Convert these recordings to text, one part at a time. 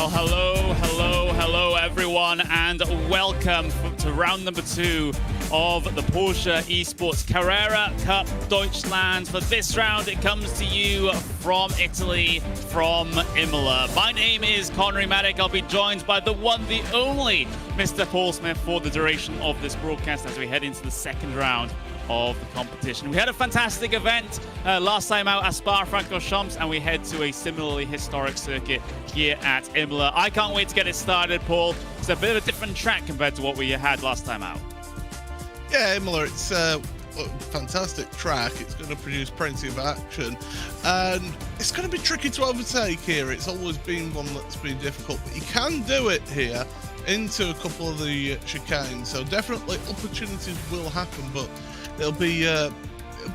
Well, hello everyone, and welcome to round number 2 of the Porsche Esports Carrera Cup Deutschland. For this round, it comes to you from Italy, from Imola. My name is Connery Maddock. I'll be joined by the one, the only Mr. Paul Smith for the duration of this broadcast as we head into the second round of the competition. We had a fantastic event last time out at Spa-Francorchamps, and we head to a similarly historic circuit here at Imola. I can't wait to get it started, Paul. It's a bit of a different track compared to what we had last time out. Yeah, Imola, it's a fantastic track. It's going to produce plenty of action, and it's going to be tricky to overtake here. It's always been one that's been difficult, but you can do it here into a couple of the chicanes, so definitely opportunities will happen, but it'll be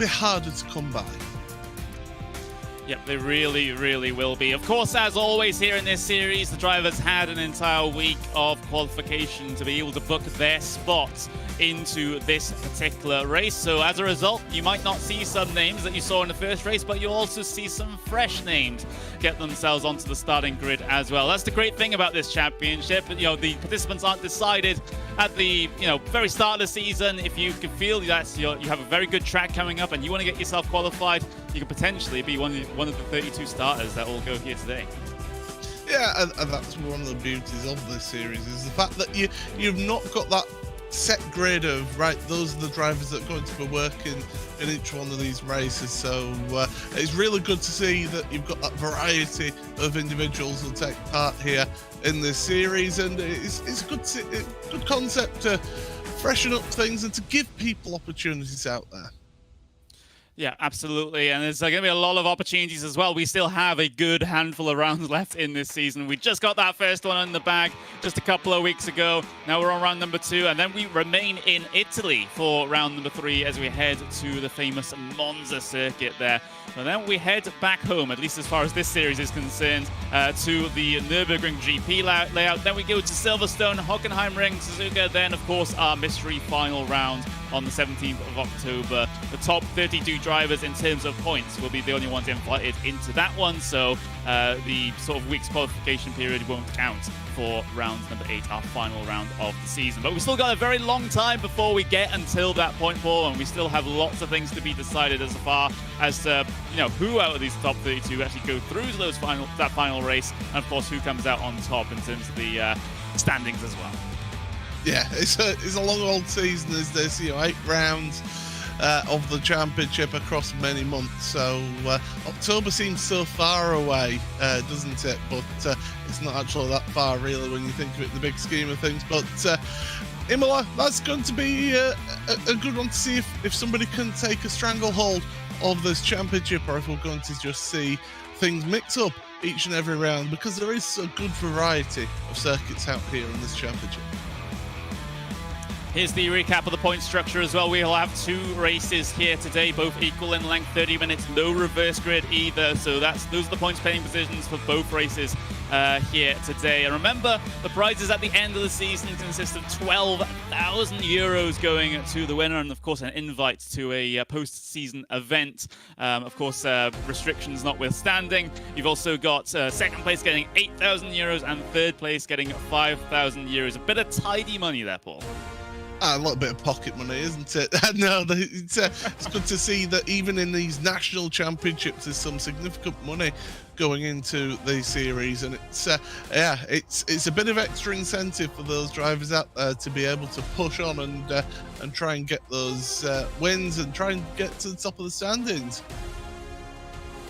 harder to come by. Yep, they really will be. Of course, as always here in this series, the drivers had an entire week of qualification to be able to book their spots into this particular race. So as a result, you might not see some names that you saw in the first race, but you'll also see some fresh names get themselves onto the starting grid as well. That's the great thing about this championship. You know, the participants aren't decided at the very start of the season. If you can feel that you have a very good track coming up and you want to get yourself qualified, you can potentially be one of the 32 starters that will go here today. Yeah, and that's one of the beauties of this series, is the fact that you've not got that set grid of, right, those are the drivers that are going to be working in each one of these races. So it's really good to see that you've got that variety of individuals who take part here in this series, and it's a good concept to freshen up things and to give people opportunities out there. Yeah, absolutely. And there's going to be a lot of opportunities as well. We still have a good handful of rounds left in this season. We just got that first one in the bag just a couple of weeks ago. Now we're on round number 2, and then we remain in Italy for round number 3 as we head to the famous Monza circuit there. And then we head back home, at least as far as this series is concerned, to the Nürburgring GP layout. Then we go to Silverstone, Hockenheimring, Suzuka. Then, of course, our mystery final round on the 17th of October. The top 32 drivers in terms of points will be the only ones invited into that one, so the sort of week's qualification period won't count for round number 8, our final round of the season. But we've still got a very long time before we get until that point, Paul, and we still have lots of things to be decided as far as who out of these top 32 actually go through to that final race, and of course who comes out on top in terms of the standings as well. Yeah, it's a long old season, is this, 8 rounds of the championship across many months. So October seems so far away, doesn't it? But it's not actually that far, really, when you think of it in the big scheme of things. But Imola, that's going to be a good one to see if somebody can take a stranglehold of this championship, or if we're going to just see things mix up each and every round, because there is a good variety of circuits out here in this championship. Here's the recap of the point structure as well. We'll have 2 races here today, both equal in length, 30 minutes, no reverse grid either. So those are the points paying positions for both races here today. And remember, the prizes at the end of the season consist of 12,000 euros going to the winner, and of course an invite to a post-season event. Of course, restrictions notwithstanding. You've also got second place getting 8,000 euros and third place getting 5,000 euros. A bit of tidy money there, Paul. A little bit of pocket money, isn't it? No, it's good to see that even in these national championships, there's some significant money going into the series, and it's a bit of extra incentive for those drivers out there to be able to push on and try and get those wins and try and get to the top of the standings.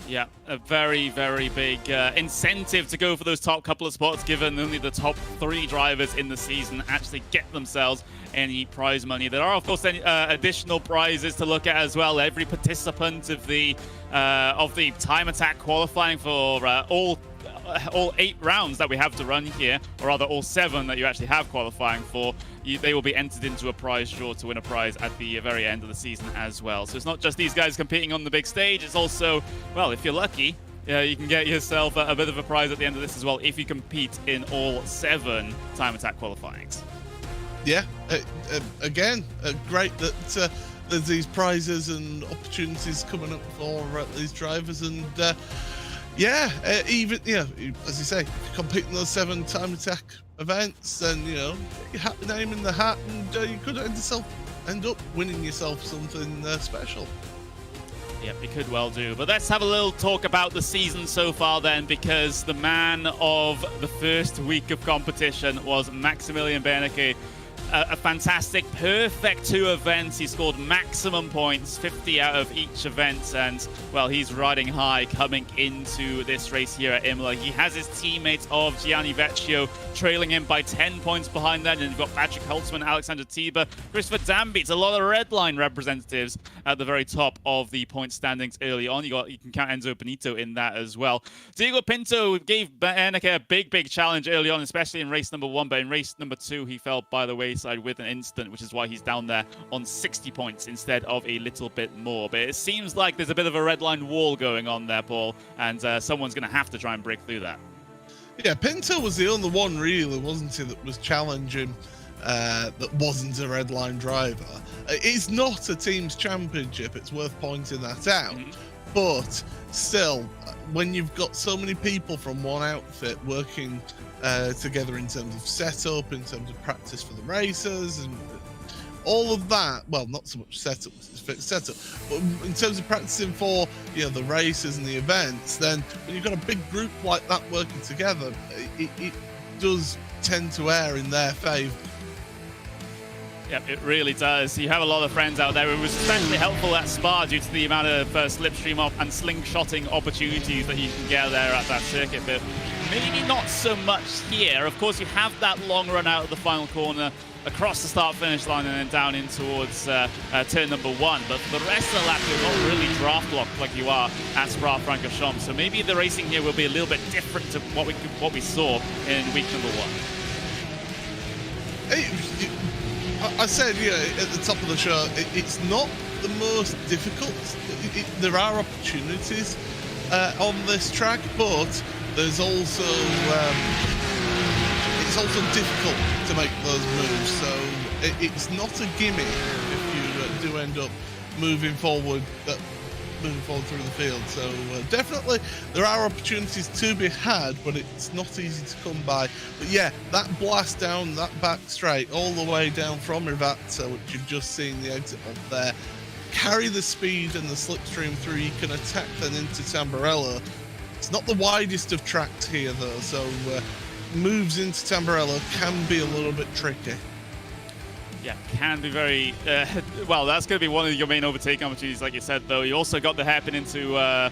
Yeah, a very big incentive to go for those top couple of spots, given only the top 3 drivers in the season actually get themselves any prize money. There are, of course, additional prizes to look at as well. Every participant of the time attack qualifying for all 8 rounds that we have to run here, or rather all 7 that you actually have qualifying for, they will be entered into a prize draw to win a prize at the very end of the season as well. So it's not just these guys competing on the big stage, it's also, well, if you're lucky, you can get yourself a bit of a prize at the end of this as well if you compete in all 7 time attack qualifyings. Yeah, again, great that there's these prizes and opportunities coming up for these drivers, and Yeah, even, you know, as you say, if you compete in those 7 time attack events, then, you know, get your name in the hat, and you could end up winning yourself something special. Yep, you could well do. But let's have a little talk about the season so far then, because the man of the first week of competition was Maximilian Berneke. A fantastic, perfect 2 events. He scored maximum points, 50 out of each event, and, well, he's riding high coming into this race here at Imola. He has his teammates of Gianni Vecchio trailing him by 10 points behind that, and you've got Patrick Holtzman, Alexander Tiber, Christopher Danby. It's a lot of red line representatives at the very top of the point standings early on. You can count Enzo Benito in that as well. Diego Pinto gave Berneke a big challenge early on, especially in race number 1, but in race number 2, he fell by the wayside with an instant, which is why he's down there on 60 points instead of a little bit more. But it seems like there's a bit of a red line wall going on there, Paul, and someone's going to have to try and break through that. Yeah, Pinto was the only one, really, wasn't he, that was challenging that wasn't a red line driver. It's not a team's championship, it's worth pointing that out. But still, when you've got so many people from one outfit working together in terms of setup, in terms of practice for the racers, and all of that, well, not so much setup, but in terms of practicing for, you know, the races and the events, then when you've got a big group like that working together, it does tend to err in their favour. Yep, it really does. You have a lot of friends out there. It was especially helpful at Spa due to the amount of slipstream up and slingshotting opportunities that you can get there at that circuit, but maybe not so much here. Of course, you have that long run out of the final corner across the start-finish line and then down in towards turn number 1. But for the rest of the lap, you're not really draft locked like you are at Spa-Francorchamps. So maybe the racing here will be a little bit different to what we saw in week number 1. I said, you know, at the top of the show, it's not the most difficult. There are opportunities on this track, but there's also it's also difficult to make those moves. So it's not a gimme if you do end up moving forward through the field. So definitely there are opportunities to be had, but it's not easy to come by. But yeah, that blast down that back straight all the way down from Rivazza, which you've just seen the exit of there, carry the speed and the slipstream through. You can attack then into Tamburello. It's not the widest of tracks here though, so moves into Tamburello can be a little bit tricky. Yeah, can be very... well, that's going to be one of your main overtaking opportunities, like you said, though. You also got the hairpin into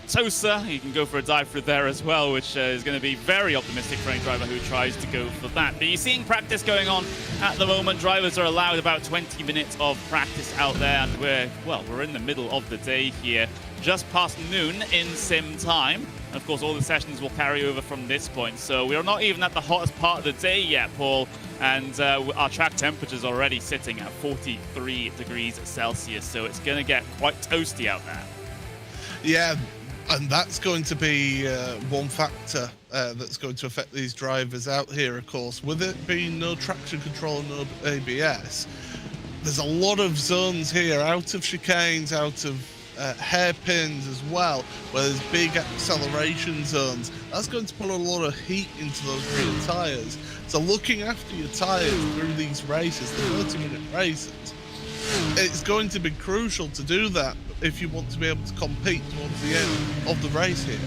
Tosa. You can go for a dive through there as well, which is going to be very optimistic for any driver who tries to go for that. But you're seeing practice going on at the moment. Drivers are allowed about 20 minutes of practice out there, and we're in the middle of the day here, just past noon in sim time. And of course, all the sessions will carry over from this point. So we're not even at the hottest part of the day yet, Paul. And our track temperature is already sitting at 43 degrees Celsius. So it's going to get quite toasty out there. Yeah, and that's going to be one factor that's going to affect these drivers out here, of course. With it being no traction control, no ABS, there's a lot of zones here, out of chicanes, out of hairpins as well, where there's big acceleration zones. That's going to put a lot of heat into those rear tyres. So looking after your tyres through these races, the 30-minute races, it's going to be crucial to do that if you want to be able to compete towards the end of the race here.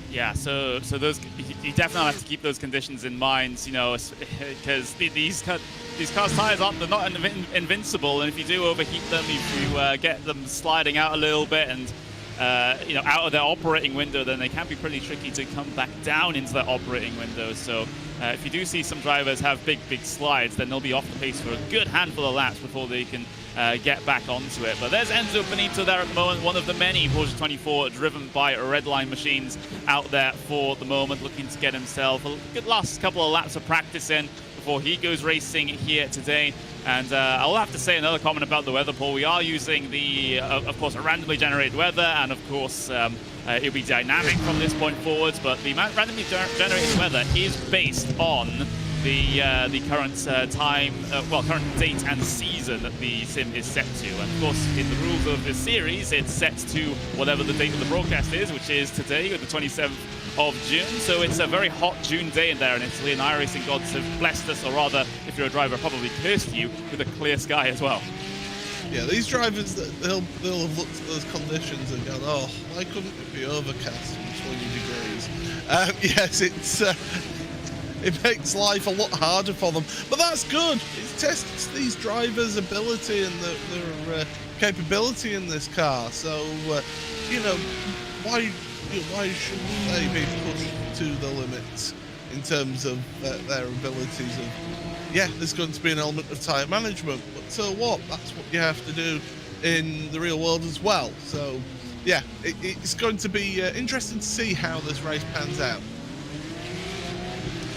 Yeah, so those, you definitely have to keep those conditions in mind, you know, because these cars' tires they're not invincible, and if you do overheat them, if you get them sliding out a little bit and you know, out of their operating window, then they can be pretty tricky to come back down into their operating window. So if you do see some drivers have big slides, then they'll be off the pace for a good handful of laps before they can get back onto it. But there's Enzo Benito there at the moment, one of the many Porsche 24 driven by redline machines out there for the moment, looking to get himself a good last couple of laps of practice in before he goes racing here today. And I'll have to say another comment about the weather, Paul. We are using the, of course, a randomly generated weather, and of course, it'll be dynamic from this point forwards, but the randomly generated weather is based on the current current date and season that the sim is set to. And of course, in the rules of this series, it's set to whatever the date of the broadcast is, which is today, the 27th of June. So it's a very hot June day in there in Italy, and iRacing gods have blessed us, or rather, if you're a driver, probably cursed you with a clear sky as well. Yeah, these drivers, they'll have looked at those conditions and gone, oh, why couldn't it be overcast and 20 degrees? Yes, it makes life a lot harder for them, but that's good. It tests these drivers' ability and their capability in this car. So, you know, why shouldn't they be pushed to the limits in terms of their abilities? Yeah, there's going to be an element of tyre management, but so what? That's what you have to do in the real world as well. So, yeah, it's going to be interesting to see how this race pans out.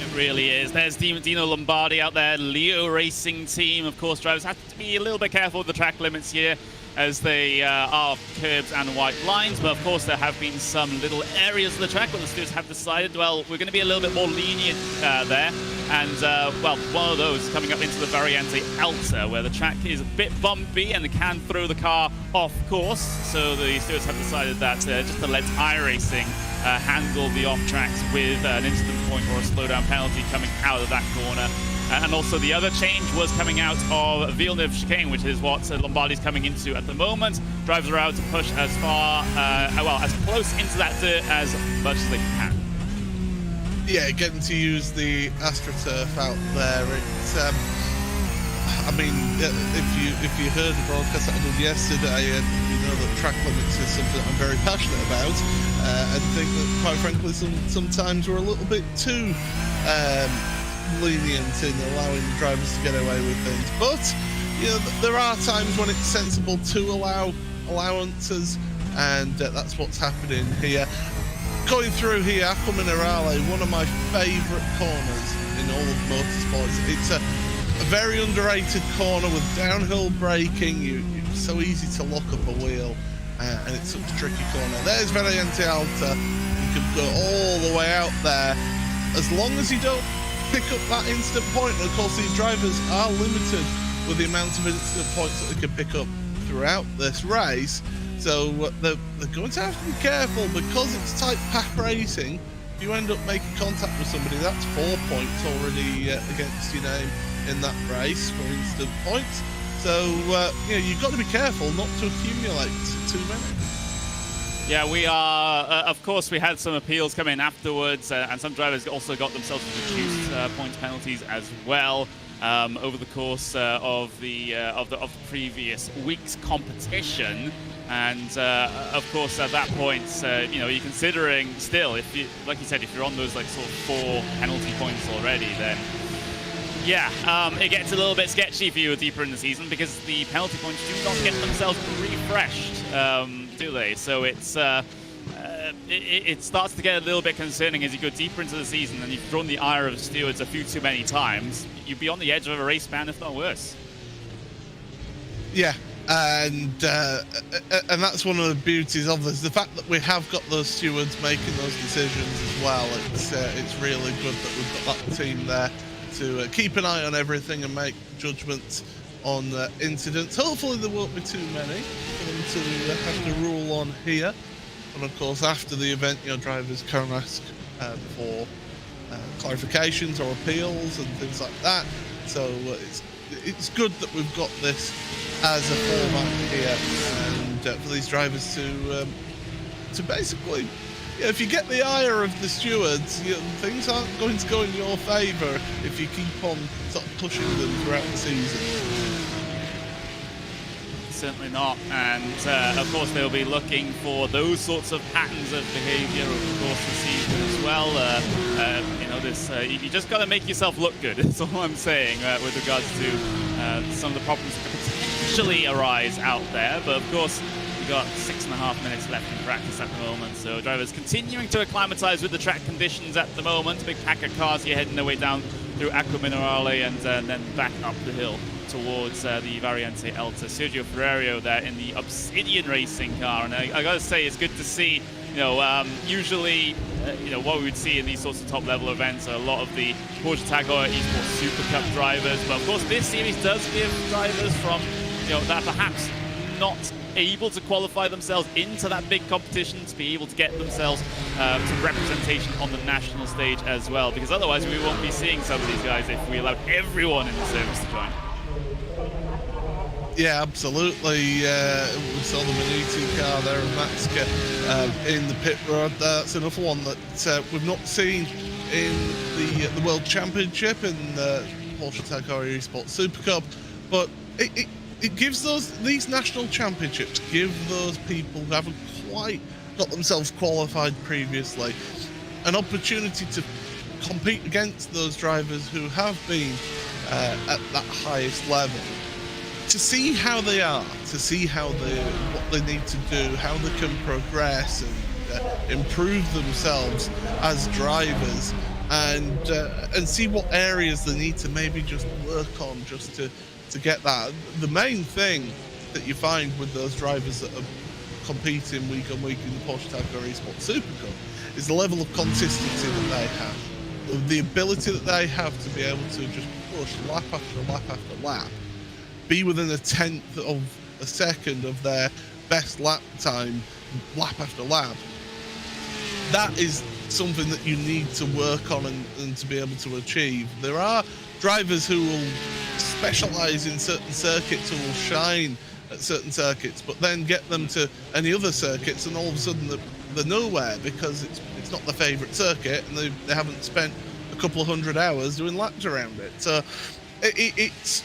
It really is. There's Dino Lombardi out there, Leo Racing Team. Of course, drivers have to be a little bit careful with the track limits here, as they are curbs and white lines, but of course there have been some little areas of the track where the stewards have decided, well, we're going to be a little bit more lenient there, and well, one of those coming up into the Variante Alta, where the track is a bit bumpy and it can throw the car off course, so the stewards have decided that just to let iRacing handle the off tracks with an incident point or a slowdown penalty coming out of that corner. And also the other change was coming out of Villeneuve chicane, which is what Lombardi's coming into at the moment. Drivers are out to push as far, well, as close into that dirt as much as they can. Yeah, getting to use the AstroTurf out there. It's, I mean, if you heard the broadcast that I did yesterday, you know that track limits is something I'm very passionate about, and think that, quite frankly, sometimes we're a little bit too lenient in allowing the drivers to get away with things, but you know, there are times when it's sensible to allow allowances, and that's what's happening here. Going through here, Acqua Minerale, one of my favourite corners in all of motorsports. It's a very underrated corner with downhill braking. It's so easy to lock up a wheel, and it's such a tricky corner. There's Variante Alta. You can go all the way out there, as long as you don't pick up that instant point. And of course, these drivers are limited with the amount of instant points that they can pick up throughout this race. So they're going to have to be careful, because it's tight pack racing. If you end up making contact with somebody, that's 4 points already against your name in that race for instant points. So you know, you've got to be careful not to accumulate too many. Yeah, we are, of course, we had some appeals come in afterwards, and some drivers also got themselves reduced points penalties as well over the course of the previous week's competition. And of course, at that point, you know, you're considering still, if you, like you said, if you're on those like sort of 4 penalty points already, then yeah, it gets a little bit sketchy for you deeper in the season, because the penalty points do not get themselves refreshed, do they? So it's it starts to get a little bit concerning as you go deeper into the season, and you've thrown the ire of stewards a few too many times. You'd be on the edge of a race ban, if not worse. Yeah. And that's one of the beauties of this, the fact that we have got those stewards making those decisions as well. It's really good that we've got that team there to keep an eye on everything and make judgments on incidents. Hopefully there won't be too many for them to have to rule on here. And of course, after the event, your drivers can ask for clarifications or appeals and things like that. So it's good that we've got this as a format here, and for these drivers to basically, you know, if you get the ire of the stewards, you know, things aren't going to go in your favour if you keep on sort of pushing them throughout the season. Certainly not, and of course they'll be looking for those sorts of patterns of behaviour over the course of the season as well. You know, this you just got to make yourself look good. That's all I'm saying with regards to some of the problems that could potentially arise out there. But of course, we've got 6.5 minutes left in practice at the moment, so drivers continuing to acclimatise with the track conditions at the moment. Big pack of cars here heading their way down through Acqua Minerale and then back up the hill towards the Variante Alta. Sergio Ferrerio there in the Obsidian racing car, and I gotta say, it's good to see Usually, what we would see in these sorts of top-level events are a lot of the Porsche Carrera Esports Super Cup drivers. But of course, this series does give drivers from, that perhaps not able to qualify themselves into that big competition to be able to get themselves some representation on the national stage as well. Because otherwise, we won't be seeing some of these guys if we allowed everyone in the service to join. Yeah, absolutely. We saw the Minuti car there and Matska in the pit road. That's another one that we've not seen in the World Championship in the Porsche Carrera Esports Super Cup. But it gives these national championships give those people who haven't quite got themselves qualified previously an opportunity to compete against those drivers who have been at that highest level, to see how they are, to see what they need to do, how they can progress and improve themselves as drivers, and see what areas they need to maybe just work on just to get that. The main thing that you find with those drivers that are competing week on week in the Porsche Carrera Esports Super Cup is the level of consistency that they have, the ability that they have to be able to just push lap after lap after lap, be within a tenth of a second of their best lap time, lap after lap. That is something that you need to work on and to be able to achieve. There are drivers who will specialize in certain circuits, who will shine at certain circuits, but then get them to any other circuits and all of a sudden they're nowhere because it's not their favorite circuit and they haven't spent a couple of 100 hours doing laps around it. So it's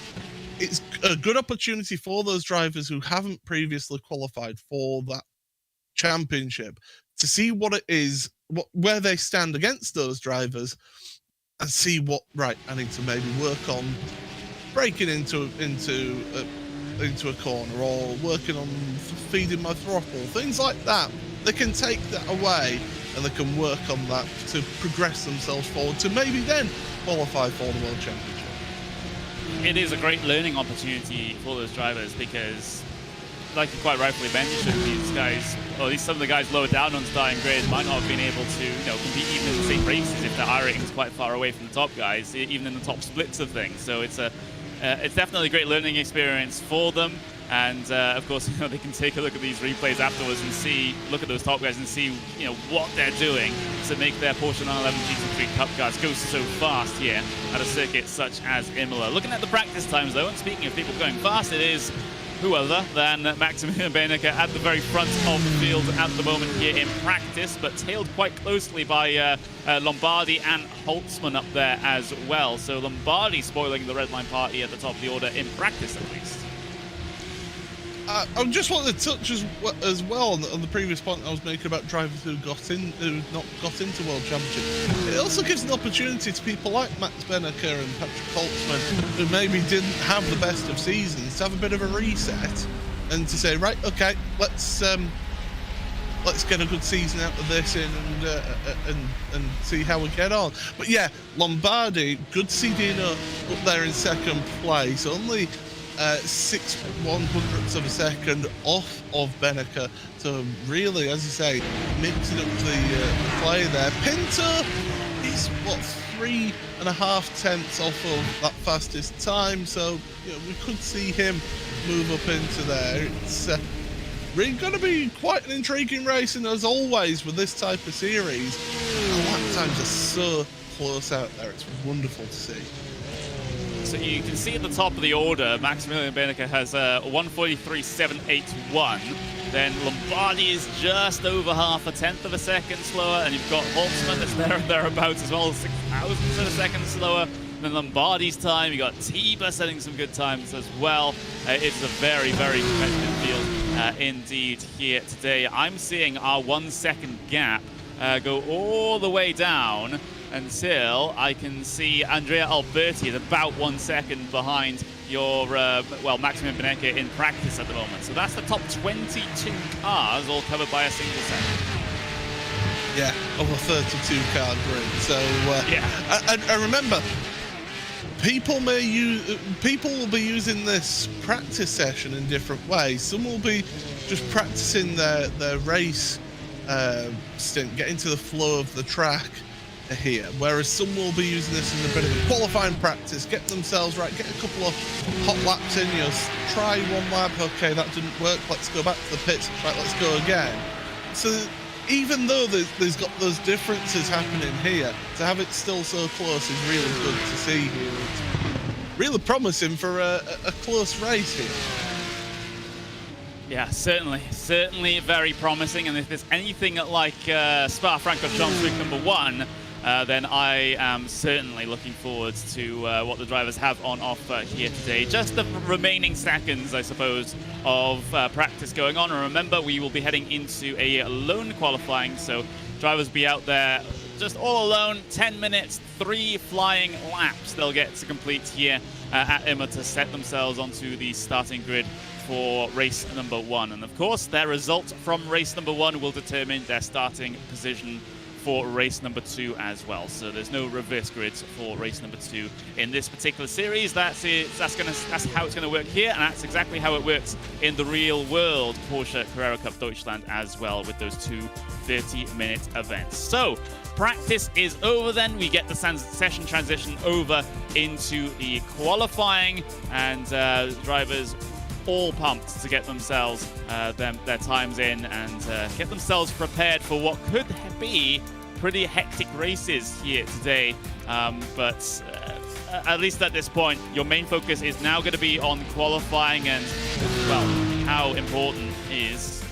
a good opportunity for those drivers who haven't previously qualified for that championship to see what it is, where they stand against those drivers, and see what, right, I need to maybe work on breaking into a corner, or working on feeding my throttle, things like that. They can take that away and they can work on that to progress themselves forward to maybe then qualify for the World Championship. It is a great learning opportunity for those drivers because, like you quite rightfully mentioned, these guys, or at least some of the guys lower down on starting grid, might not have been able to, compete even in the same races if their iRating is quite far away from the top guys, even in the top splits of things. So it's definitely a great learning experience for them. And of course, they can take a look at these replays afterwards and look at those top guys and see, what they're doing to make their Porsche 911 GT3 Cup cars go so fast here at a circuit such as Imola. Looking at the practice times, though, and speaking of people going fast, it is who other than Maximilian Benecke at the very front of the field at the moment here in practice, but tailed quite closely by Lombardi and Holtzman up there as well. So Lombardi spoiling the red line party at the top of the order in practice, at least. I just wanted to touch as well on the previous point I was making about drivers who not got into World Championship. It also gives an opportunity to people like Max Benecke and Patrick Holtzman, who maybe didn't have the best of seasons, to have a bit of a reset and to say, right, okay, let's get a good season out of this and see how we get on. But yeah, Lombardi, good to see Dino up there in second place, only 6/100ths of a second off of Benecke, so really, as you say, mixing up the play there. Pinto is 3.5 tenths off of that fastest time, so we could see him move up into there. It's really going to be quite an intriguing race, and as always with this type of series, the lap times are so close out there. It's wonderful to see. So you can see at the top of the order, Maximilian Benecke has 1:43.781. Then Lombardi is just over half a tenth of a second slower, and you've got Holtzman that's there and thereabouts as well, 0.06 of a second slower than Lombardi's time. You got Tiba setting some good times as well. It's a very, very competitive field indeed here today. I'm seeing our 1 second gap go all the way down until I can see Andrea Alberti is about 1 second behind your, Maximilian Benecke in practice at the moment. So that's the top 22 cars all covered by a single set. Yeah, of a 32-car grid. So, yeah. And remember, people will be using this practice session in different ways. Some will be just practicing their race stint, get into the flow of the track here, whereas some will be using this as a bit of a qualifying practice, get themselves right, get a couple of hot laps in you, try one lap, okay, that didn't work, let's go back to the pits, right, let's go again. So even though there's got those differences happening here, to have it still so close is really good to see here. It's really promising for a close race here. Yeah, certainly very promising. And if there's anything like Spa-Francorchamps week number 1, then I am certainly looking forward to what the drivers have on offer here today. Just the remaining seconds, I suppose, of practice going on. And remember, we will be heading into a lone qualifying, so drivers be out there just all alone, 10 minutes, 3 flying laps they'll get to complete here at Imola to set themselves onto the starting grid for race number 1. And of course, their result from race number 1 will determine their starting position for race number 2 as well. So there's no reverse grids for race number 2 in this particular series. That's how it's gonna work here, and that's exactly how it works in the real world Porsche Carrera Cup Deutschland as well, with those 2 30-minute events. So practice is over then. We get the session transition over into the qualifying, and drivers all pumped to get themselves their times in and get themselves prepared for what could be pretty hectic races here today. But at least at this point, your main focus is now going to be on qualifying, and, well, how important is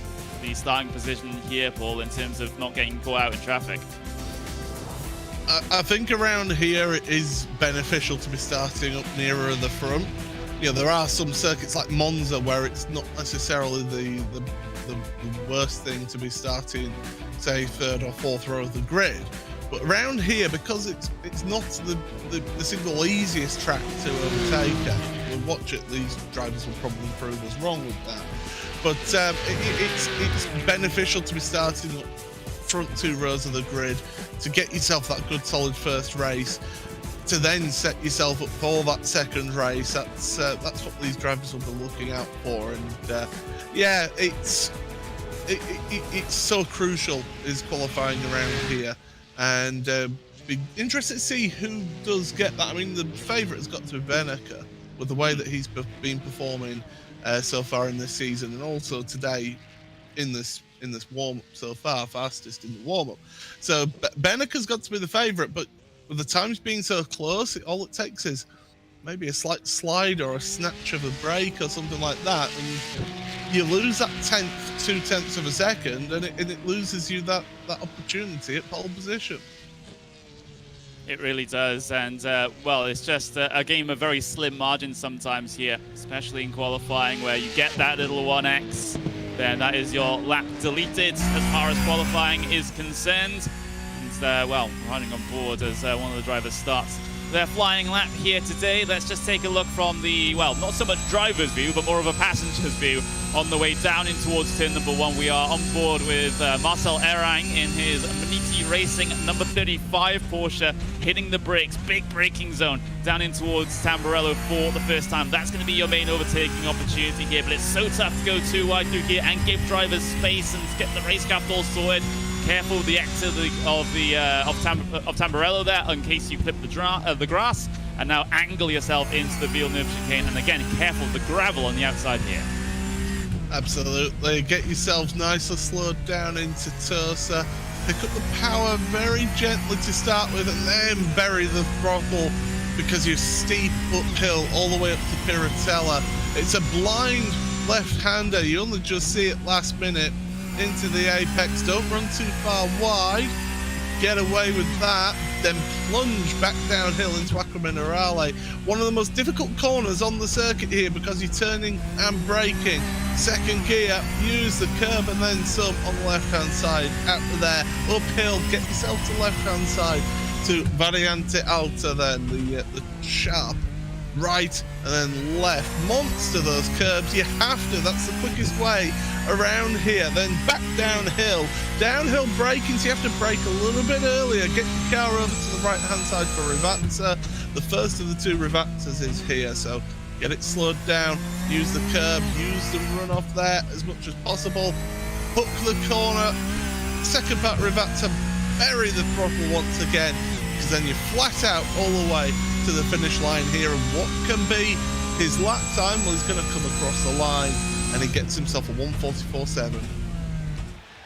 the starting position here, Paul, in terms of not getting caught out in traffic? I think around here it is beneficial to be starting up nearer the front. You know, there are some circuits like Monza where it's not necessarily the worst thing to be starting, say, 3rd or 4th row of the grid. But around here, because it's not the single easiest track to overtake, we'll watch it, these drivers will probably prove us wrong with that. But it's beneficial to be starting up front 2 rows of the grid to get yourself that good solid first race, to then set yourself up for that second race. That's what these drivers will be looking out for. And yeah, it's so crucial is qualifying around here, and be interested to see who does get that. I mean, the favourite has got to be Beneke with the way that he's been performing so far in this season, and also today in this warm-up so far, fastest in the warm-up. So Beneke's got to be the favourite, but with the times being so close, all it takes is maybe a slight slide or a snatch of a break or something like that, and you lose that 2/10 of a second, and it loses you that opportunity at pole position. It really does, and well, it's just a game of very slim margins sometimes here, especially in qualifying, where you get that little 1x, then that is your lap deleted as far as qualifying is concerned. Well, running on board as one of the drivers starts their flying lap here today. Let's just take a look from the, well, not so much driver's view, but more of a passenger's view on the way down in towards turn number 1. We are on board with Marcel Erang in his Maniti Racing number 35 Porsche, hitting the brakes, big braking zone down in towards Tamburello for the first time. That's going to be your main overtaking opportunity here, but it's so tough to go too wide through here and give drivers space and get the racecraft all sorted. Careful with the exit of Tamburello there, in case you clip the grass, and now angle yourself into the Villeneuve chicane, and again, careful of the gravel on the outside here. Absolutely. Get yourselves nicely slowed down into Tosa. Pick up the power very gently to start with, and then bury the throttle because you're steep uphill all the way up to Piratella. It's a blind left-hander. You only just see it last minute into the apex. Don't run too far wide. Get away with that. Then plunge back downhill into Acqua Minerale. One of the most difficult corners on the circuit here because you're turning and braking. Second gear, use the curb and then some on the left-hand side. Out of there, uphill, get yourself to the left-hand side to Variante Alta then, the sharp right and then left. Monster those curbs, you have to, that's the quickest way around here. Then back downhill braking, so you have to brake a little bit earlier. Get your car over to the right hand side for Rivatsa. The first of the 2 Rivatsas is here, so get it slowed down, use the curb, use the runoff there as much as possible. Hook the corner, second part revered to bury the throttle once again, because then you're flat out all the way to the finish line here. And what can be his lap time? Well, he's going to come across the line and he gets himself a 1:44.7.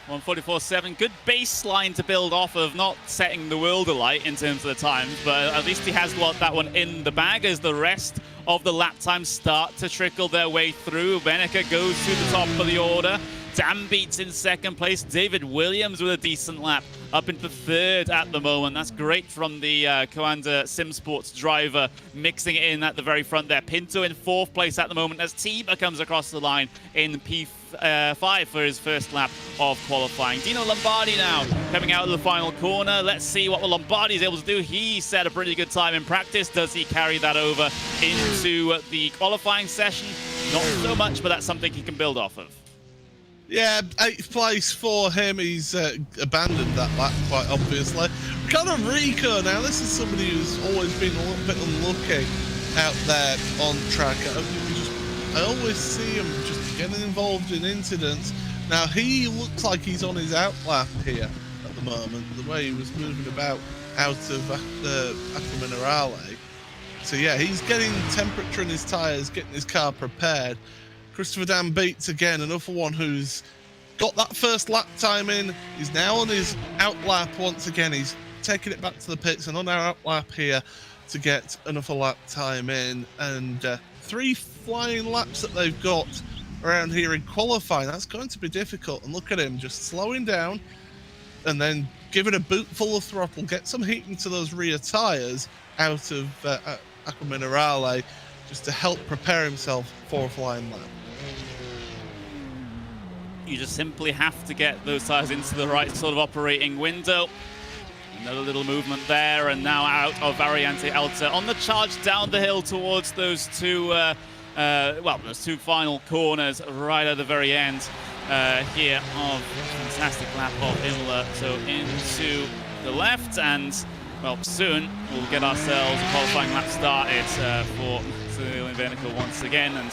1:44.7, good baseline to build off of, not setting the world alight in terms of the times, but at least he has got that one in the bag as the rest of the lap times start to trickle their way through. Beneke goes to the top of the order. Dan Beats in second place. David Williams with a decent lap up into third at the moment. That's great from the Coanda Sim Sports driver, mixing it in at the very front there. Pinto in fourth place at the moment as Tiba comes across the line in P5 for his first lap of qualifying. Dino Lombardi now coming out of the final corner. Let's see what Lombardi is able to do. He set a pretty good time in practice. Does he carry that over into the qualifying session? Not so much, but that's something he can build off of. Yeah, 8th place for him. He's abandoned that lap quite obviously. Ricardo Rico now, this is somebody who's always been a little bit unlucky out there on track. I always see him just getting involved in incidents. Now he looks like he's on his out lap here at the moment, the way he was moving about out of Acqua Minerale. So yeah, he's getting temperature in his tyres, getting his car prepared. Christopher Dan Beats again, another one who's got that first lap time in. He's now on his out lap once again. He's taking it back to the pits and on our out lap here to get another lap time in. And 3 flying laps that they've got around here in qualifying. That's going to be difficult. And look at him just slowing down and then giving a boot full of throttle, get some heat into those rear tyres out of Acqua Minerale just to help prepare himself for a flying lap. You just simply have to get those tyres into the right sort of operating window. Another little movement there, and now out of Variante Alta on the charge down the hill towards those two, those 2 final corners right at the very end here of fantastic lap of Imola. So into the left, and well, soon we'll get ourselves a qualifying lap started for Beneke once again. And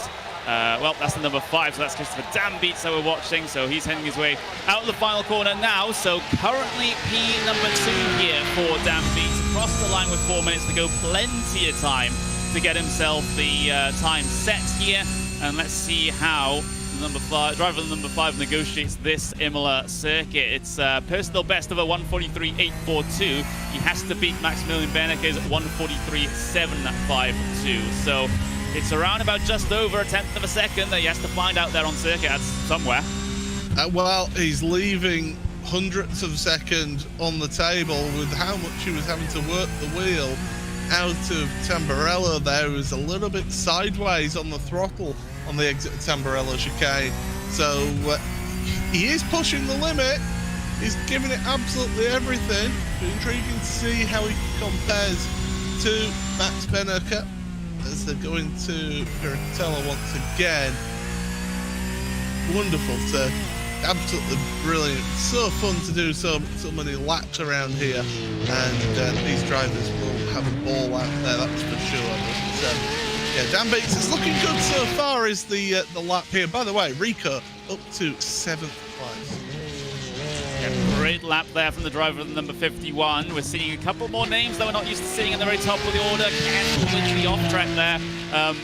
well, that's the number 5, so that's Christopher Dan Beats that we're watching. So he's heading his way out of the final corner now. So currently P number 2 here for Dan Beats. Across the line with 4 minutes to go. Plenty of time to get himself the time set here. And let's see how the driver number 5 negotiates this Imola circuit. It's personal best of a 1:43.842. He has to beat Maximilian Beneke's 1:43.752. So it's around about just over a 1/10 of a second that he has to find out there on circuit somewhere. Well, he's leaving hundredths of a second on the table with how much he was having to work the wheel out of Tamburello there. He was a little bit sideways on the throttle on the exit of Tamburello chicane. So he is pushing the limit. He's giving it absolutely everything. It's intriguing to see how he compares to Max Beneke as they're going to Piratella once again. Wonderful circuit, absolutely brilliant. So fun to do so many laps around here, and these drivers will have a ball out there, that's for sure. But, yeah, Dan Beats is looking good so far as the lap here. By the way, Rico up to 7th place. Yeah, great lap there from the driver number 51. We're seeing a couple more names that we're not used to seeing in the very top of the order. Careful with the off track there,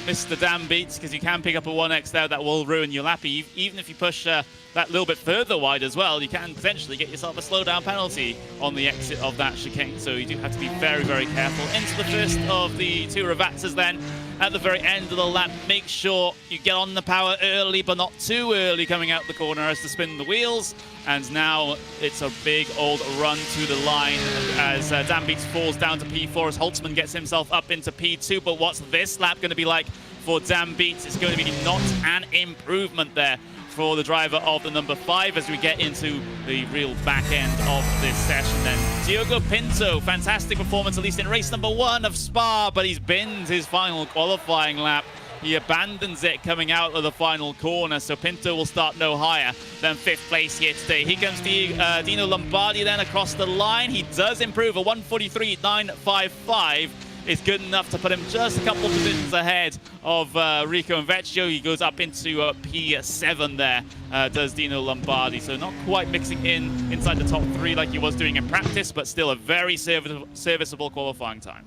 Mr. Dan Beats, because you can pick up a 1x there that will ruin your lap. Even if you push that little bit further wide as well, you can potentially get yourself a slowdown penalty on the exit of that chicane. So you do have to be very, very careful. Into the first of the 2 revatsas then. At the very end of the lap, make sure you get on the power early, but not too early coming out the corner as to spin the wheels. And now it's a big old run to the line as Dan Beats falls down to P4 as Holtzman gets himself up into P2. But what's this lap going to be like for Dan Beats? It's going to be not an improvement there for the driver of the number 5 as we get into the real back end of this session then. Diogo Pinto, fantastic performance, at least in race number 1 of Spa, but he's binned his final qualifying lap. He abandons it coming out of the final corner, so Pinto will start no higher than 5th place here today. Here comes Dino Lombardi then across the line. He does improve a 1:43.955. is good enough to put him just a couple of positions ahead of Rico and Vecchio. He goes up into P7 there, does Dino Lombardi. So not quite mixing inside the top 3 like he was doing in practice, but still a very serviceable qualifying time.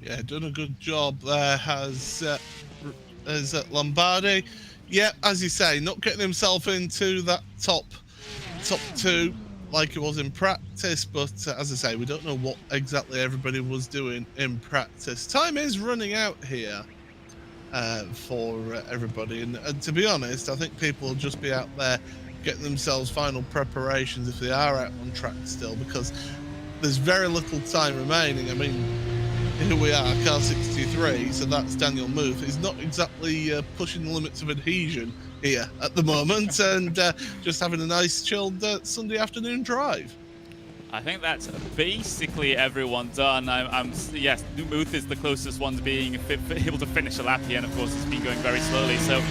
Yeah, done a good job there as Lombardi. Yeah, as you say, not getting himself into that top 2 like it was in practice, but as I say, we don't know what exactly everybody was doing in practice. Time is running out here for everybody, and to be honest, I think people will just be out there getting themselves final preparations if they are out on track still, because there's very little time remaining. I mean, here we are, car 63, so that's Daniel Muth. He's not exactly pushing the limits of adhesion here at the moment, and just having a nice chilled Sunday afternoon drive. I think that's basically everyone done. Yes, Muth is the closest one to being able to finish a lap here, and of course it's been going very slowly. So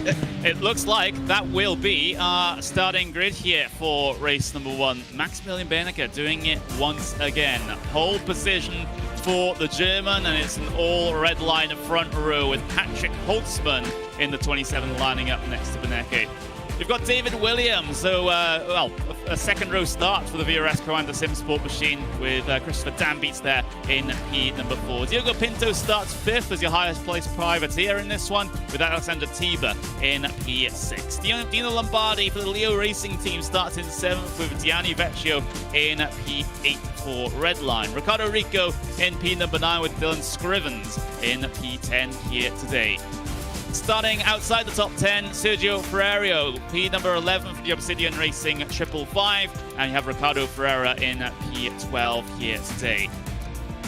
it looks like that will be our starting grid here for race number 1. Maximilian Bernecker doing it once again. Pole position for the German, and it's an all-red line front row with Patrick Holtzman in the 27 lining up next to Benecke. We've got David Williams, so well, a second row start for the VRS Pro-Am Sim Sport machine with Christopher Dambeats there in P number 4. Diogo Pinto starts 5th as your highest placed privateer in this one, with Alexander Tiber in P6. Dino Lombardi for the Leo Racing team starts in 7th with Gianni Vecchio in P8 for Redline. Ricardo Rico in P number 9 with Dylan Scrivens in P10 here today. Starting outside the top 10, Sergio Ferrario, P number 11 for the Obsidian Racing 555, and you have Ricardo Ferreira in P12 here today.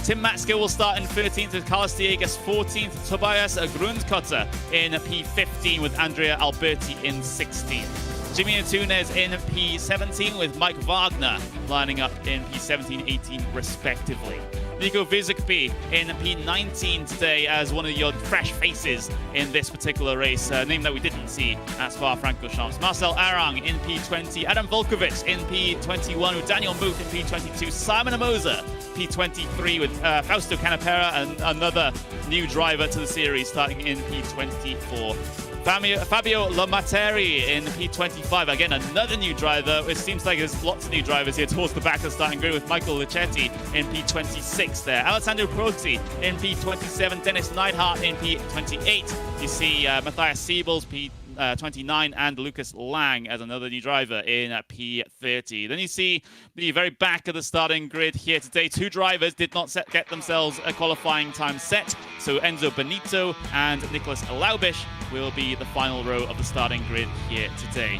Tim Matskill will start in 13th with Carlos Diegas 14th, Tobias Grundkotter in P15 with Andrea Alberti in 16th. Jimmy Antunes in P17 with Mike Wagner lining up in P17, 18 respectively. Nico Vizikpi in P19 today as one of your fresh faces in this particular race, a name that we didn't see at Spa-Francorchamps. Marcel Arang in P20, Adam Volkovich in P21 with Daniel Muth in P22, Simon Amosa P23 with Fausto Canapera, and another new driver to the series starting in P24. Fabio Lomateri in P25. Again, another new driver. It seems like there's lots of new drivers here towards the back of the starting grid with Michael Lichetti in P26 there. Alessandro Proti in P27. Dennis Neidhart in P28. You see Matthias Siebels, P29, and Lucas Lang as another new driver in P30. Then you see the very back of the starting grid here today. 2 drivers did not get themselves a qualifying time set. So Enzo Benito and Nicholas Laubisch will be the final row of the starting grid here today.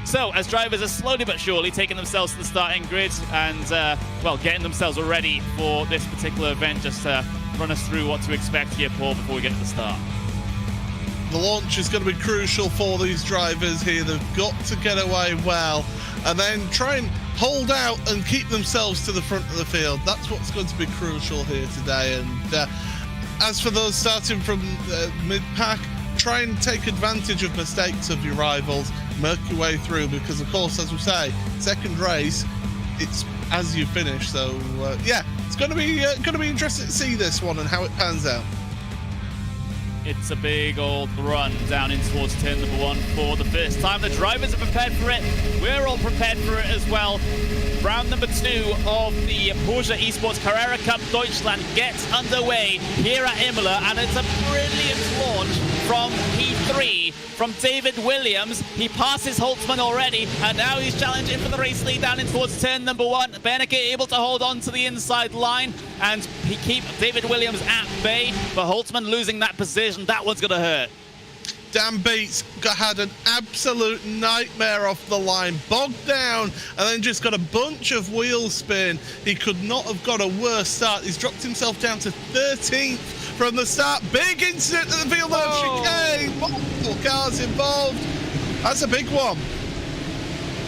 So as drivers are slowly but surely taking themselves to the starting grid and, well, getting themselves ready for this particular event, just run us through what to expect here, Paul, before we get to the start. The launch is going to be crucial for these drivers here. They've got to get away well and then try and hold out and keep themselves to the front of the field. That's what's going to be crucial here today. And as for those starting from mid-pack, try and take advantage of mistakes of your rivals, work your way through, because of course, as we say, second race, it's as you finish. So yeah, it's going to be interesting to see this one and how it pans out. It's a big old run down in towards turn number 1 for the first time. The drivers are prepared for it. We're all prepared for it as well. Round number 2 of the Porsche Esports Carrera Cup Deutschland gets underway here at Imola, and it's a brilliant launch from P3 from David Williams. He passes Holtzman already, and now he's challenging for the race lead down in towards turn number 1. Benecke able to hold on to the inside line, and he keep David Williams at bay, but Holtzman losing that position. That one's going to hurt. Dambeats had an absolute nightmare off the line, bogged down, and then just got a bunch of wheel spin. He could not have got a worse start. He's dropped himself down to 13th from the start. Big incident at the field of chicane. Multiple cars involved. That's a big one.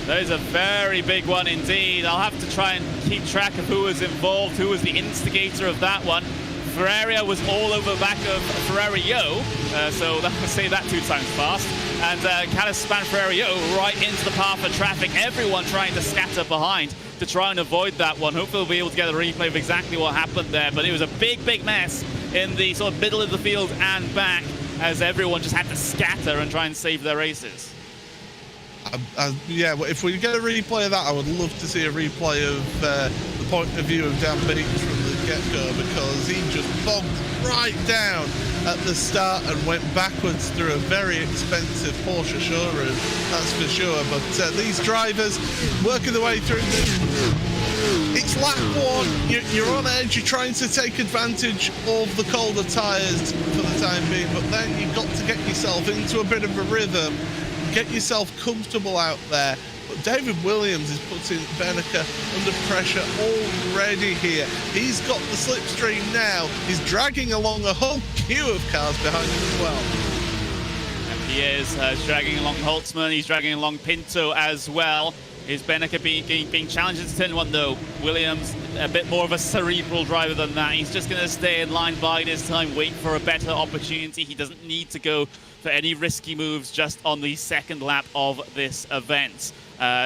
That is a very big one indeed. I'll have to try and keep track of who was involved, who was the instigator of that one. Ferraria was all over the back of Ferrario, so I'll say that 2 times fast. And Callis span Ferrario right into the path of traffic, everyone trying to scatter behind. to try and avoid that one. Hopefully we'll be able to get a replay of exactly what happened there, but it was a big mess in the sort of middle of the field and back, as everyone just had to scatter and try and save their races. Yeah, well, if we get a replay of that, I would love to see a replay of the point of view of Dan Beats from the get-go, because he just bogged right down at the start and went backwards through a very expensive Porsche showroom, that's for sure. But these drivers working their way through it's lap one, you're on edge, you're trying to take advantage of the colder tyres for the time being, but then you've got to get yourself into a bit of a rhythm, get yourself comfortable out there. But David Williams is putting Beneke under pressure already here. He's got the slipstream now. He's dragging along a whole queue of cars behind him as well. And he is dragging along Holtzman. He's dragging along Pinto as well. Is Beneke being challenged into turn one, though? Williams, a bit more of a cerebral driver than that. He's just going to stay in line, bide his time, wait for a better opportunity. He doesn't need to go for any risky moves just on the second lap of this event.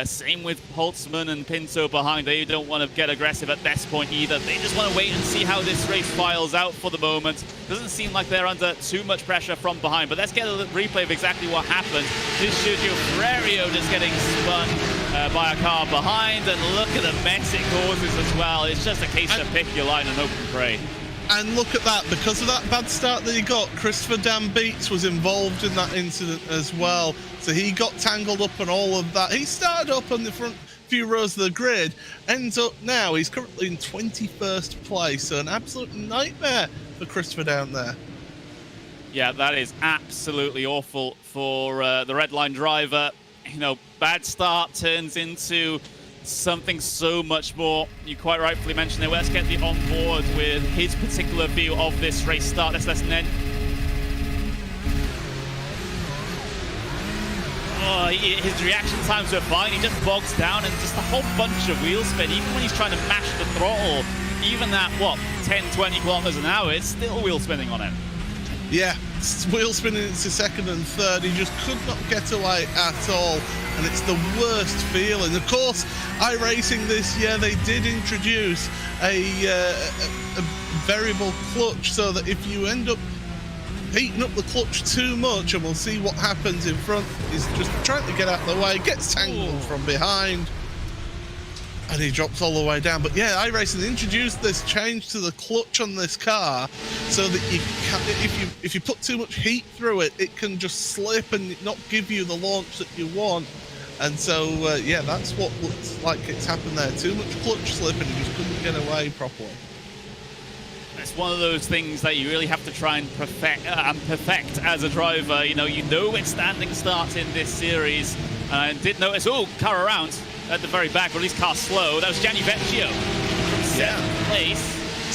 Same with Holtzman and Pinto behind. They don't want to get aggressive at this point either. They just want to wait and see how this race files out for the moment. Doesn't seem like they're under too much pressure from behind, but let's get a replay of exactly what happened. This shows you Ferrario just getting spun by a car behind, and look at the mess it causes as well. It's just a case of pick your line and hope and pray. And look at that, because of that bad start that he got, Christopher Dan Beats was involved in that incident as well. So he got tangled up in all of that. He started up on the front few rows of the grid, ends up now, he's currently in 21st place. So an absolute nightmare for Christopher down there. Yeah, that is absolutely awful for the red line driver. You know, bad start turns into something so much more. You quite rightfully mentioned it. Let's get the on board with his particular view of this race start. Let's listen in. Oh, his reaction times were fine. He just bogs down and just a whole bunch of wheel spin. Even when he's trying to mash the throttle, even at, what, 10, 20 kilometers an hour, it's still wheel spinning on him. Yeah, wheel spinning into second and third. He just could not get away at all, and it's the worst feeling. Of course, iRacing this year, they did introduce a variable clutch, so that if you end up heating up the clutch too much, and we'll see what happens in front, is just trying to get out of the way, gets tangled from behind, and he drops all the way down. But yeah, iRacing introduced this change to the clutch on this car, so that you can, if you put too much heat through it, it can just slip and not give you the launch that you want. And so yeah, that's what looks like it's happened there. Too much clutch slip, and he just couldn't get away properly. It's one of those things that you really have to try and perfect as a driver. You know when standing starts in this series. I did notice, car around at the very back, or at least car slow. That was Gianni Vecchio from seventh place.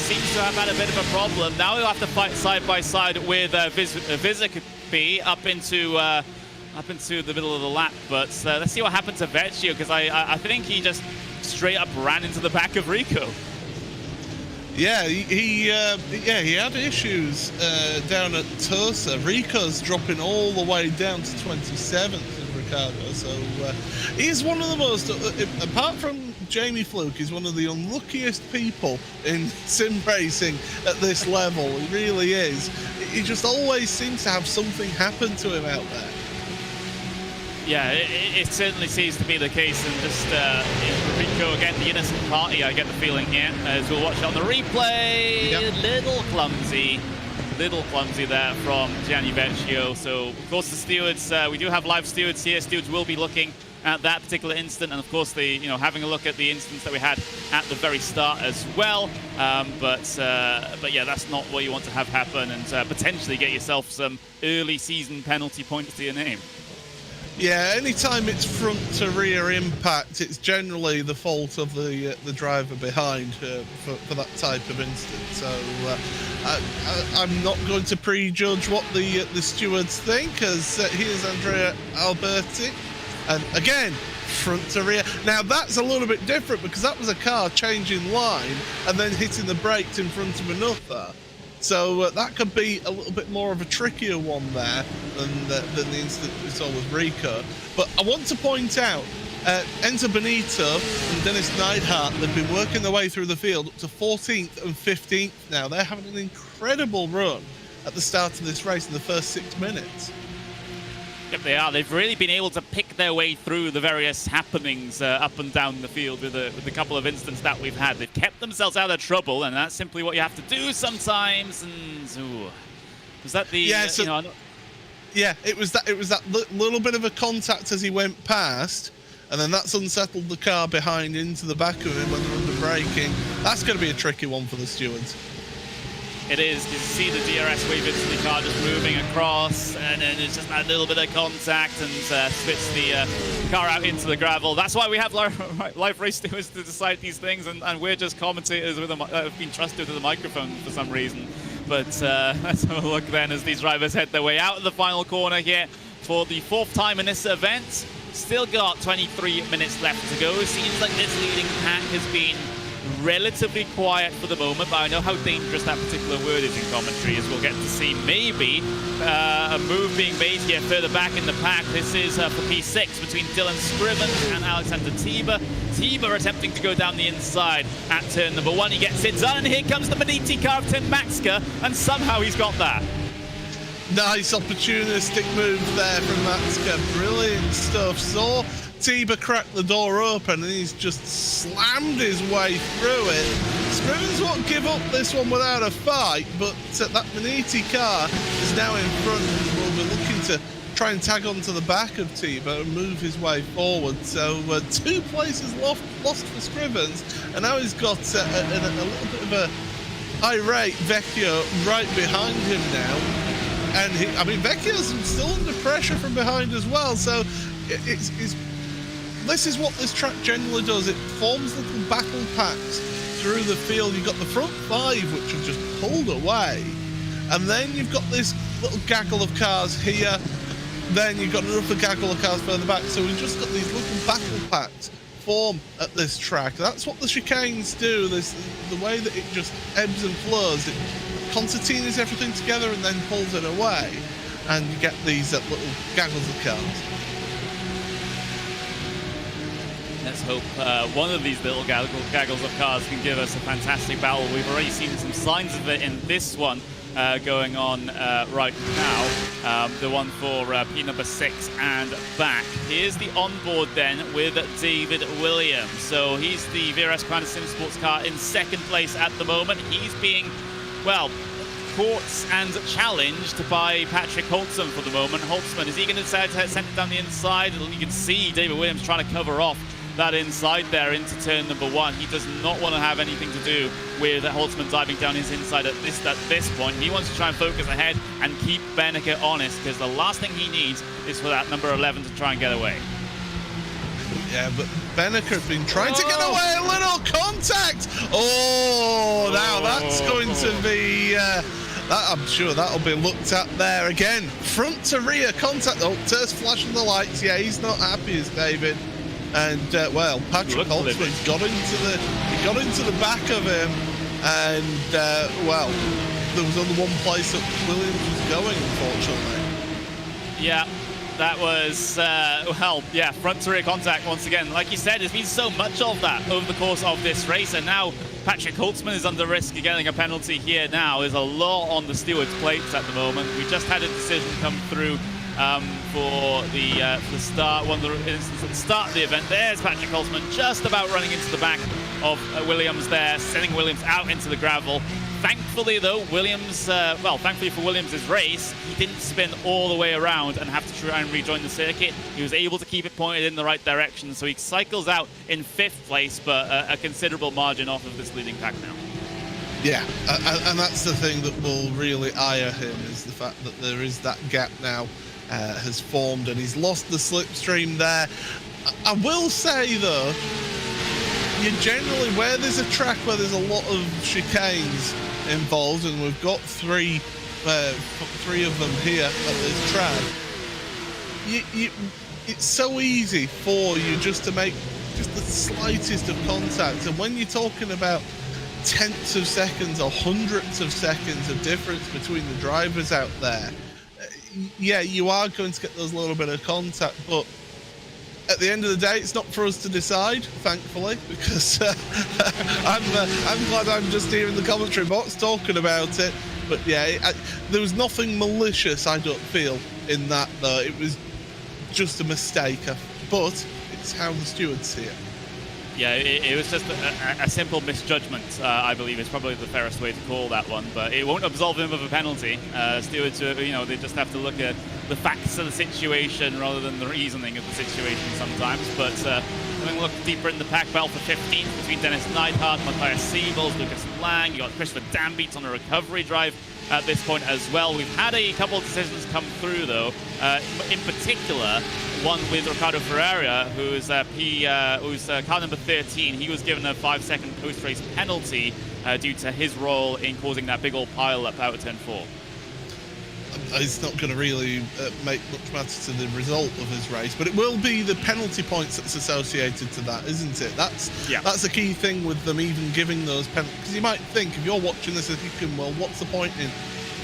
Seems to have had a bit of a problem. Now he'll have to fight side by side with Vizicpi up into the middle of the lap. But let's see what happened to Vecchio, because I think he just straight up ran into the back of Rico. Yeah, he had issues down at Tosa. Rico's dropping all the way down to 27th in Ricardo. So he's one of the most, apart from Jamie Fluke, he's one of the unluckiest people in sim racing at this level. He really is. He just always seems to have something happen to him out there. Yeah, it certainly seems to be the case, and just Rico again, the innocent party, I get the feeling here, as we'll watch it on the replay. Yep. Little clumsy there from Gianni Vecchio. So, of course, the stewards, we do have live stewards here. Stewards will be looking at that particular instant, and of course, having a look at the instance that we had at the very start as well. But yeah, that's not what you want to have happen, and potentially get yourself some early season penalty points to your name. Yeah, anytime it's front to rear impact, it's generally the fault of the driver behind for that type of instance. So I'm not going to prejudge what the stewards think, as here's Andrea Alberti, and again, front to rear. Now that's a little bit different, because that was a car changing line and then hitting the brakes in front of another. So that could be a little bit more of a trickier one there than the incident we saw with Rico. But I want to point out Enzo Benito and Dennis Neidhart, they've been working their way through the field up to 14th and 15th now. They're having an incredible run at the start of this race in the first 6 minutes. Yep, they are. They've really been able to pick their way through the various happenings up and down the field with the couple of incidents that we've had. They've kept themselves out of trouble, and that's simply what you have to do sometimes. And ooh, was that the? Yeah, so, yeah, it was that little bit of a contact as he went past, and then that's unsettled the car behind into the back of him when they're under braking. That's going to be a tricky one for the stewards. It is. You see the DRS wave into the car just moving across, and then it's just that little bit of contact and spits the car out into the gravel. That's why we have live race stewards to decide these things, and we're just commentators with have been trusted with a microphone for some reason. But let's have a look then as these drivers head their way out of the final corner here for the 4th time in this event. Still got 23 minutes left to go. Seems like this leading pack has been relatively quiet for the moment, but I know how dangerous that particular word is in commentary, as we'll get to see maybe a move being made here further back in the pack. This is for P6 between Dylan Scriven and Alexander Tiber. Tiber attempting to go down the inside at turn number 1. He gets it done, and here comes the Maniti car of Tim Maxka, and somehow he's got that. Nice opportunistic move there from Maxka. Brilliant stuff. Saw Tiber cracked the door open, and he's just slammed his way through it. Scrivens won't give up this one without a fight, but that Maniti car is now in front and will be looking to try and tag onto the back of Tiber and move his way forward. So 2 places lost for Scrivens, and now he's got a little bit of a irate Vecchio right behind him now. And Vecchio's still under pressure from behind as well, so this is what this track generally does. It forms little battle packs through the field. You've got the front 5, which have just pulled away, and then you've got this little gaggle of cars here, then you've got another gaggle of cars further back, so we've just got these little battle packs form at this track. That's what the chicanes do. The way that it just ebbs and flows, it concertinas everything together and then pulls it away, and you get these little gaggles of cars. Let's hope one of these little gaggles of cars can give us a fantastic battle. We've already seen some signs of it in this one going on right now. The one for P number 6 and back. Here's the onboard then with David Williams. So he's the VRS Crown Sim Sports car in 2nd place at the moment. He's being, well, caught and challenged by Patrick Holtzman for the moment. Holtzman, is he going to decide to send it down the inside? You can see David Williams trying to cover off that inside there into turn number 1. He does not want to have anything to do with Holtzman diving down his inside at this point. He wants to try and focus ahead and keep Benneker honest, because the last thing he needs is for that number 11 to try and get away. Yeah, but Benneker has been trying to get away. A little contact. Oh, now that's going to be... I'm sure that'll be looked at there again. Front to rear contact. Oh, Ter's flashing the lights. Yeah, he's not happy as David. And well, Patrick Holtzman got into the back of him, and well, there was only one place that Williams was going, unfortunately. Yeah, that was well, yeah, front to rear contact once again. Like you said, there's been so much of that over the course of this race, and now Patrick Holtzman is under risk of getting a penalty here. Now there's a lot on the stewards' plates at the moment. We just had a decision come through for the start, one of the instances at the start of the event. There's Patrick Holtzman just about running into the back of Williams there, sending Williams out into the gravel. Thankfully, though, Williams, well, thankfully for Williams' race, he didn't spin all the way around and have to try and rejoin the circuit. He was able to keep it pointed in the right direction, so he cycles out in 5th place, but a considerable margin off of this leading pack now. Yeah, and that's the thing that will really ire him, is the fact that there is that gap now has formed, and he's lost the slipstream there. I will say, though, you generally, where there's a track where there's a lot of chicanes involved, and we've got three of them here at this track, it's so easy for you just to make just the slightest of contact, and when you're talking about tenths of seconds or hundredths of seconds of difference between the drivers out there, yeah, you are going to get those little bit of contact, but at the end of the day, it's not for us to decide, thankfully, because I'm glad I'm just here in the commentary box talking about it. But yeah, there was nothing malicious, I don't feel, in that, though. It was just a mistake, but it's how the stewards see it. Yeah, it was just a simple misjudgment, I believe is probably the fairest way to call that one, but it won't absolve him of a penalty. Stewards, they just have to look at the facts of the situation rather than the reasoning of the situation sometimes. But having a look deeper in the pack, battle for 15th between Dennis Neidhart, Matthias Siebels, Lucas Lang. You got Christopher Dambeats on a recovery drive at this point as well. We've had a couple of decisions come through, though. In particular, one with Ricardo Ferreira, who's car number 13. He was given a 5-second post-race penalty due to his role in causing that big old pile-up out of turn 4. It's not going to really make much matter to the result of his race, but it will be the penalty points that's associated to that, isn't it? That's a key thing with them even giving those penalties. Because you might think, if you're watching this, thinking, well, what's the point in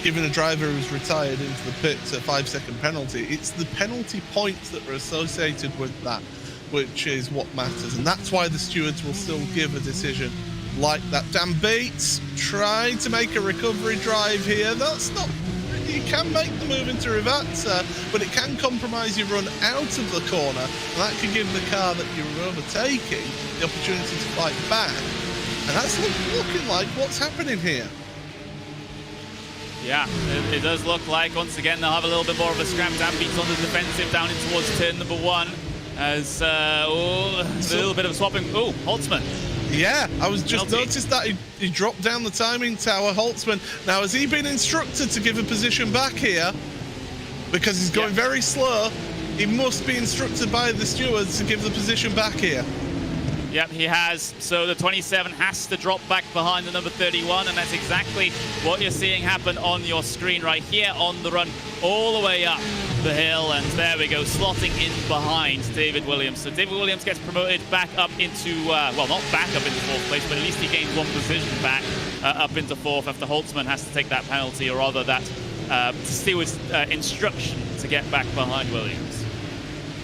giving a driver who's retired into the pits a 5-second penalty? It's the penalty points that are associated with that, which is what matters. And that's why the stewards will still give a decision like that. Dambeats tried to make a recovery drive here. That's not... You can make the move into reverser, but it can compromise your run out of the corner, and that can give the car that you're overtaking the opportunity to fight back. And that's looking like what's happening here. Yeah, it does look like, once again, they'll have a little bit more of a scram. Dambeats on the defensive down in towards turn number 1. As a little bit of swapping. Oh, Holtzman. Yeah, I was just noticed that he dropped down the timing tower. Holtzman. Now, has he been instructed to give a position back here? Because he's going very slow. He must be instructed by the stewards to give the position back here. Yep, he has. So the 27 has to drop back behind the number 31, and that's exactly what you're seeing happen on your screen right here on the run all the way up the hill. And there we go, slotting in behind David Williams. So David Williams gets promoted back up into, well, not back up into 4th place, but at least he gains 1 position back up into 4th after Holtzman has to take that penalty, or rather that steward's instruction to get back behind Williams.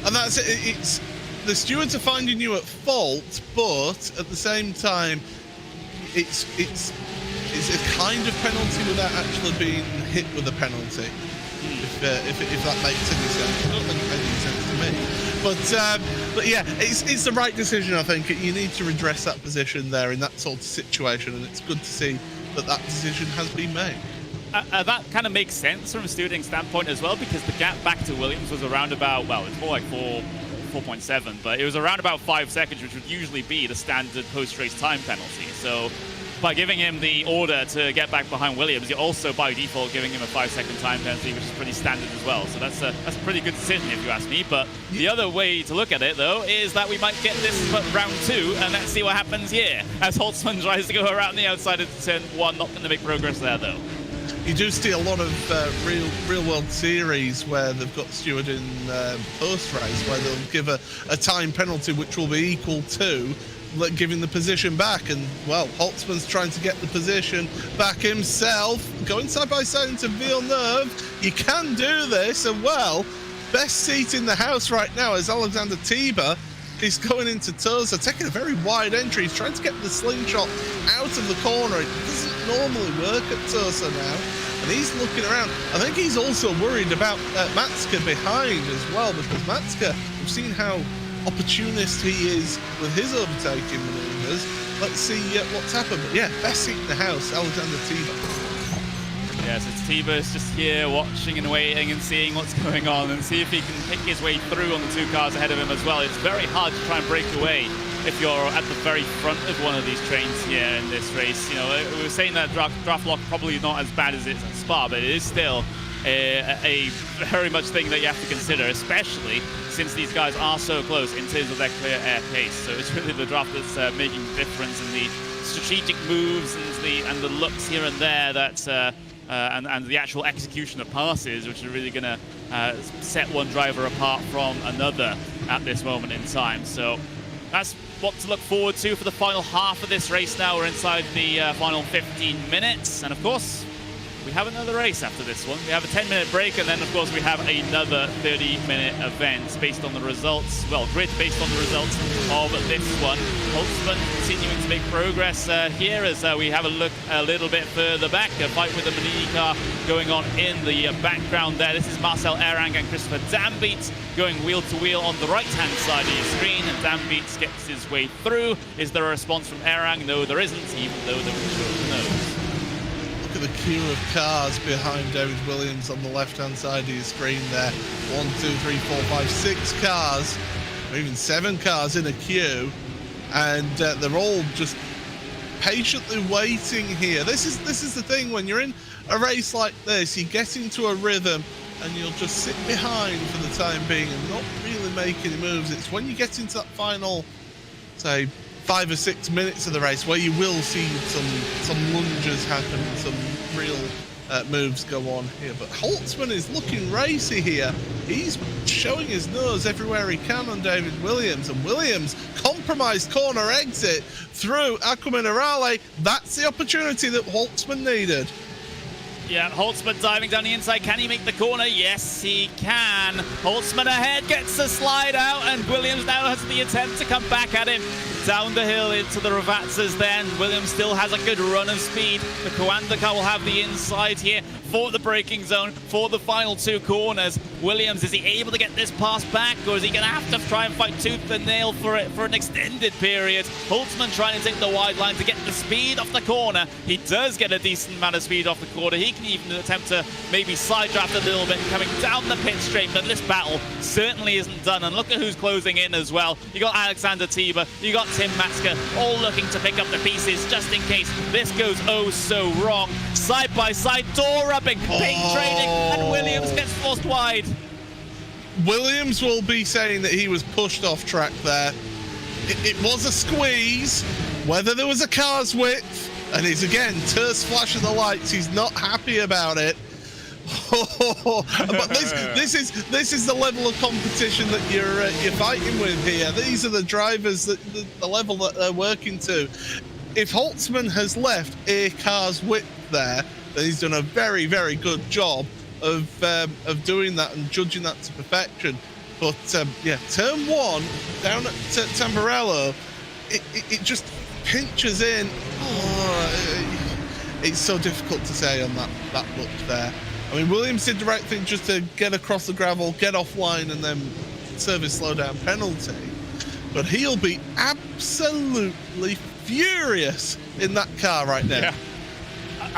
And that's it. It's the stewards are finding you at fault, but at the same time, it's a kind of penalty without actually being hit with a penalty. If that makes any sense. I don't think it made any sense to me. But yeah, it's the right decision, I think. You need to redress that position there in that sort of situation, and it's good to see that that decision has been made. That kind of makes sense from a stewarding standpoint as well, because the gap back to Williams was around about, well, it's more like 4.7, but it was around about 5 seconds, which would usually be the standard post-race time penalty. So by giving him the order to get back behind Williams, you're also by default giving him a 5-second time penalty, which is pretty standard as well. So that's a pretty good decision if you ask me. But the other way to look at it, though, is that we might get this round 2, and let's see what happens here as Holtzman tries to go around the outside of turn 1. Not going to make progress there, though. You do see a lot of real world series where they've got steward in post-race, where they'll give a time penalty which will be equal to giving the position back. And, well, Holtzman's trying to get the position back himself, going side by side into Villeneuve. You can do this, and, well, best seat in the house right now is Alexander Tiber. He's going into Tosa, taking a very wide entry. He's trying to get the slingshot out of the corner. It doesn't normally work at Tosa now. And he's looking around. I think he's also worried about Matska behind as well, because Matska, we've seen how opportunist he is with his overtaking maneuvers. Let's see what's happened. But yeah, best seat in the house, Alexander Tiber. Yes, it's Tiber's just here watching and waiting and seeing what's going on and see if he can pick his way through on the 2 cars ahead of him as well. It's very hard to try and break away if you're at the very front of one of these trains here in this race. You know, we were saying that draft lock probably not as bad as it's at Spa, but it is still a very much thing that you have to consider, especially since these guys are so close in terms of their clear air pace. So it's really the draft that's making the difference in the strategic moves and the looks here and there that and the actual execution of passes, which are really going to set one driver apart from another at this moment in time. So that's what to look forward to for the final half of this race now. We're inside the final 15 minutes. And of course, we have another race after this one. We have a 10-minute break, and then, of course, we have another 30-minute event based on the results. Well, grid based on the results of this one. Holtzman continuing to make progress here as we have a look a little bit further back. A fight with the Manini car going on in the background there. This is Marcel Erang and Christopher Dambeat going wheel to wheel on the right-hand side of your screen, and Dambeat gets his way through. Is there a response from Erang? No, there isn't, even though there was short nose. Look at the queue of cars behind David Williams on the left-hand side of your screen there. 1, 2, 3, 4, 5, 6 cars, or even 7 cars in a queue, and they're all just patiently waiting here. This is the thing, when you're in a race like this, you get into a rhythm and you'll just sit behind for the time being and not really make any moves. It's when you get into that final, say, 5 or 6 minutes of the race where you will see some lunges happen, some real moves go on here. But Holtzman is looking racy here. He's showing his nose everywhere he can on David Williams, and Williams compromised corner exit through Acqua Minerale. That's the opportunity that Holtzman needed. Yeah, Holtzman diving down the inside. Can he make the corner? Yes, he can. Holtzman ahead, gets the slide out, and Williams now has the attempt to come back at him. Down the hill into the Ravazzas then. Williams still has a good run of speed. The Coanda car will have the inside here for the braking zone for the final 2 corners. Williams, is he able to get this pass back, or is he going to have to try and fight tooth and nail for it for an extended period? Holtzman trying to take the wide line to get the speed off the corner. He does get a decent amount of speed off the corner. He can even attempt to maybe side draft a little bit coming down the pit straight, but this battle certainly isn't done. And look at who's closing in as well. You got Alexander Tiber, you got Tim Matska, all looking to pick up the pieces just in case this goes oh so wrong. Side by side, door rubbing, ping trading, and Williams gets forced wide. Williams will be saying that he was pushed off track there. It was a squeeze, whether there was a car's width, and he's again terse flash of the lights. He's not happy about it. But this is the level of competition that you're fighting with here. These are the drivers that the level that they're working to. If Holtzman has left a car's width there, then he's done a very, very good job of doing that and judging that to perfection. But yeah, turn 1 down at Tamburello, it just pinches in. It's so difficult to say on that look there. I mean, Williams did the right thing just to get across the gravel, get offline, and then serve his slowdown penalty. But he'll be absolutely furious in that car right now. Yeah.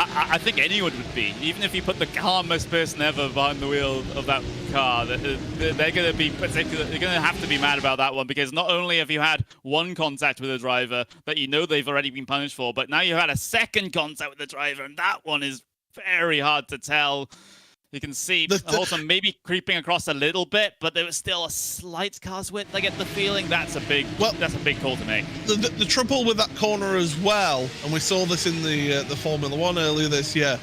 I think anyone would be, even if you put the calmest person ever behind the wheel of that car. They're going to be particular. They're going to have to be mad about that one, because not only have you had one contact with a driver that you know they've already been punished for, but now you've had a second contact with the driver, and that one is very hard to tell. You can see Holtzman maybe creeping across a little bit, but there was still a slight car's width. I get the feeling that's a big call to make. The trouble with that corner as well, and we saw this in the Formula 1 earlier this year,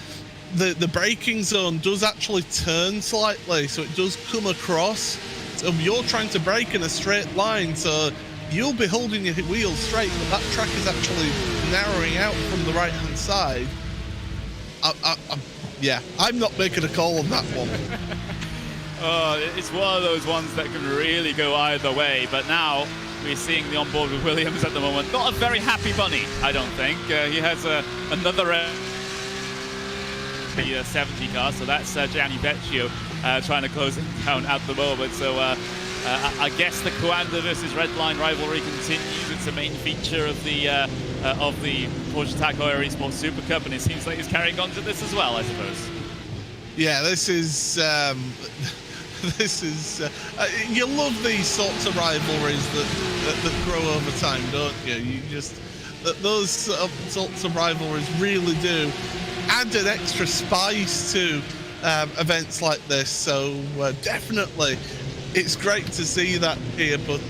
the braking zone does actually turn slightly, so it does come across. So you're trying to brake in a straight line, so you'll be holding your wheels straight, but that track is actually narrowing out from the right-hand side. Yeah, I'm not making a call on that one. It's one of those ones that can really go either way, but now we're seeing the onboard with Williams at the moment. Not a very happy bunny, I don't think. He has another 70 car, so that's Gianni Vecchio trying to close him down at the moment. So I guess the Coanda versus Redline rivalry continues. It's a main feature of the Porsche Carrera Esports Super Cup, and it seems like it's carrying on to this as well, I suppose. Yeah, this is you love these sorts of rivalries that grow over time, don't you? You just those sorts of rivalries really do add an extra spice to events like this. So definitely, it's great to see that here. But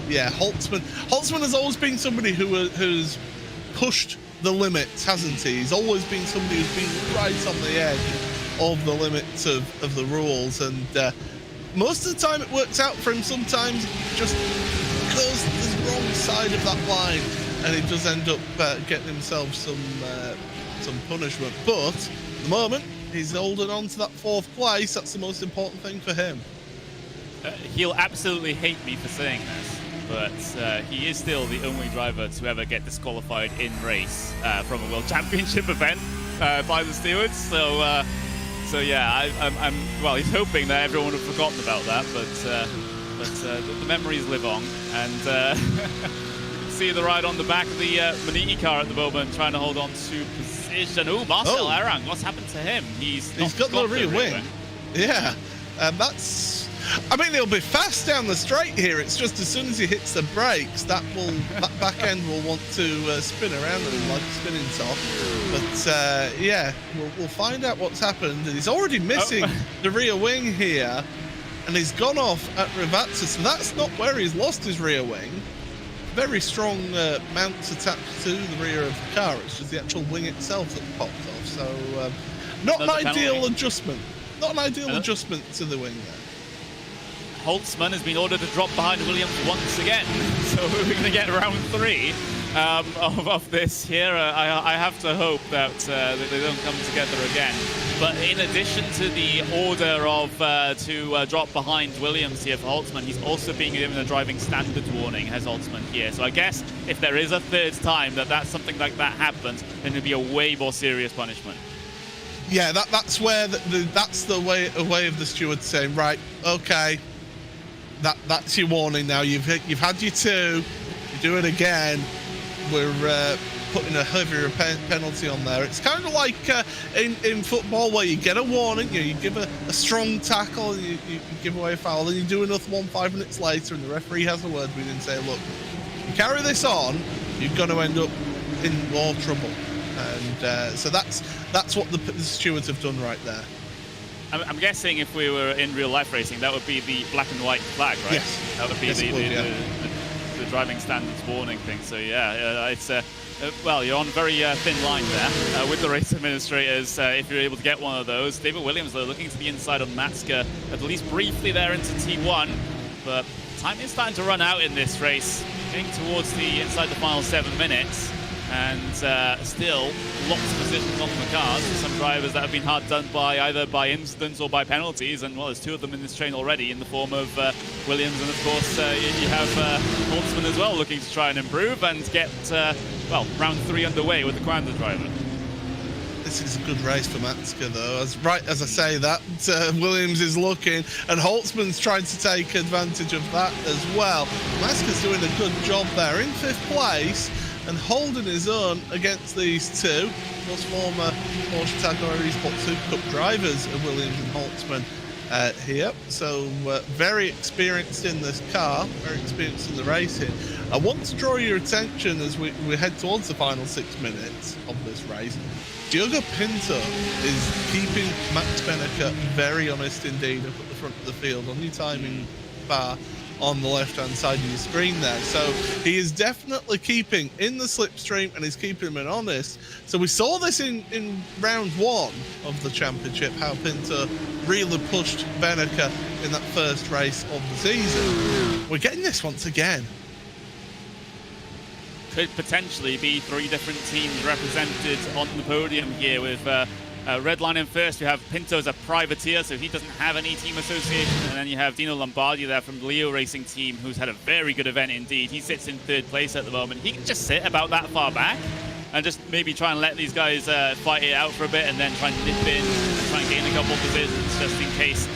yeah, Holtzman has always been somebody who's pushed the limits, hasn't he? He's always been somebody who's been right on the edge of the limits of the rules, and most of the time it works out for him. Sometimes he just goes to the wrong side of that line, and he does end up getting himself some punishment. But the moment, he's holding on to that 4th place. That's the most important thing for him. He'll absolutely hate me for saying this, but he is still the only driver to ever get disqualified in race from a World Championship event by the stewards. So yeah, well, he's hoping that everyone would have forgotten about that, but the memories live on. And see the ride on the back of the Manini car at the moment, trying to hold on to position. Oh, Marcel Arang, what's happened to him? He's got the rear wing. Yeah, that's. I mean, he'll be fast down the straight here. It's just as soon as he hits the brakes, that back end will want to spin around him like a spinning top. But yeah, we'll find out what's happened. And he's already missing the rear wing here, and he's gone off at Rivazza. So that's not where he's lost his rear wing. Very strong mounts attached to the rear of the car. It's just the actual wing itself that popped off. So not an ideal adjustment. Not an ideal adjustment to the wing there. Holtzman has been ordered to drop behind Williams once again, so we're going to get round 3 of this here. I have to hope that they don't come together again. But in addition to the order of to drop behind Williams here for Holtzman, he's also being given a driving standards warning, has Holtzman here. So I guess if there is a 3rd time that something like that happens, then it'll be a way more serious punishment. Yeah, that's where that's the way of the steward saying, right, okay. That's your warning now. You've had your 2. You do it again, we're putting a heavier penalty on there. It's kind of like in football where you get a warning, you give a strong tackle, and you give away a foul, and you do another one 5 minutes later, and the referee has a word with you and say, look, you carry this on, you're going to end up in more trouble. And so that's what the stewards have done right there. I'm guessing if we were in real life racing, that would be the black and white flag, right? Yes. That would be the driving standards warning thing. So yeah, it's well, you're on a very thin line there with the race administrators. If you're able to get one of those, David Williams though looking to the inside on Matska, at least briefly there into T1, but time is starting to run out in this race, getting towards the inside the final 7 minutes. And still lots of positions on the cars. Some drivers that have been hard done by either by incidents or by penalties, and well, there's 2 of them in this train already in the form of Williams, and of course you have Holtzman as well looking to try and improve and get well, round 3 underway with the Quanda driver. This is a good race for Matska though. As I say that, Williams is looking, and Holtzman's trying to take advantage of that as well. Matska's doing a good job there in 5th place, and holding his own against these 2, those former Porsche Carrera Esports Cup drivers, Williams and Holtzman here. So very experienced in this car, very experienced in the racing. I want to draw your attention as we head towards the final 6 minutes of this race. Diogo Pinto is keeping Max Benneker very honest indeed up at the front of the field on your timing bar on the left-hand side of your screen there. So he is definitely keeping in the slipstream, and he's keeping him honest. So we saw this in round 1 of the championship, how Pinto really pushed Benneker in that first race of the season. We're getting this once again. Could potentially be 3 different teams represented on the podium here with Redline in first. You have Pinto as a privateer, so he doesn't have any team association. And then you have Dino Lombardi there from the Leo Racing team, who's had a very good event indeed. He sits in 3rd place at the moment. He can just sit about that far back and just maybe try and let these guys fight it out for a bit, and then try and nip in and try and gain a couple of positions just in case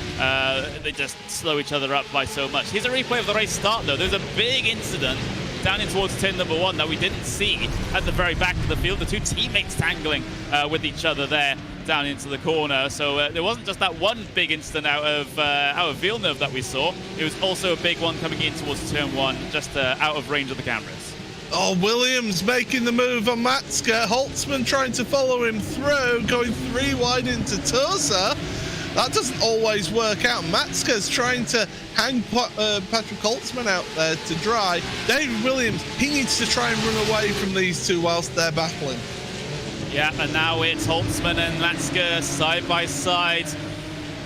they just slow each other up by so much. Here's a replay of the race start though. There's a big incident down in towards turn number 1 that we didn't see at the very back of the field. The 2 teammates tangling with each other there down into the corner. So there wasn't just that one big incident out of Villeneuve that we saw. It was also a big one coming in towards turn 1, just out of range of the cameras. Oh, Williams making the move on Matska. Holtzman trying to follow him through, going 3 wide into Tosa. That doesn't always work out. Matska's trying to hang Patrick Holtzman out there to dry. David Williams, he needs to try and run away from these 2 whilst they're battling. Yeah, and now it's Holtzman and Matska side by side.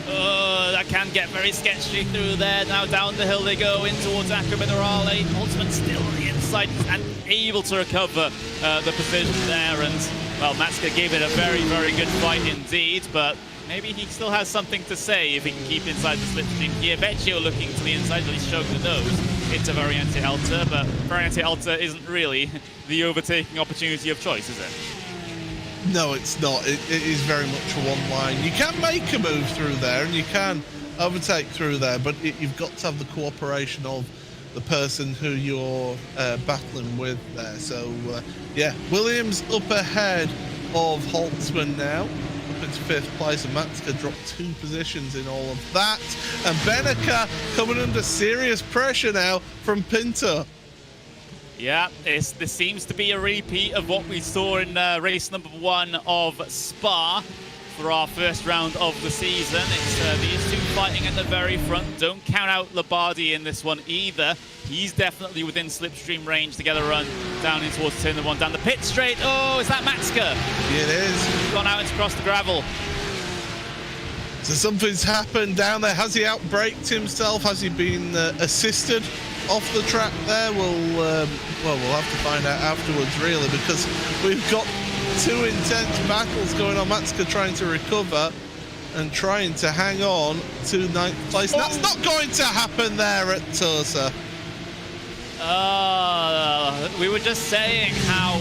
That can get very sketchy through there. Now down the hill they go in towards Acqua Minerale. Holtzman still on the inside inside and able to recover the position there. And, well, Matska gave it a very, very good fight indeed, but maybe he still has something to say if he can keep inside the slipstream here. Vecchio looking to the inside, but he's showing the nose into Variante Alta, but Variante Alta isn't really the overtaking opportunity of choice, is it? No, it's not. It is very much a one line. You can make a move through there and you can overtake through there, but you've got to have the cooperation of the person who you're battling with there. So, yeah, Williams up ahead of Holtzman now, up into 5th place, and Matska dropped 2 positions in all of that. And Beneka coming under serious pressure now from Pinto. Yeah, this seems to be a repeat of what we saw in race number 1 of Spa for our first round of the season. It's these two fighting at the very front. Don't count out Labardi in this one either. He's definitely within slipstream range to get a run down in towards turn 1, down the pit straight. Oh, is that Matska? It is. He's gone out and across the gravel. So something's happened down there. Has he outbraked himself? Has he been assisted off the track there? Well, we'll have to find out afterwards, really, because we've got 2 intense battles going on. Matska trying to recover and trying to hang on to 9th place. Oh. That's not going to happen there at Tosa. We were just saying how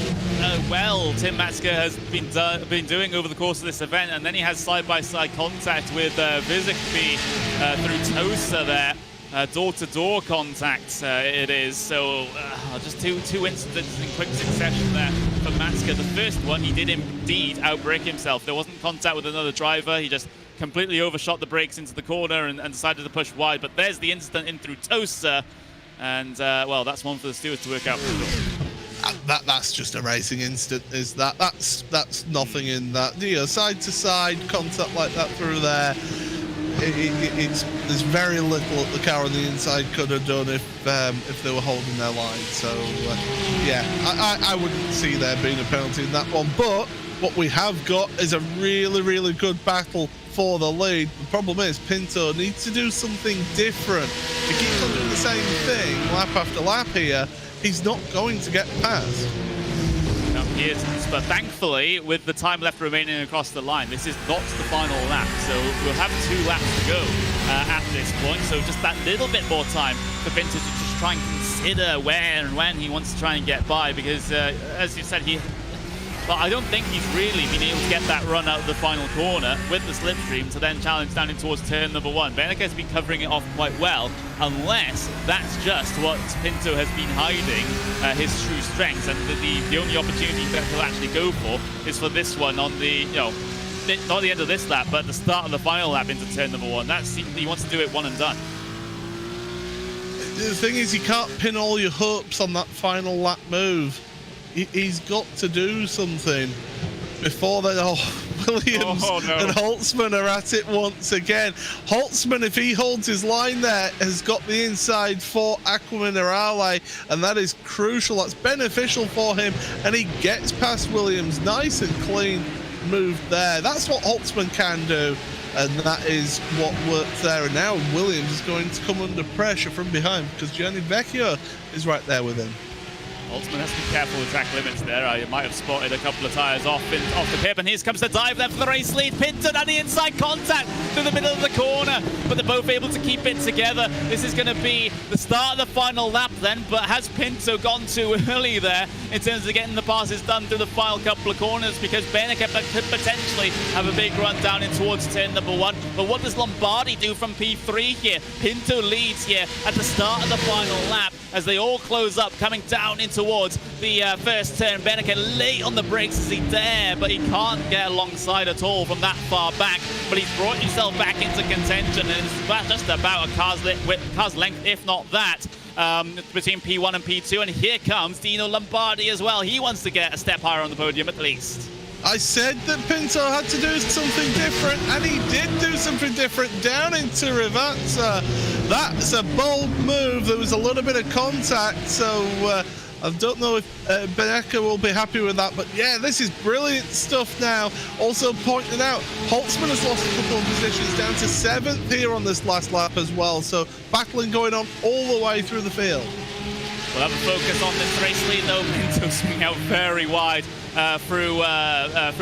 well Tim Matska has been doing over the course of this event, and then he has side-by-side contact with Vizicby through Tosa there. Door-to-door contact it is. So just two incidents in quick succession there for Matska. The first one, he did indeed outbrake himself. There wasn't contact with another driver. He just completely overshot the brakes into the corner and decided to push wide. But there's the incident in through Tosa. And, well, that's one for the stewards to work out. That's just a racing incident, is that? That's nothing in that. You know, side-to-side contact like that through there. There's very little that the car on the inside could have done if they were holding their line. So yeah, I wouldn't see there being a penalty in that one. But what we have got is a really, really good battle for the lead. The problem is Pinto needs to do something different. If he keeps on doing the same thing lap after lap here, he's not going to get past. No, he isn't, but thankfully, with the time left remaining across the line, this is not the final lap, so we'll have 2 laps to go at this point, so just that little bit more time for Pinto to just try and consider where and when he wants to try and get by, because as you said, well, I don't think he's really been able to get that run out of the final corner with the slipstream to then challenge down in towards turn number 1. Beneka has been covering it off quite well, unless that's just what Pinto has been hiding his true strengths, and the only opportunity that he'll actually go for is for this one on the, you know, not the end of this lap, but the start of the final lap into turn number 1. He wants to do it one and done. The thing is, you can't pin all your hopes on that final lap move. He's got to do something before then. Williams and Holtzman are at it once again. Holtzman, if he holds his line there, has got the inside for Aqua Minerale, and that is crucial. That's beneficial for him, and he gets past Williams. Nice and clean move there. That's what Holtzman can do, and that is what works there. And now Williams is going to come under pressure from behind because Gianni Vecchio is right there with him. Holtzman has to be careful with track limits there. I might have spotted a couple of tyres off the pip, and here comes the dive there for the race lead. Pinto down the inside contact through the middle of the corner, but they're both able to keep it together. This is going to be the start of the final lap then, but has Pinto gone too early there in terms of getting the passes done through the final couple of corners, because Beneka could potentially have a big run down in towards turn number 1. But what does Lombardi do from P3 here? Pinto leads here at the start of the final lap as they all close up, coming down in towards the first turn. Beneka late on the brakes as he dare, but he can't get alongside at all from that far back. But he's brought himself back into contention, and it's just about a car's length, if not that, between P1 and P2. And here comes Dino Lombardi as well. He wants to get a step higher on the podium at least. I said that Pinto had to do something different, and he did do something different down into Rivazza. That's a bold move. There was a little bit of contact, so I don't know if Beneka will be happy with that, but yeah, this is brilliant stuff now. Also pointed out, Holtzman has lost a couple of positions down to 7th here on this last lap as well, so battling going on all the way through the field. We'll have a focus on this race lead though. Pinto swinging out very wide through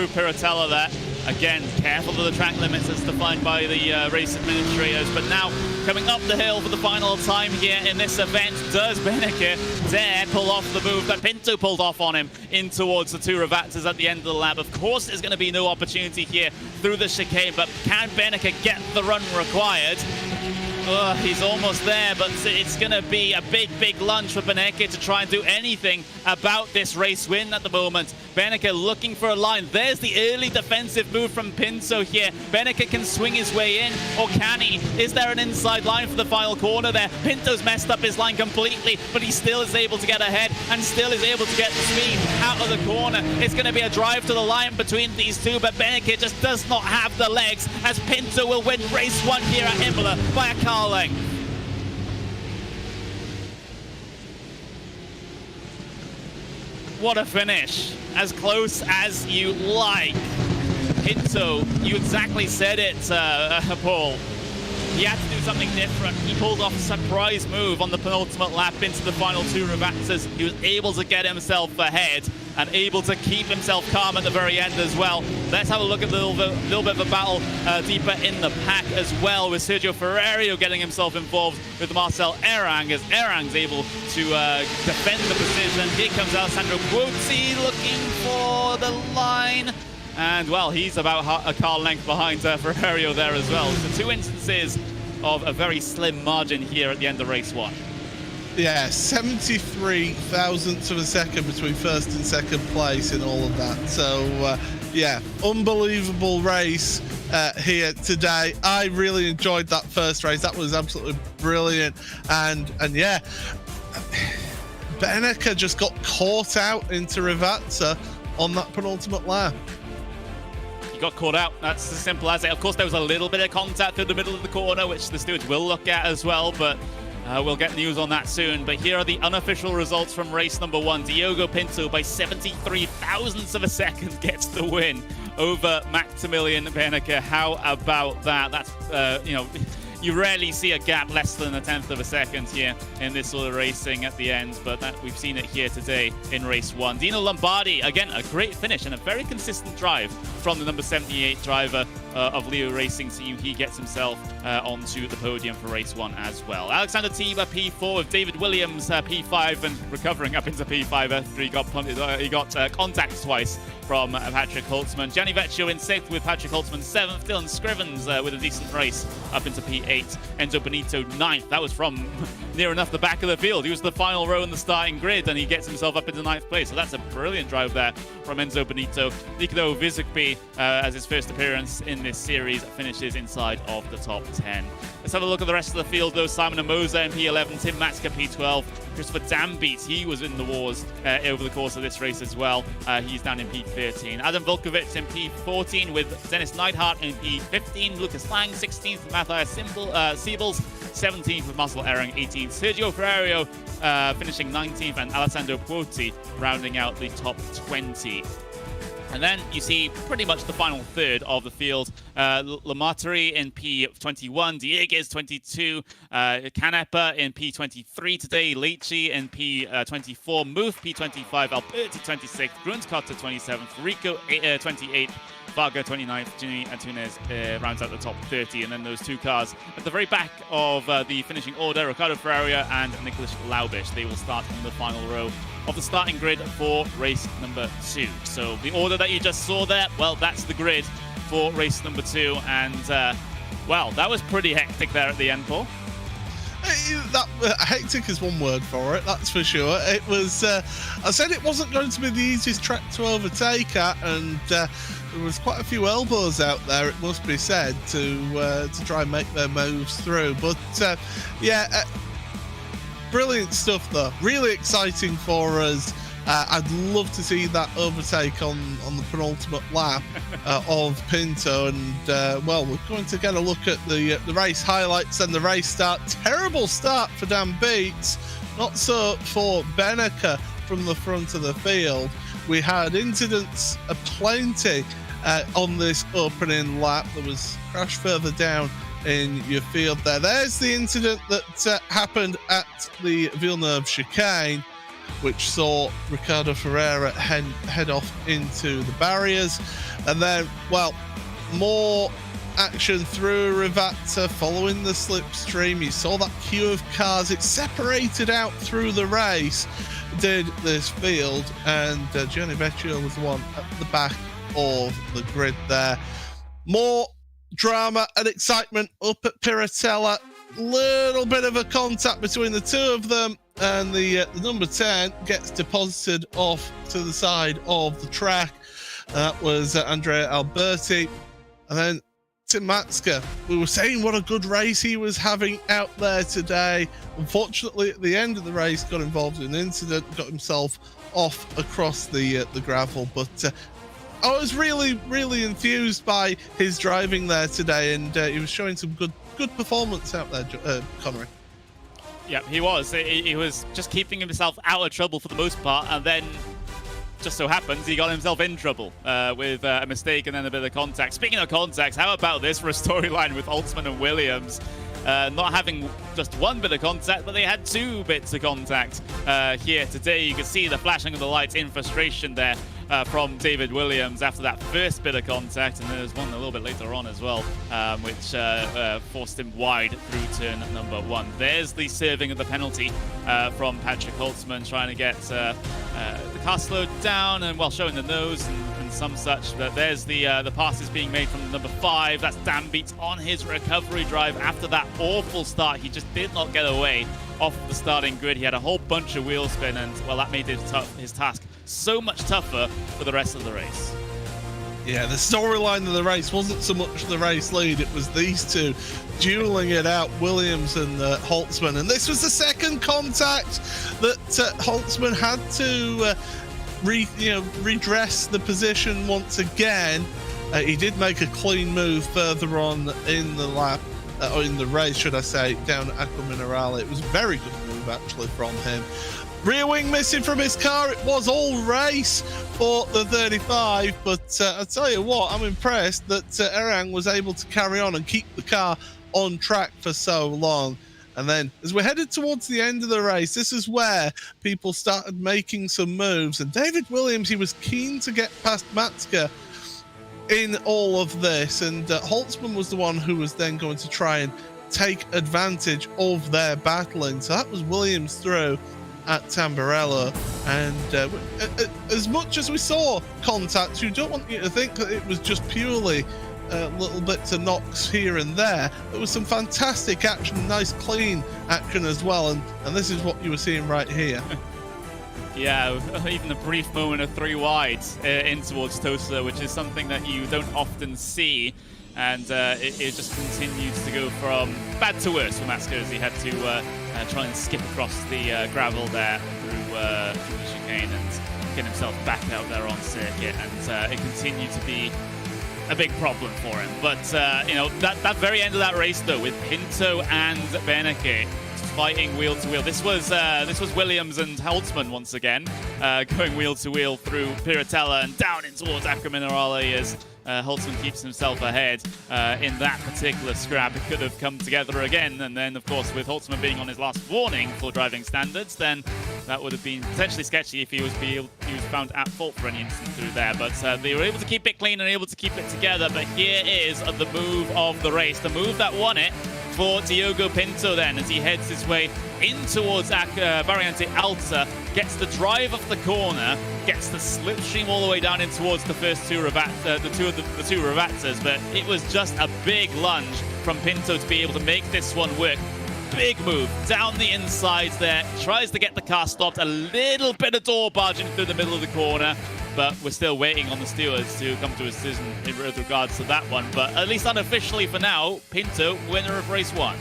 Piratella there. Again, careful of the track limits as defined by the race administrators. But now, coming up the hill for the final time here in this event, does Beneke dare pull off the move that Pinto pulled off on him in towards the two Revatzers at the end of the lap? Of course, there's going to be no opportunity here through the chicane, but can Beneke get the run required? He's almost there, but it's going to be a big lunge for Beneke to try and do anything about this race win at the moment. Beneke looking for a line. There's the early defensive move from Pinto here. Beneke can swing his way in, or can he? Is there an inside line for the final corner there? Pinto's messed up his line completely, but he still is able to get ahead and still is able to get speed out of the corner. It's going to be a drive to the line between these two, but Beneke just does not have the legs, as Pinto will win race 1 here at Imola by a car length. What a finish. As close as you like. Pinto, you exactly said it, Paul. He had to do something different. He pulled off a surprise move on the penultimate lap into the final two Revatzers. He was able to get himself ahead and able to keep himself calm at the very end as well. Let's have a look at a little bit of a battle deeper in the pack as well, with Sergio Ferrario getting himself involved with Marcel Erang, as Erang's able to defend the position. Here comes Alessandro Quozzi looking for the line. And, well, he's about a car length behind Ferrario there as well. So 2 instances of a very slim margin here at the end of race 1. Yeah, 73 thousandths of a second between first and second place in all of that. So, yeah, unbelievable race here today. I really enjoyed that first race. That was absolutely brilliant. And yeah, Beneke just got caught out into Revatsa on that penultimate lap. He got caught out. That's as simple as it. Of course, there was a little bit of contact through the middle of the corner, which the stewards will look at as well, but we'll get news on that soon. But here are the unofficial results from race number 1. Diogo Pinto, by 73 thousandths of a second, gets the win over Maximilian Beneke. How about that? That's, you know, you rarely see a gap less than a tenth of a second here in this sort of racing at the end, but we've seen it here today in race 1. Dino Lombardi, again, a great finish and a very consistent drive from the number 78 driver of Leo Racing Team. He gets himself onto the podium for race 1 as well. Alexander Tiba, P4, with David Williams, P5, and recovering up into P5 after he got contact twice from Patrick Holtzman. Gianni Vecchio in 6th with Patrick Holtzman 7th. Dylan Scrivens with a decent race up into P8. Enzo Benito 9th. That was from near enough the back of the field. He was the final row in the starting grid, and he gets himself up into 9th place. So that's a brilliant drive there from Enzo Benito. Nico Vizukbi, as his first appearance in this series, finishes inside of the top 10. Let's have a look at the rest of the field, though. Simon Amosa in P11, Tim Matska P12, Christopher Dambeat, he was in the wars over the course of this race as well. He's down in P13. Adam Volkovich in P14 with Dennis Neidhart in P15, Lucas Lang 16th, Matthias Siebels 17th with Marcel Erang 18th, Sergio Ferrario finishing 19th, and Alessandro Quozzi rounding out the top 20. And then you see pretty much the final third of the field. Lamatari in P21, Dieguez 22, Canepa in P23 today, Leitchi in P24, Muth P25, Alberti 26th, Grundskotter 27th, Rico 28th, Varga 29th, Ginny Antunes rounds out the top 30, and then those two cars at the very back of the finishing order, Ricardo Ferreira and Nicholas Laubish. They will start in the final row of the starting grid for race number 2. So the order that you just saw there, well, that's the grid for race number 2, and well, that was pretty hectic there at the end, Paul. Hectic is one word for it, that's for sure. It was, I said it wasn't going to be the easiest track to overtake at, and there was quite a few elbows out there, it must be said, to try and make their moves through. But yeah, brilliant stuff though. Really exciting for us. I'd love to see that overtake on the penultimate lap of Pinto, and well, we're going to get a look at the race highlights and the race start. Terrible start for Dan Beats, not so for Beneke from the front of the field. We had incidents aplenty on this opening lap. There was a crash further down in your field there. There's the incident that happened at the Villeneuve chicane, which saw Ricardo Ferreira head off into the barriers. And then, well, more action through Rivata following the slipstream. You saw that queue of cars. It separated out through the race, did this field, and Gianni Vecchio was the one at the back of the grid there. More drama and excitement up at Piratella. Little bit of a contact between the two of them, and the number 10 gets deposited off to the side of the track. That was Andrea Alberti. And then Tim Matska, we were saying what a good race he was having out there today. Unfortunately, at the end of the race, got involved in an incident, got himself off across the gravel. But I was really enthused by his driving there today, and he was showing some good performance out there, Connery. Yeah, he was. He was just keeping himself out of trouble for the most part, and then just so happens he got himself in trouble with a mistake and then a bit of contact. Speaking of contacts, how about this for a storyline with Holtzman and Williams? Not having just one bit of contact, but they had two bits of contact here today. You can see the flashing of the lights in frustration there from David Williams after that first bit of contact, and there's one a little bit later on as well, which forced him wide through turn number 1. There's the serving of the penalty from Patrick Holtzman, trying to get the car slowed down and, well, showing the nose and some such. But there's the passes being made from number 5. That's Dan Beats on his recovery drive after that awful start. He just did not get away off the starting grid. He had a whole bunch of wheel spin, and, well, that made his task so much tougher for the rest of the race. Yeah, the storyline of the race wasn't so much the race lead, it was these two dueling it out, Williams and Holtzman. And this was the second contact that Holtzman had to redress the position once again. He did make a clean move further on in the lap, or in the race, should I say, down at Aqua Minerale. It was a very good move, actually, from him. Rear wing missing from his car. It was all race for the 35, but I tell you what, I'm impressed that Erang was able to carry on and keep the car on track for so long. And then, as we're headed towards the end of the race, this is where people started making some moves. And David Williams, he was keen to get past Matska in all of this, and Holtzman was the one who was then going to try and take advantage of their battling. So that was Williams through at Tamburello, and as much as we saw contact, you don't want you to think that it was just purely little bits of knocks here and there. There was some fantastic action, nice clean action as well, and this is what you were seeing right here. Yeah, even a brief moment of 3 wides in towards Tosa, which is something that you don't often see. And it just continues to go from bad to worse for Matska as he had to try and skip across the gravel there through the chicane and get himself back out there on circuit. And it continued to be a big problem for him. But, that very end of that race, though, with Pinto and Beneke fighting wheel to wheel. This was Williams and Holtzman once again, going wheel to wheel through Piratella and down in towards Aqua Minerale as Holtzman keeps himself ahead in that particular scrap. It could have come together again, and then, of course, with Holtzman being on his last warning for driving standards, then that would have been potentially sketchy if he was found at fault for any incident through there. But they were able to keep it clean and able to keep it together. But here is the move of the race, the move that won it for Diogo Pinto then, as he heads his way in towards Variante Alta, gets the drive off the corner, gets the slipstream all the way down in towards the first two Ravatas, but it was just a big lunge from Pinto to be able to make this one work. Big move down the insides there, tries to get the car stopped, a little bit of door barging through the middle of the corner, but we're still waiting on the stewards to come to a decision in regards to that one. But at least unofficially for now, Pinto, winner of race 1.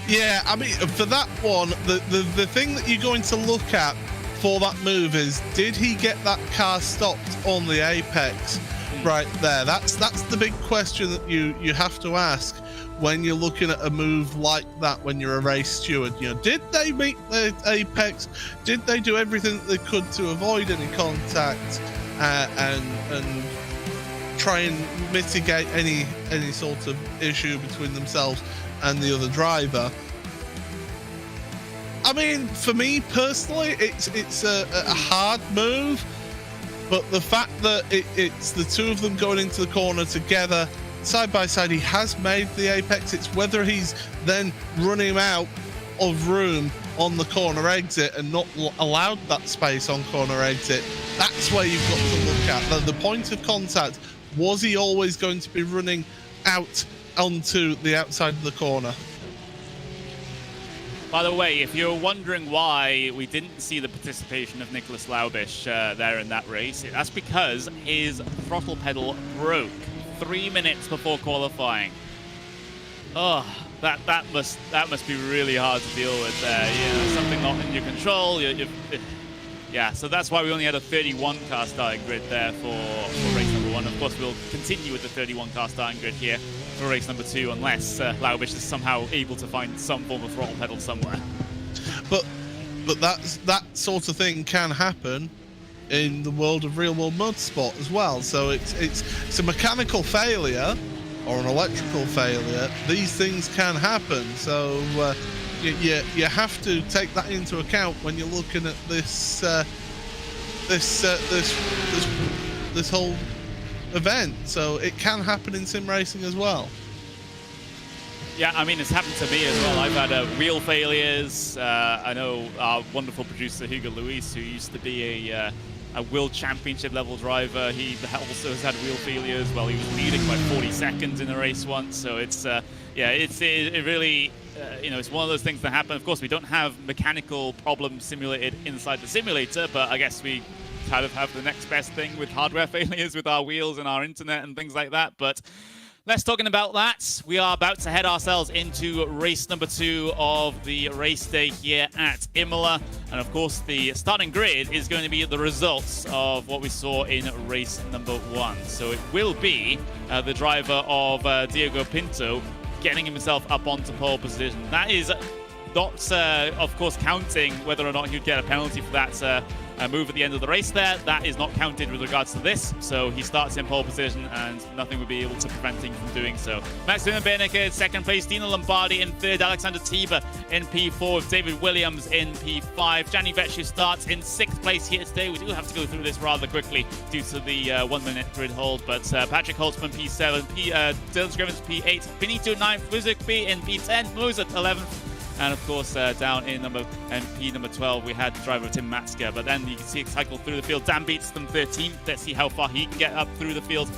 Yeah, I mean, for that one, the thing that you're going to look at for that move is, did he get that car stopped on the apex right there? That's the big question that you have to ask when you're looking at a move like that when you're a race steward. Did they meet the apex? Did they do everything that they could to avoid any contact and try and mitigate any sort of issue between themselves and the other driver. I mean, for me personally, it's a hard move, but the fact that it's the two of them going into the corner together, side by side, he has made the apex. It's whether he's then running out of room on the corner exit and not allowed that space on corner exit. That's where you've got to look at. The point of contact, was he always going to be running out onto the outside of the corner? By the way, if you're wondering why we didn't see the participation of Nicholas Laubisch there in that race, that's because his throttle pedal broke 3 minutes before qualifying. Oh, that must be really hard to deal with there. You know, something not in your control. Yeah, so that's why we only had a 31 car starting grid there for race number 1. Of course, we'll continue with the 31 car starting grid here for race number 2, unless Laubisch is somehow able to find some form of throttle pedal somewhere. But that sort of thing can happen in the world of real-world motorsport as well. So it's a mechanical failure or an electrical failure. These things can happen. So you have to take that into account when you're looking at this whole event. So it can happen in sim racing as well. Yeah, I mean, it's happened to me as well. I've had wheel failures. I know our wonderful producer Hugo Luis, who used to be a World Championship level driver. He also has had wheel failures while he was leading by 40 seconds in a race once. So it's yeah, it really you know, it's one of those things that happen. Of course, we don't have mechanical problems simulated inside the simulator, but I guess we kind of have the next best thing with hardware failures with our wheels and our internet and things like that. But less talking about that. We are about to head ourselves into race number 2 of the race day here at Imola. And of course, the starting grid is going to be the results of what we saw in race number 1. So it will be the driver of Diego Pinto getting himself up onto pole position. That is not, of course, counting whether or not he'd get a penalty for that move at the end of the race there. That is not counted with regards to this. So he starts in pole position and nothing would be able to prevent him from doing so. Maximilian Berneke in second place, Dino Lombardi in third, Alexander Tiber in P4 with David Williams in P5. Gianni Vecchio starts in 6th place here today. We do have to go through this rather quickly due to the 1 minute grid hold, but Patrick Holtzman P7, Dylan Scrivens P8, Benito 9th, Muzik B in P10, Mozart 11th. And of course, down in P number 12, we had driver Tim Matska. But then you can see it cycle through the field. Dan Beats them 13th. Let's see how far he can get up through the field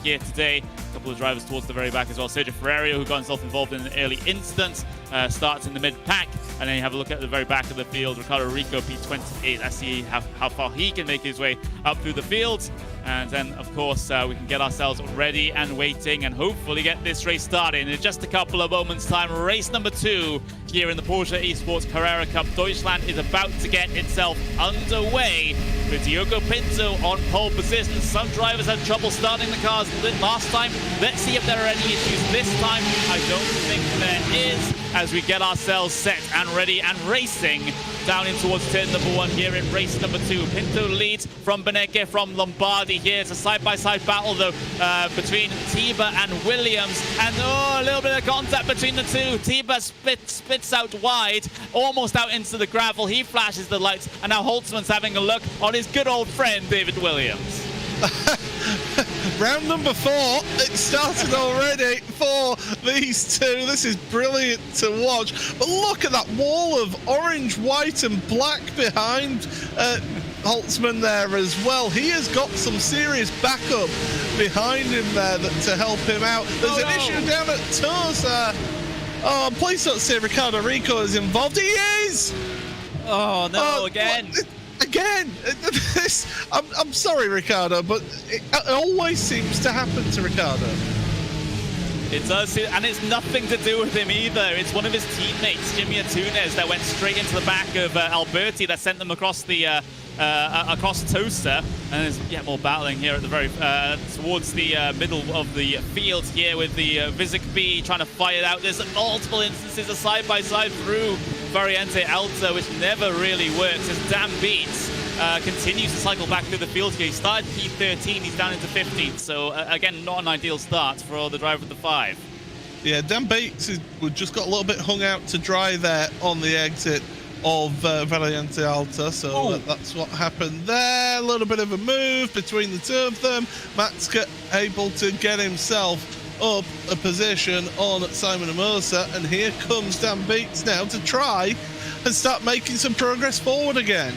here today. A couple of drivers towards the very back as well. Sergio Ferrerio, who got himself involved in an early incident, starts in the mid-pack. And then you have a look at the very back of the field. Ricardo Rico, P28. Let's see how far he can make his way up through the field. And then, of course, we can get ourselves ready and waiting and hopefully get this race started in just a couple of moments' time. Race number 2 here in the Porsche Esports Carrera Cup Deutschland is about to get itself underway with Diogo Pinto on pole position. Some drivers had trouble starting the cars last time. Let's see if there are any issues this time. I don't think there is, as we get ourselves set and ready and racing down in towards turn number 1 here in race number 2. Pinto leads from Berneke, from Lombardi here. It's a side-by-side battle, though, between Tiber and Williams. And, a little bit of contact between the two. Tiber spits out wide, almost out into the gravel. He flashes the lights, and now Holtzman's having a look on his good old friend, David Williams. Round number 4, it started already for these two. This is brilliant to watch. But look at that wall of orange, white and black behind Holtzman there as well. He has got some serious backup behind him there to help him out. There's an issue down at Tosa. Oh, please don't say Ricardo Rico is involved. He is! Oh, no, again. Again, I'm sorry, Ricardo, but it always seems to happen to Ricardo. It does, and it's nothing to do with him either. It's one of his teammates, Jimmy Atunes, that went straight into the back of Alberti, that sent them across the across Tosa, and there's more battling here at the very towards the middle of the field here with the Vizic B trying to fight it out. There's multiple instances of side-by-side through Variante Alta, which never really works, as Dan Beats continues to cycle back through the field here. He started P13, he's down into 15th, so again, not an ideal start for the driver of the 5. Yeah, Dan Bates just got a little bit hung out to dry there on the exit of Variante Alta, so that's what happened there. A little bit of a move between the two of them. Matska able to get himself up a position on Simon Amosa, and here comes Dan Bates now to try and start making some progress forward again.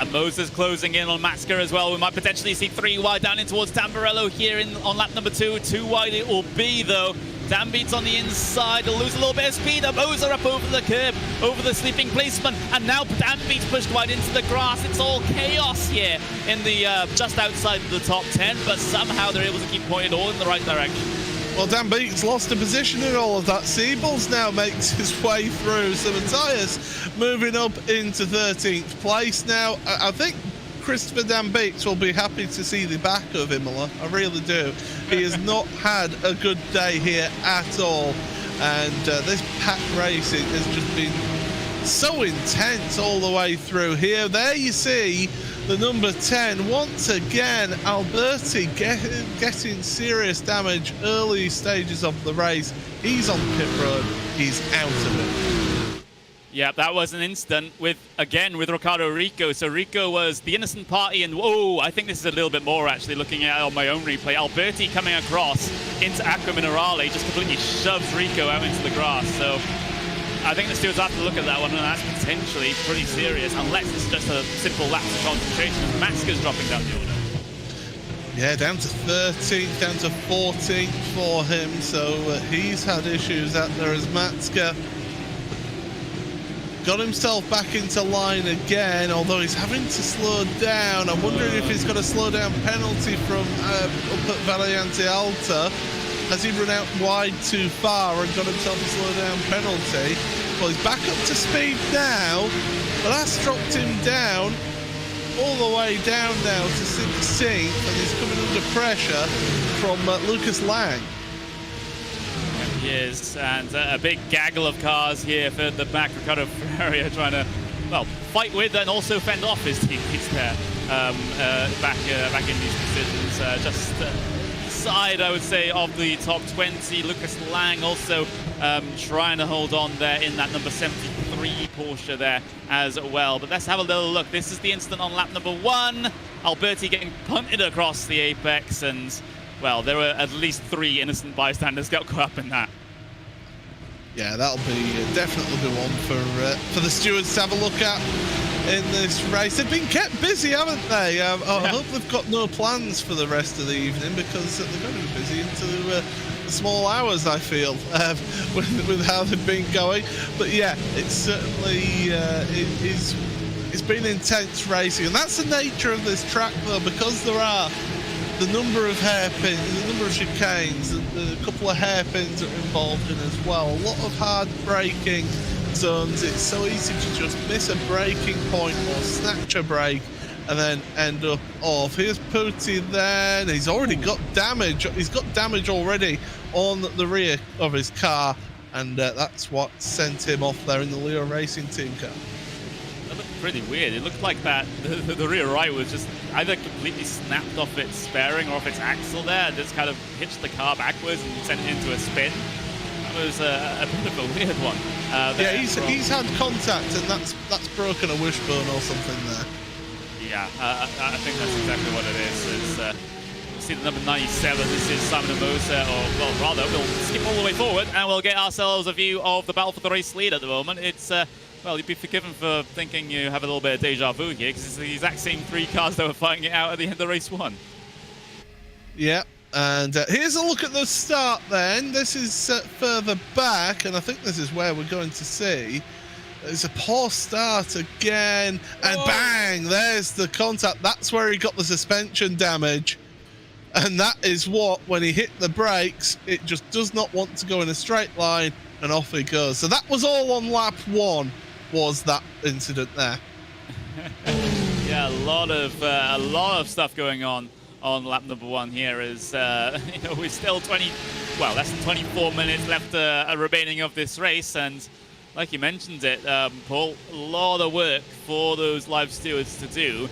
And Moses closing in on Matska as well. We might potentially see 3 wide down in towards Tamburello here on lap number 2. 2 wide it will be, though. Dan Beats on the inside, he'll lose a little bit of speed. Moser up over the curb, over the sleeping policeman, and now Dan Beats pushed wide into the grass. It's all chaos here in the just outside of the top 10, but somehow they're able to keep pointed all in the right direction. Well, Dan Beats lost a position in all of that. Siebels now makes his way through. So Matthias moving up into 13th place now. I think Christopher Dan Beats will be happy to see the back of Imola. I really do. He has not had a good day here at all. And this pack racing has just been so intense all the way through here. There you see the number 10, once again, Alberti getting serious damage early stages of the race. He's on pit road, he's out of it. Yeah, that was an instant with Ricardo Rico. So Rico was the innocent party, and I think this is a little bit more actually looking at it on my own replay. Alberti coming across into Acqua Minerale just completely shoves Rico out into the grass. So I think the stewards have to look at that one, and that's potentially pretty serious, unless it's just a simple lapse of concentration. Matska's dropping down the order. Yeah, down to 13th, down to 14th for him, so he's had issues out there as Matska got himself back into line again, although he's having to slow down. I'm wondering if he's got a slow down penalty from up at Variante Alta. Has he run out wide too far and got himself a slow down penalty? Well, he's back up to speed now, but that's dropped him down, all the way down now to 16th, and he's coming under pressure from Lucas Lang. He is, and a big gaggle of cars here for the back. Ricardo Ferreira trying to, well, fight with and also fend off his teammates there back in these positions. Just side, I would say, of the top 20. Lucas Lang also trying to hold on there in that number 73 Porsche there as well. But let's have a little look. This is the incident on lap number 1. Alberti getting punted across the apex, and well, there were at least 3 innocent bystanders got caught up in that. Yeah, that'll be definitely the one for the stewards to have a look at in this race. They've been kept busy, haven't they? I hope they've got no plans for the rest of the evening, because they're going to be busy into the small hours, I feel, with how they've been going. But yeah, it's certainly it's been intense racing, and that's the nature of this track, though, because there are the number of hairpins, the number of chicanes, a couple of hairpins are involved in as well. A lot of hard braking zones. It's so easy to just miss a braking point or snatch a brake and then end up off. Here's Putti then. He's already got damage. He's got damage already on the rear of his car, and that's what sent him off there in the Leo Racing Team car. That looked pretty weird. It looked like that the rear right was just either completely snapped off its bearing or off its axle there, and just kind of hitched the car backwards and sent it into a spin. That was a bit of a weird one. Yeah, he's had contact, and that's broken a wishbone or something there. Yeah, I think that's exactly what it is. We'll see the number 97. This is Simon Amosa, or well, rather, we'll skip all the way forward and we'll get ourselves a view of the battle for the race lead at the moment. It's well, you'd be forgiven for thinking you have a little bit of deja vu here, because it's the exact same 3 cars that were fighting it out at the end of race 1. Yeah, and here's a look at the start then. This is further back, and I think this is where we're going to see. It's a poor start again, and bang, there's the contact. That's where he got the suspension damage. And that is what, when he hit the brakes, it just does not want to go in a straight line, and off he goes. So that was all on lap 1, was that incident there. Yeah, a lot of stuff going on lap number 1 here. Is you know, we're still less than 24 minutes left remaining of this race, and like you mentioned it, Paul, a lot of work for those live stewards to do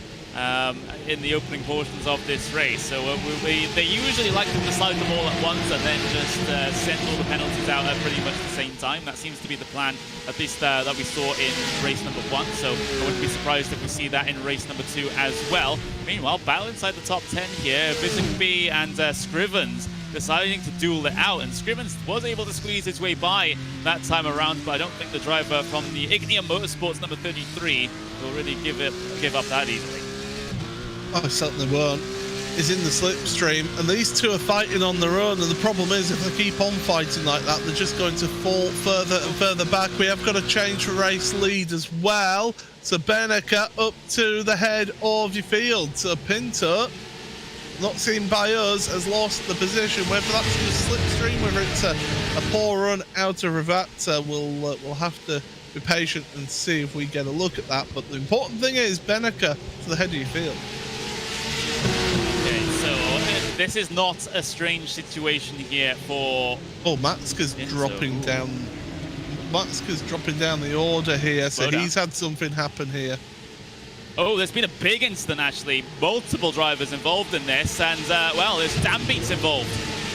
in the opening portions of this race. So they usually like to decide them all at once and then just send all the penalties out at pretty much the same time. That seems to be the plan, at least that we saw in race number 1. So I wouldn't be surprised if we see that in race number 2 as well. Meanwhile, battle inside the top 10 here, Bizigby and Scrivens deciding to duel it out, and Scrivens was able to squeeze his way by that time around, but I don't think the driver from the Ignia Motorsports number 33 will really give up that easily. Oh, certainly won't. He's in the slipstream, and these two are fighting on their own, and the problem is if they keep on fighting like that, they're just going to fall further and further back. We have got to change race lead as well. So Beneka up to the head of your field. So Pinto, not seen by us, has lost the position. Whether that's in the slipstream, whether it's a poor run out of Ravata, we'll have to be patient and see if we get a look at that. But the important thing is Beneka to the head of your field. Okay, so this is not a strange situation here for... Oh, Matska's dropping down. Matska's dropping down the order here, so he's had something happen here. Oh, there's been a big incident, actually. Multiple drivers involved in this, and, well, there's Dambeats involved.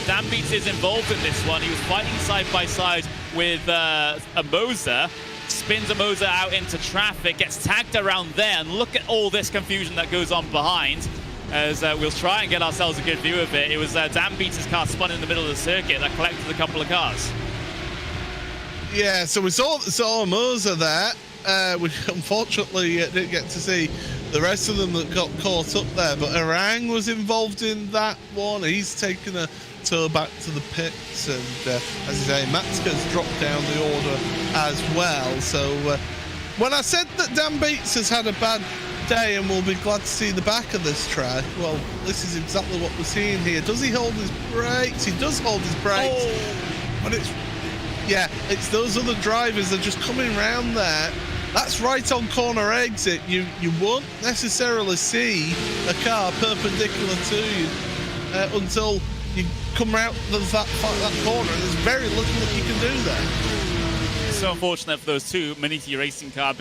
Dambeats is involved in this one. He was fighting side by side with Amoza, spins Amoza out into traffic, gets tagged around there, and look at all this confusion that goes on behind, as we'll try and get ourselves a good view of it. It was Dambeats' car spun in the middle of the circuit that collected a couple of cars. Yeah, so we saw Amoza there. We unfortunately didn't get to see the rest of them that got caught up there, but Orang was involved in that one. He's taken a tour back to the pits, and as you say, Matska's dropped down the order as well. So when I said that Dambeats has had a bad day and we'll be glad to see the back of this track, well, this is exactly what we're seeing here. Does he hold his brakes? He does hold his brakes, but it's those other drivers that are just coming round there. That's right on corner exit. You won't necessarily see a car perpendicular to you until you come out that corner, and there's very little that you can do there. So unfortunate for those two Maniti racing cars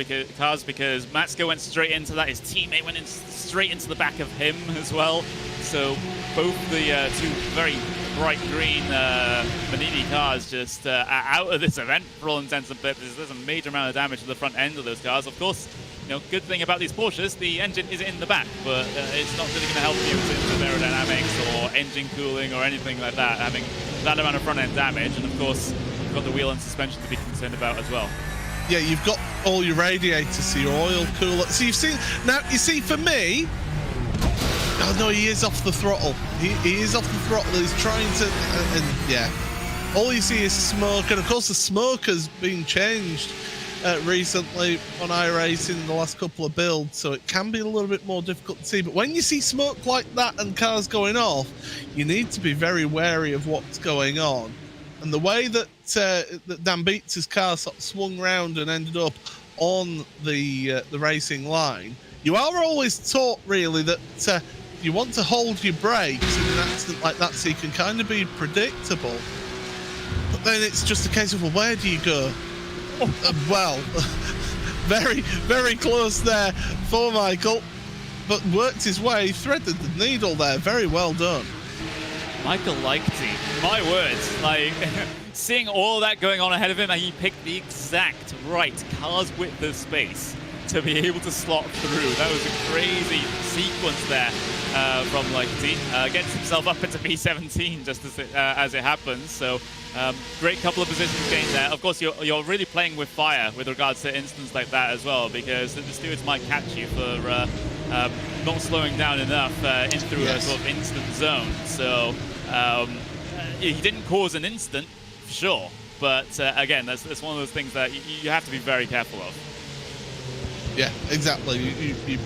because Matsko went straight into that. His teammate went straight into the back of him as well. So both the two very bright green Maniti cars just are out of this event for all intents and purposes. There's a major amount of damage to the front end of those cars. Of course, you know, good thing about these Porsches, the engine is in the back, but it's not really going to help you in terms of aerodynamics or engine cooling or anything like that, having that amount of front end damage. And of course, you've got the wheel and suspension to be concerned about as well. Yeah, you've got all your radiators, so your oil cooler. So you've seen, now you see for me, oh no, he is off the throttle. He is off the throttle. He's trying to, and yeah, all you see is smoke. And of course, the smoke has been changed recently on iRacing in the last couple of builds, so it can be a little bit more difficult to see. But when you see smoke like that and cars going off, you need to be very wary of what's going on. And the way that Dambeats' car sort of swung round and ended up on the racing line, you are always taught really that you want to hold your brakes in an accident like that so you can kind of be predictable. But then it's just a case of, well, where do you go? Well, very, very close there for Michael, but worked his way, threaded the needle there. Very well done. Michael Lichty, my words, like seeing all that going on ahead of him, and he picked the exact right car's width of space to be able to slot through. That was a crazy sequence there from Lichty. Gets himself up into P17 just as it happens. So great couple of positions gained there. Of course, you're really playing with fire with regards to incidents like that as well, because the stewards might catch you for not slowing down enough in through a sort of instant zone. So he didn't cause an incident, for sure. But again, that's one of those things that you have to be very careful of. Yeah, exactly.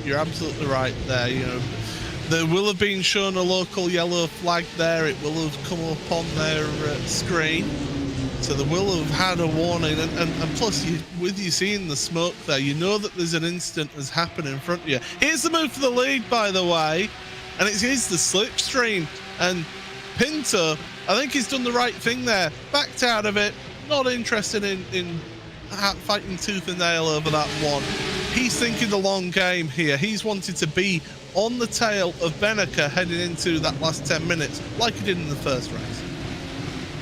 You're absolutely right there. You know, there will have been shown a local yellow flag there. It will have come up on their screen, so they will have had a warning. And plus, with you seeing the smoke there, you know that there's an incident has happened in front of you. Here's the move for the lead, by the way, and it is the slipstream. And Pinto, I think he's done the right thing there. Backed out of it. Not interested in fighting tooth and nail over that one. He's thinking the long game here. He's wanted to be on the tail of Benneker heading into that last 10 minutes, like he did in the first race.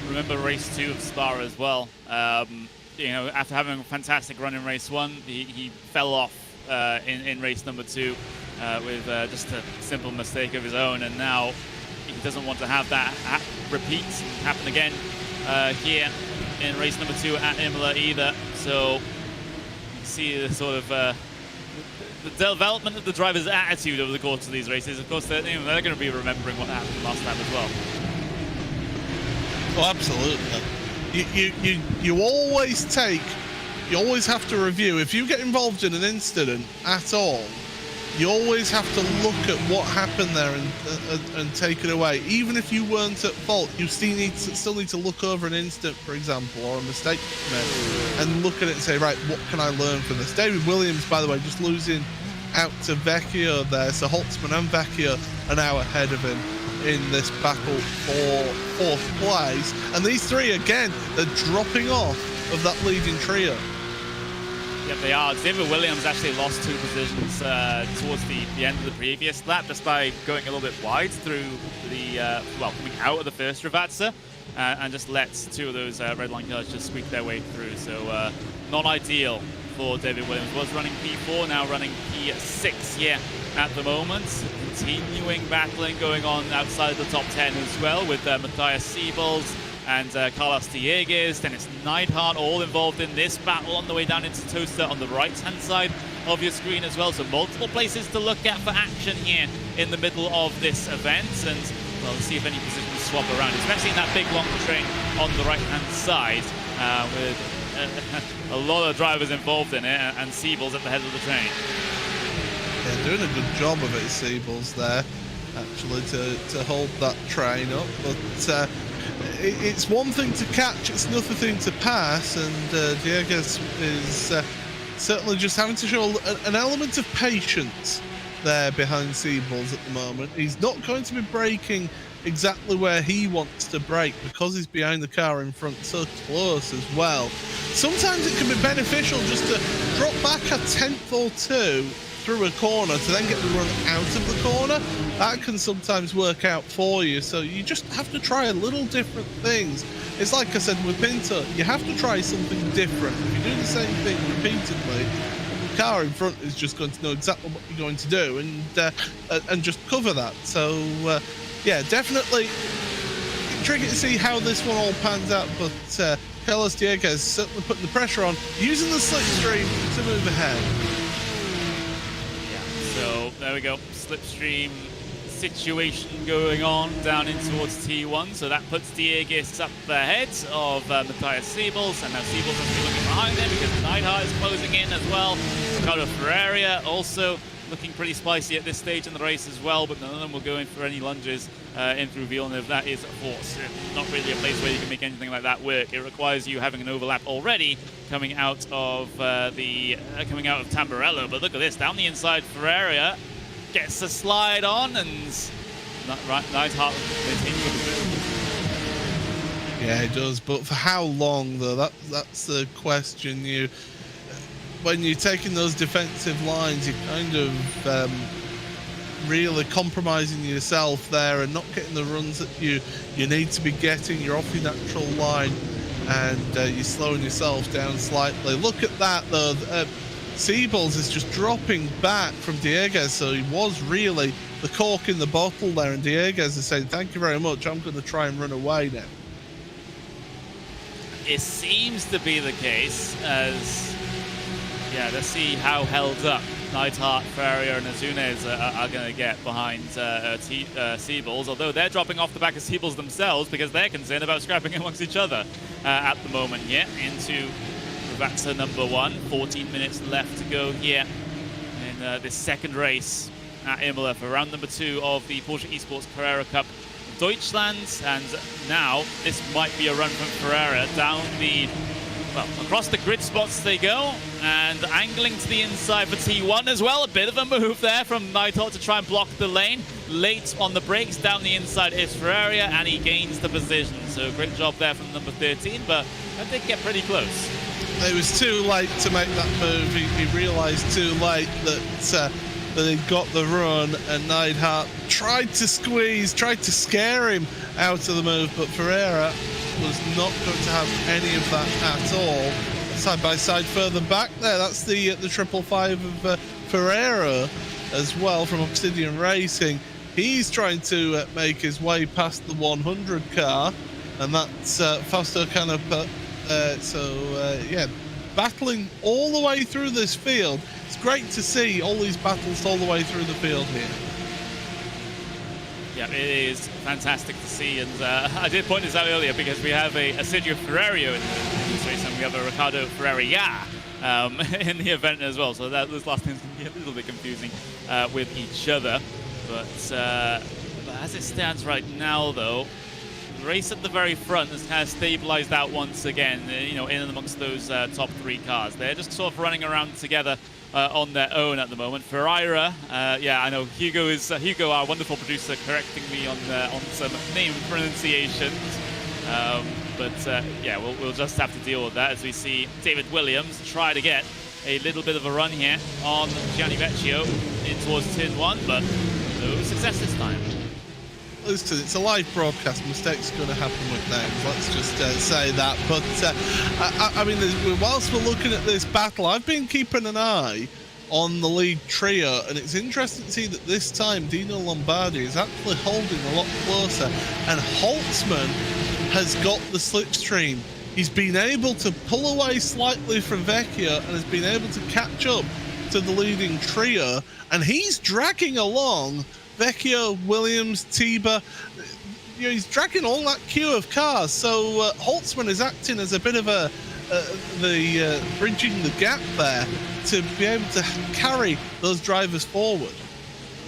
Remember race 2 of Spa as well. You know, after having a fantastic run in race 1, he fell off in race number 2 with just a simple mistake of his own, and now he doesn't want to have that happen again here in race number 2 at Imola either. So you see the sort of the development of the driver's attitude over the course of these races. Of course, they're going to be remembering what happened last time as well. Oh, absolutely. You always have to review. If you get involved in an incident at all, you always have to look at what happened there and take it away. Even if you weren't at fault, you still need to look over an incident, for example, or a mistake made, and look at it and say, right, what can I learn from this? David Williams, by the way, just losing out to Vecchio there. So Holtzman and Vecchio are now ahead of him in this battle for 4th place. And these three, again, they're dropping off of that leading trio. Yep, they are. David Williams actually lost 2 positions towards the end of the previous lap just by going a little bit wide through the, well, coming out of the first Ravazza and just let 2 of those red line cars just squeak their way through. So not ideal for David Williams. Was running P4, now running P6 here at the moment. Continuing battling going on outside of the top 10 as well with Matthias Siebels and Carlos Dieguez, Dennis Neidhart, all involved in this battle on the way down into Toaster on the right-hand side of your screen as well. So multiple places to look at for action here in the middle of this event. And well, let's see if any positions swap around, especially in that big long train on the right-hand side with a lot of drivers involved in it, and Siebels at the head of the train. Yeah, doing a good job of it, Siebels there, actually, to hold that train up. But it's one thing to catch, it's another thing to pass, and Dieguez is certainly just having to show an element of patience there behind Siebels at the moment. He's not going to be braking exactly where he wants to brake because he's behind the car in front so close as well. Sometimes it can be beneficial just to drop back a tenth or two through a corner to then get the run out of the corner. That can sometimes work out for you, so you just have to try a little different things. It's like I said with Pinto, you have to try something different. If you do the same thing repeatedly, the car in front is just going to know exactly what you're going to do and just cover that. So yeah, definitely tricky to see how this one all pans out, but Carlos Dieguez certainly putting the pressure on, using the slipstream to move ahead. So there we go, slipstream situation going on down in towards T1. So that puts Dieguez up ahead of Matthias Siebels, and now Siebels has to be looking behind him because Neidhart is closing in as well. Ricardo Ferreira also looking pretty spicy at this stage in the race as well, but none of them will go in for any lunges in through Villeneuve. That is, of course, not really a place where you can make anything like that work. It requires you having an overlap already coming out of Tamburello. But look at this, down the inside, Ferreira gets a slide on, and Neidhart continues. Yeah, it does, but for how long though? That's the question. When you're taking those defensive lines, you're kind of really compromising yourself there and not getting the runs that you need to be getting. You're off your natural line and you're slowing yourself down slightly. Look at that though. Siebels is just dropping back from Dieguez, so he was really the cork in the bottle there, and Dieguez is saying, thank you very much, I'm going to try and run away now. It seems to be the case, as yeah, let's see how held up Neidhart, Ferreira, and Azunes are going to get behind Siebels, although they're dropping off the back of Siebels themselves because they're concerned about scrapping amongst each other at the moment here into Ravazza number 1. 14 minutes left to go here in this second race at Imola for round number 2 of the Porsche Esports Carrera Cup Deutschland. And now this might be a run from Ferreira down the, well, across the grid spots they go, and angling to the inside for T1 as well. A bit of a move there from Neidhart to try and block the lane. Late on the brakes, down the inside is Ferreira, and he gains the position. So great job there from number 13, but that did get pretty close. it was too late to make that move. He realised too late that he'd got the run, and Neidhart tried to squeeze, tried to scare him out of the move, but Ferreira was not going to have any of that at all. Side by side further back there, that's the 555 of Ferreira as well from Obsidian Racing. He's trying to make his way past the 100 car, and that's Fausto Canepa. Yeah, battling all the way through this field. It's great to see all these battles all the way through the field here. Yeah, it is fantastic to see, and I did point this out earlier because we have a Sergio Ferrario in this race, and we have a Ricardo Ferreira in the event as well. So those last names can be a little bit confusing with each other. But as it stands right now, though, the race at the very front has kind of stabilized out once again, you know, in and amongst those top 3 cars. They're just sort of running around together on their own at the moment. Ferreira, yeah, I know Hugo is Hugo, our wonderful producer, correcting me on some name pronunciations. Yeah, we'll just have to deal with that as we see David Williams try to get a little bit of a run here on Gianni Vecchio in towards Turn 1, but no success this time. Listen, it's a live broadcast. Mistakes are going to happen with names. Let's just say that. But I mean, whilst we're looking at this battle, I've been keeping an eye on the lead trio, and it's interesting to see that this time Dino Lombardi is actually holding a lot closer, and Holtzman has got the slipstream. He's been able to pull away slightly from Vecchio and has been able to catch up to the leading trio, and he's dragging along Vecchio, Williams, Tiba. You know, he's dragging all that queue of cars. So Holtzman is acting as a bit of bridging the gap there to be able to carry those drivers forward.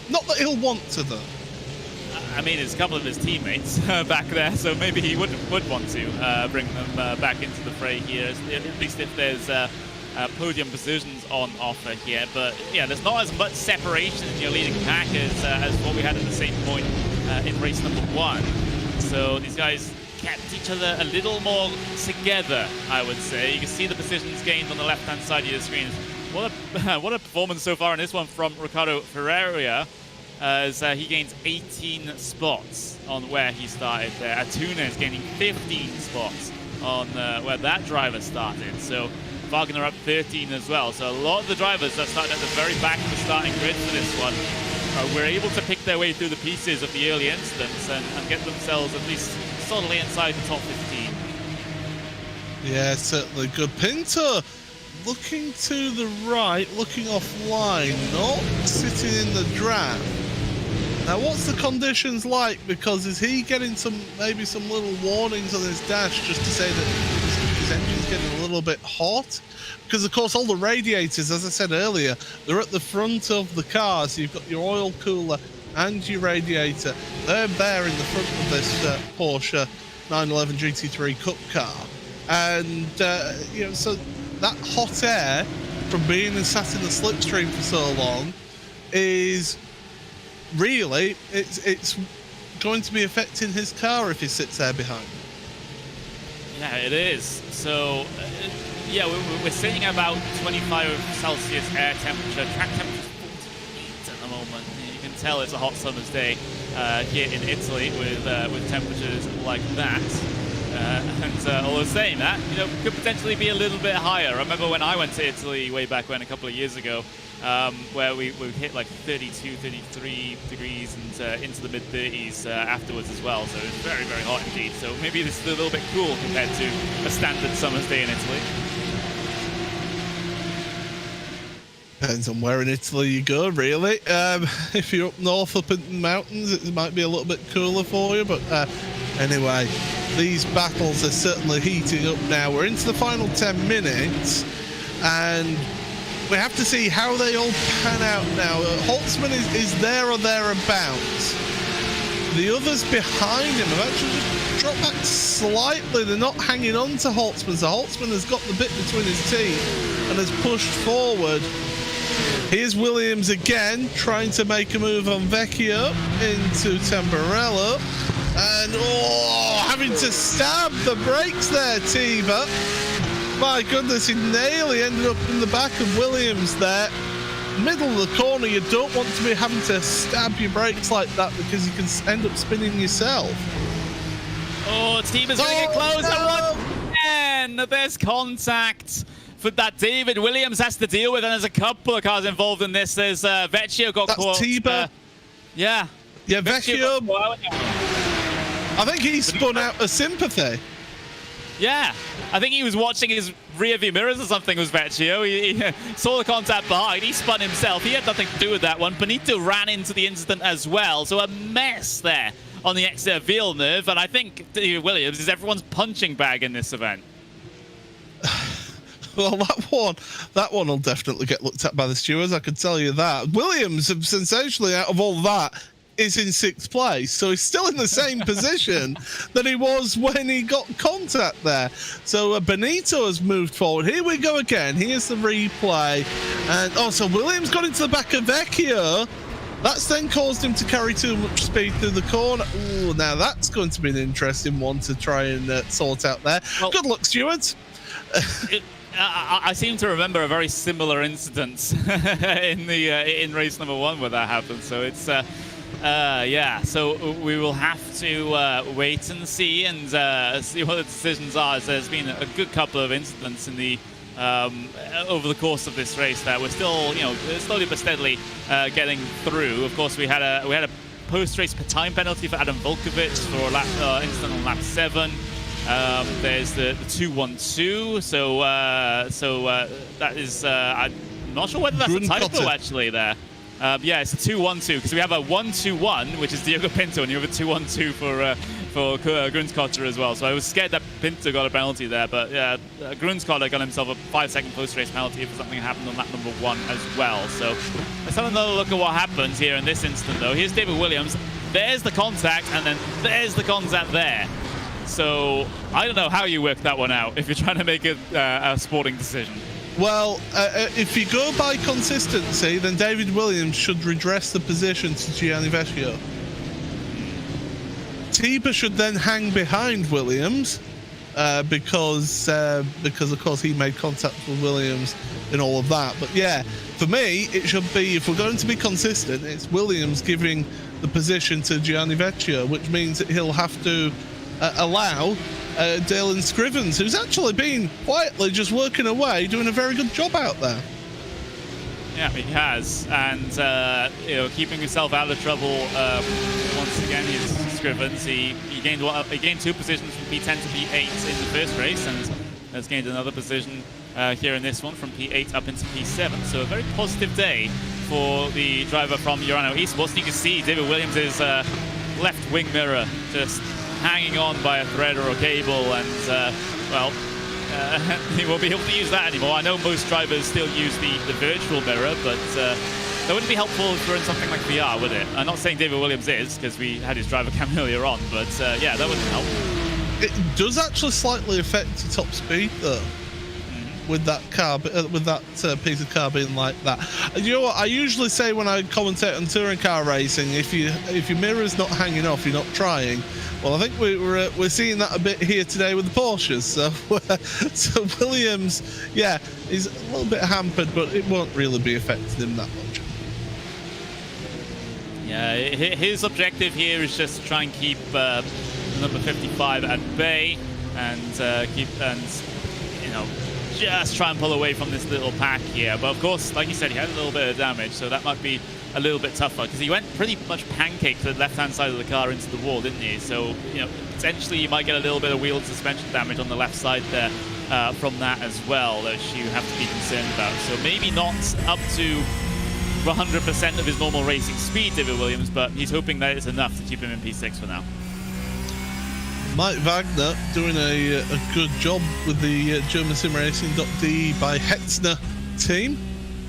Not that he'll want to, though. I mean, it's a couple of his teammates back there, so maybe he would want to bring them back into the fray here, at least if there's podium positions on offer here. But yeah, there's not as much separation in your leading pack as what we had at the same point in race number 1. So these guys kept each other a little more together, I would say. You can see the positions gained on the left-hand side of your screen. What a performance so far in this one from Ricardo Ferreira, as he gains 18 spots on where he started there. Atuna is gaining 15 spots on where that driver started. So Wagner up 13 as well. So a lot of the drivers that started at the very back of the starting grid for this one were able to pick their way through the pieces of the early instance and get themselves at least solidly inside the top 15. Yeah, certainly good. Pinto looking to the right, looking offline, not sitting in the draft. Now, what's the conditions like? Because is he getting maybe some little warnings on his dash just to say that his engine's getting a little bit hot? Because, of course, all the radiators, as I said earlier, they're at the front of the car. So you've got your oil cooler and your radiator. They're there in the front of this Porsche 911 GT3 Cup car. And, you know, so that hot air from being sat in the slipstream for so long is really, it's going to be affecting his car if he sits there behind. Yeah, it is. So, yeah, we're sitting about 25 Celsius air temperature. Track temperature is 48 at the moment. You can tell it's a hot summer's day here in Italy with temperatures like that. Although saying that, you know, could potentially be a little bit higher. I remember when I went to Italy way back when, a couple of years ago, where we hit like 32, 33 degrees and into the mid-30s afterwards as well. So it's very, very hot indeed. So maybe this is a little bit cool compared to a standard summer's day in Italy. Depends on where in Italy you go, really. If you're up north, up in the mountains, it might be a little bit cooler for you. But anyway, these battles are certainly heating up now. We're into the final 10 minutes, and we have to see how they all pan out now. Holtzman is there or thereabouts. The others behind him have actually just dropped back slightly. They're not hanging on to Holtzman. So Holtzman has got the bit between his teeth and has pushed forward. Here's Williams again, trying to make a move on Vecchio into Tamburello. And, having to stab the brakes there, Tiva. My goodness, he nearly ended up in the back of Williams there. Middle of the corner, you don't want to be having to stab your brakes like that because you can end up spinning yourself. Oh, team is going to get close. No. And there's contact for that David Williams has to deal with, and there's a couple of cars involved in this. There's Vecchio got caught. Tiba. Yeah, Vecchio. I think he spun out of sympathy. Yeah, I think he was watching his rear view mirrors or something. Was Vecchio? He saw the contact behind. He spun himself. He had nothing to do with that one. Benito ran into the incident as well. So a mess there on the exit of Villeneuve, and I think Williams is everyone's punching bag in this event. Well, that one will definitely get looked at by the stewards, I can tell you that. Williams, sensationally, out of all that, is in 6th place, so he's still in the same position that he was when he got contact there. So Benito has moved forward. Here we go again. Here's the replay. And also Williams got into the back of Vecchio. That's then caused him to carry too much speed through the corner. Ooh, now that's going to be an interesting one to try and sort out there. Well, good luck, stewards. I seem to remember a very similar incident in race number 1 where that happened. So it's yeah. So we will have to wait and see see what the decisions are. So there's been a good couple of incidents in the over the course of this race that we're still, slowly but steadily getting through. Of course, we had a post-race time penalty for Adam Volkovic for a lap incident on lap 7. There's the 2-1-2, so that is I'm not sure whether that's a typo actually there. Yeah, it's a 2-1-2 because we have a 1-2-1, which is Diogo Pinto, and you have a 2-1-2 for Grunskotter as well. So I was scared that Pinto got a penalty there, but yeah, Grunskotter got himself a 5-second post-race penalty for something that happened on lap number 1 as well. So let's have another look at what happens here in this instant, though. Here's David Williams. There's the contact, and then there's the contact there. So I don't know how you work that one out if you're trying to make a sporting decision. Well, if you go by consistency, then David Williams should redress the position to Gianni Vecchio. Tiba should then hang behind Williams because of course he made contact with Williams and all of that. But yeah, for me, it should be, if we're going to be consistent, it's Williams giving the position to Gianni Vecchio, which means that he'll have to allow Dalen Scrivens, who's actually been quietly just working away, doing a very good job out there. Yeah, he has, and keeping himself out of trouble once again. He's Scrivens. He gained 2 positions from P10 to P8 in the first race, and has gained another position here in this one from P8 up into P7. So a very positive day for the driver from Urano Esports. You can see David Williams' left wing mirror just hanging on by a thread or a cable, and he won't be able to use that anymore. I know most drivers still use the virtual mirror, but that wouldn't be helpful if you're in something like VR, would it? I'm not saying David Williams is, because we had his driver cam earlier on, but yeah, that wouldn't help. It does actually slightly affect the top speed, though. With that car, with that piece of car being like that. You know what? I usually say when I commentate on touring car racing, if your mirror's not hanging off, you're not trying. Well, I think we're seeing that a bit here today with the Porsches. So Williams, yeah, is a little bit hampered, but it won't really be affecting him that much. Yeah, his objective here is just to try and keep number 55 at bay and just try and pull away from this little pack here. But of course, like you said, he had a little bit of damage, so that might be a little bit tougher, because he went pretty much pancaked to the left-hand side of the car into the wall, didn't he? So, potentially you might get a little bit of wheel and suspension damage on the left side there from that as well, which you have to be concerned about. So maybe not up to 100% of his normal racing speed, David Williams, but he's hoping that it's enough to keep him in P6 for now. Mike Wagner doing a good job with the German Simracing.de by Hetzner team.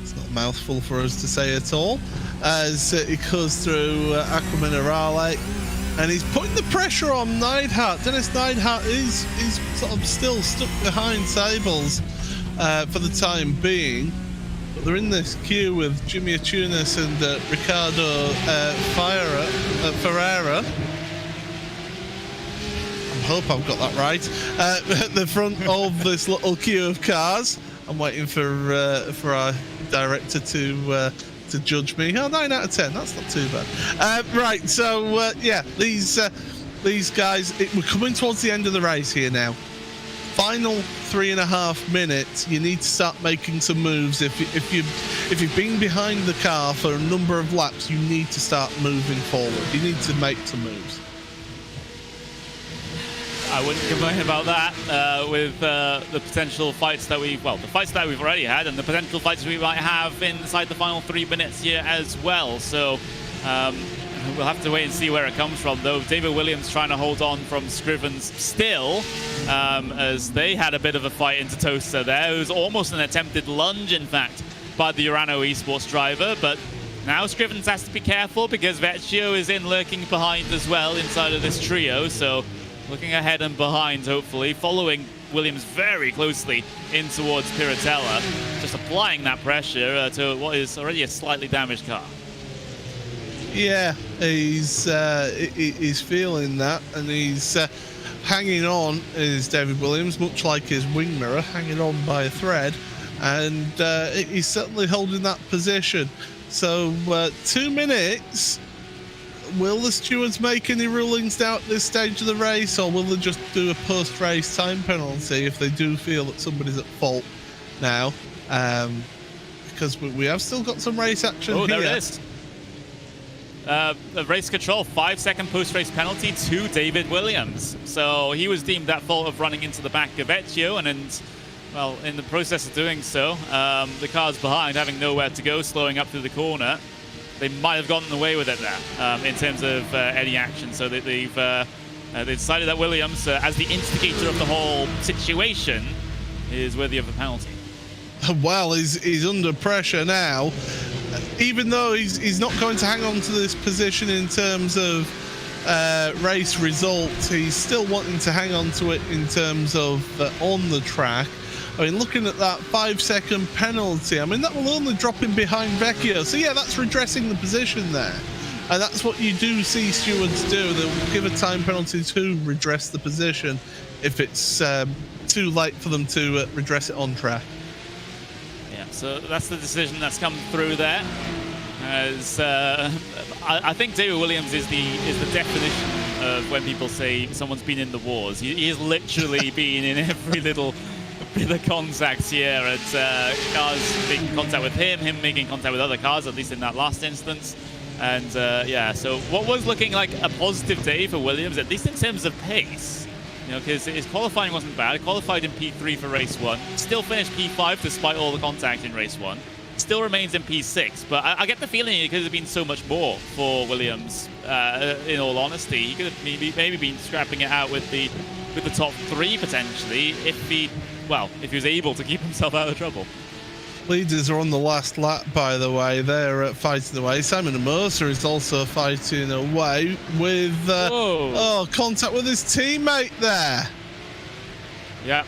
It's not a mouthful for us to say at all, as he goes through Aqua Minerale, and he's putting the pressure on Neidhart. Dennis Neidhart is sort of still stuck behind Sables for the time being, but they're in this queue with Jimmy Atunis and Ricardo Ferreira. I'm hope I've got that right. At the front of this little queue of cars. I'm waiting for our director to judge me. Oh, 9 out of 10. That's not too bad. Right. So yeah, these guys. We're coming towards the end of the race here now. Final 3.5 minutes. You need to start making some moves. If you've been behind the car for a number of laps, you need to start moving forward. You need to make some moves. I wouldn't complain about that with the potential fights that the fights that we've already had and the potential fights we might have inside the final 3 minutes here as well. So we'll have to wait and see where it comes from, though. David Williams trying to hold on from Scrivens still, as they had a bit of a fight into Toaster there. It was almost an attempted lunge, in fact, by the Urano Esports driver, but now Scrivens has to be careful because Vecchio is in lurking behind as well inside of this trio, so looking ahead and behind, hopefully, following Williams very closely in towards Piratella, just applying that pressure to what is already a slightly damaged car. Yeah, he's feeling that, and he's hanging on, is David Williams, much like his wing mirror, hanging on by a thread, and he's certainly holding that position. So 2 minutes. Will the stewards make any rulings now at this stage of the race, or will they just do a post-race time penalty if they do feel that somebody's at fault now? Because we have still got some race action here. Oh, there it is. The race control, 5-second post-race penalty to David Williams. So he was deemed at fault of running into the back of Vecchio, and well, in the process of doing so, the cars behind having nowhere to go, slowing up through the corner. They might have gotten away with it there in terms of any action. So they decided that Williams, as the instigator of the whole situation, is worthy of a penalty. Well, he's under pressure now. Even though he's not going to hang on to this position in terms of race results, he's still wanting to hang on to it in terms of on the track. I mean, looking at that 5-second penalty, I mean, that will only drop him behind Vecchio. So, yeah, that's redressing the position there. And that's what you do see stewards do. They'll give a time penalty to redress the position if it's too late for them to redress it on track. Yeah, so that's the decision that's come through there. As I think David Williams is the definition of when people say someone's been in the wars. He has literally been in every little bit of contact here, and cars making contact with him making contact with other cars, at least in that last instance. And yeah, so what was looking like a positive day for Williams, at least in terms of pace, you know, because his qualifying wasn't bad. He qualified in P3 for race 1, still finished P5 despite all the contact in race 1, still remains in P6, but I get the feeling it could have been so much more for Williams, in all honesty. He could have maybe been scrapping it out with the top 3 potentially if he was able to keep himself out of trouble. Leaders are on the last lap, by the way. They're fighting away. Simon Mercer is also fighting away with contact with his teammate there. Yeah,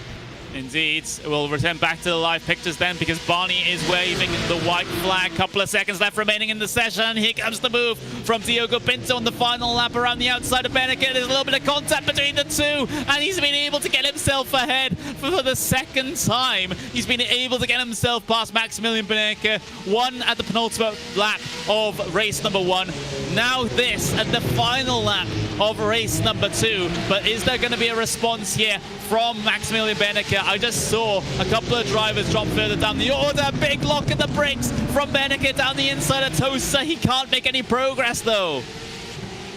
indeed. We'll return back to the live pictures then, because Barney is waving the white flag. Couple of seconds left remaining in the session. Here comes the move from Diogo Pinto on the final lap around the outside of Beneke. There's a little bit of contact between the two, and he's been able to get himself ahead for the second time. He's been able to get himself past Maximilian Beneke. One at the penultimate lap of race number 1. Now this at the final lap of race number 2. But is there going to be a response here from Maximilian Beneke? I just saw a couple of drivers drop further down the order. Big lock at the brakes from Beneke down the inside of Tosa. He can't make any progress though.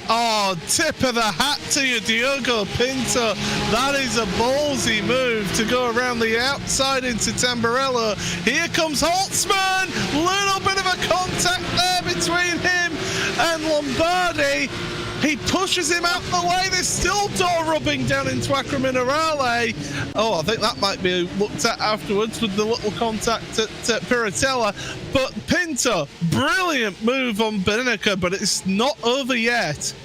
Oh, tip of the hat to you, Diogo Pinto. That is a ballsy move to go around the outside into Tamburello. Here comes Holtzman. Little bit of a contact there between him and Lombardi. He pushes him out the way. There's still door rubbing down into Acqua Minerale. Oh, I think that might be looked at afterwards with the little contact at Piratella. But Pinto, brilliant move on Beneke, but it's not over yet.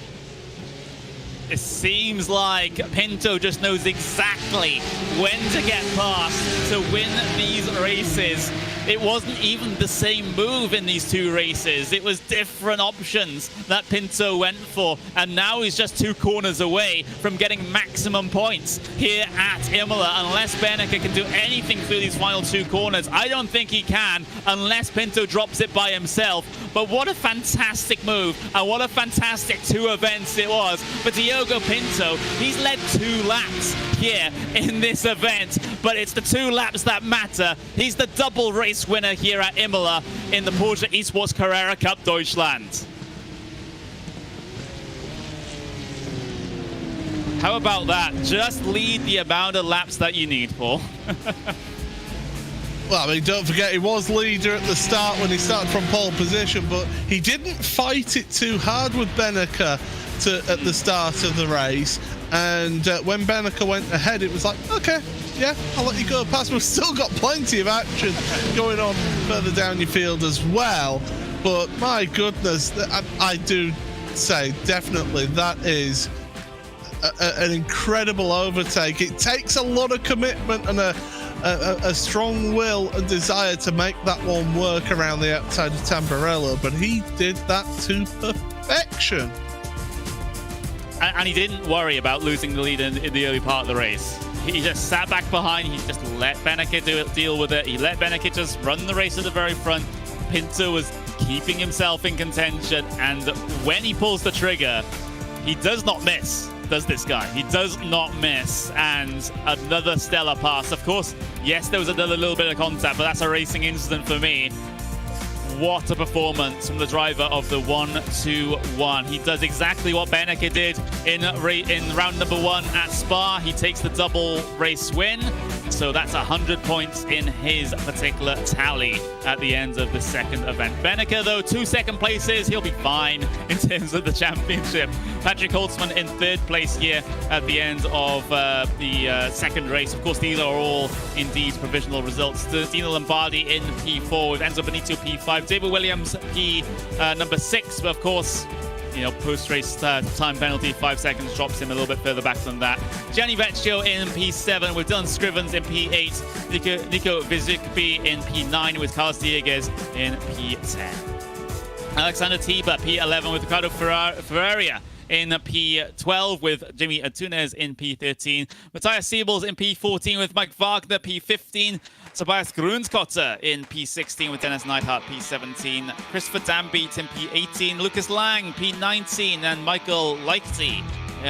It seems like Pinto just knows exactly when to get past to win these races. it wasn't even the same move in these two races. It was different options that Pinto went for, and now he's just 2 corners away from getting maximum points here at Imola. Unless Beneke can do anything through these final 2 corners, I don't think he can unless Pinto drops it by himself. But what a fantastic move, and what a fantastic 2 events it was for Diogo Pinto. He's led 2 laps here in this event, but it's the 2 laps that matter. He's the double race winner here at Imola in the Porsche Esports Carrera Cup Deutschland. How about that? Just lead the amount of laps that you need, Paul. Well, I mean, don't forget, he was leader at the start when he started from pole position, but he didn't fight it too hard with Beneke at the start of the race. And when Beneke went ahead, it was like, okay, yeah, I'll let you go past. We've still got plenty of action going on further down your field as well. But my goodness, I do say definitely that is an incredible overtake. It takes a lot of commitment and a strong will and desire to make that one work around the outside of Tamburello, but he did that to perfection. And he didn't worry about losing the lead in the early part of the race. He just sat back behind. He just let Beneke deal with it. He let Beneke just run the race at the very front. Pinto was keeping himself in contention, and when he pulls the trigger, he does not miss. Does this guy? He does not miss, and another stellar pass. Of course, yes, there was another little bit of contact, but that's a racing incident for me. What a performance from the driver of the 1-2-1. He does exactly what Beneke did in round number 1 at Spa. He takes the double race win. So that's 100 points in his particular tally at the end of the 2nd event. Beneke, though, 2 second places. He'll be fine in terms of the championship. Patrick Holtzman in 3rd place here at the end of the 2nd race. Of course, these are all indeed provisional results. Dino Lombardi in P4 with Enzo Benito P5. David Williams number 6, but of course, you know, post-race time penalty, 5 seconds, drops him a little bit further back than that. Gianni Vecchio in P7 with Dylan Scrivens in P8. Nico Vizukbi in P9 with Carlos Dieguez in P10. Alexander Tiba, P11 with Ricardo Ferreira in P12 with Jimmy Antunes in P13. Matthias Siebels in P14 with Mike Wagner, P15. Tobias Grunskotter in P16 with Dennis Neidhart, P17. Christopher Dambeat in P18. Lucas Lang, P19. And Michael Leichty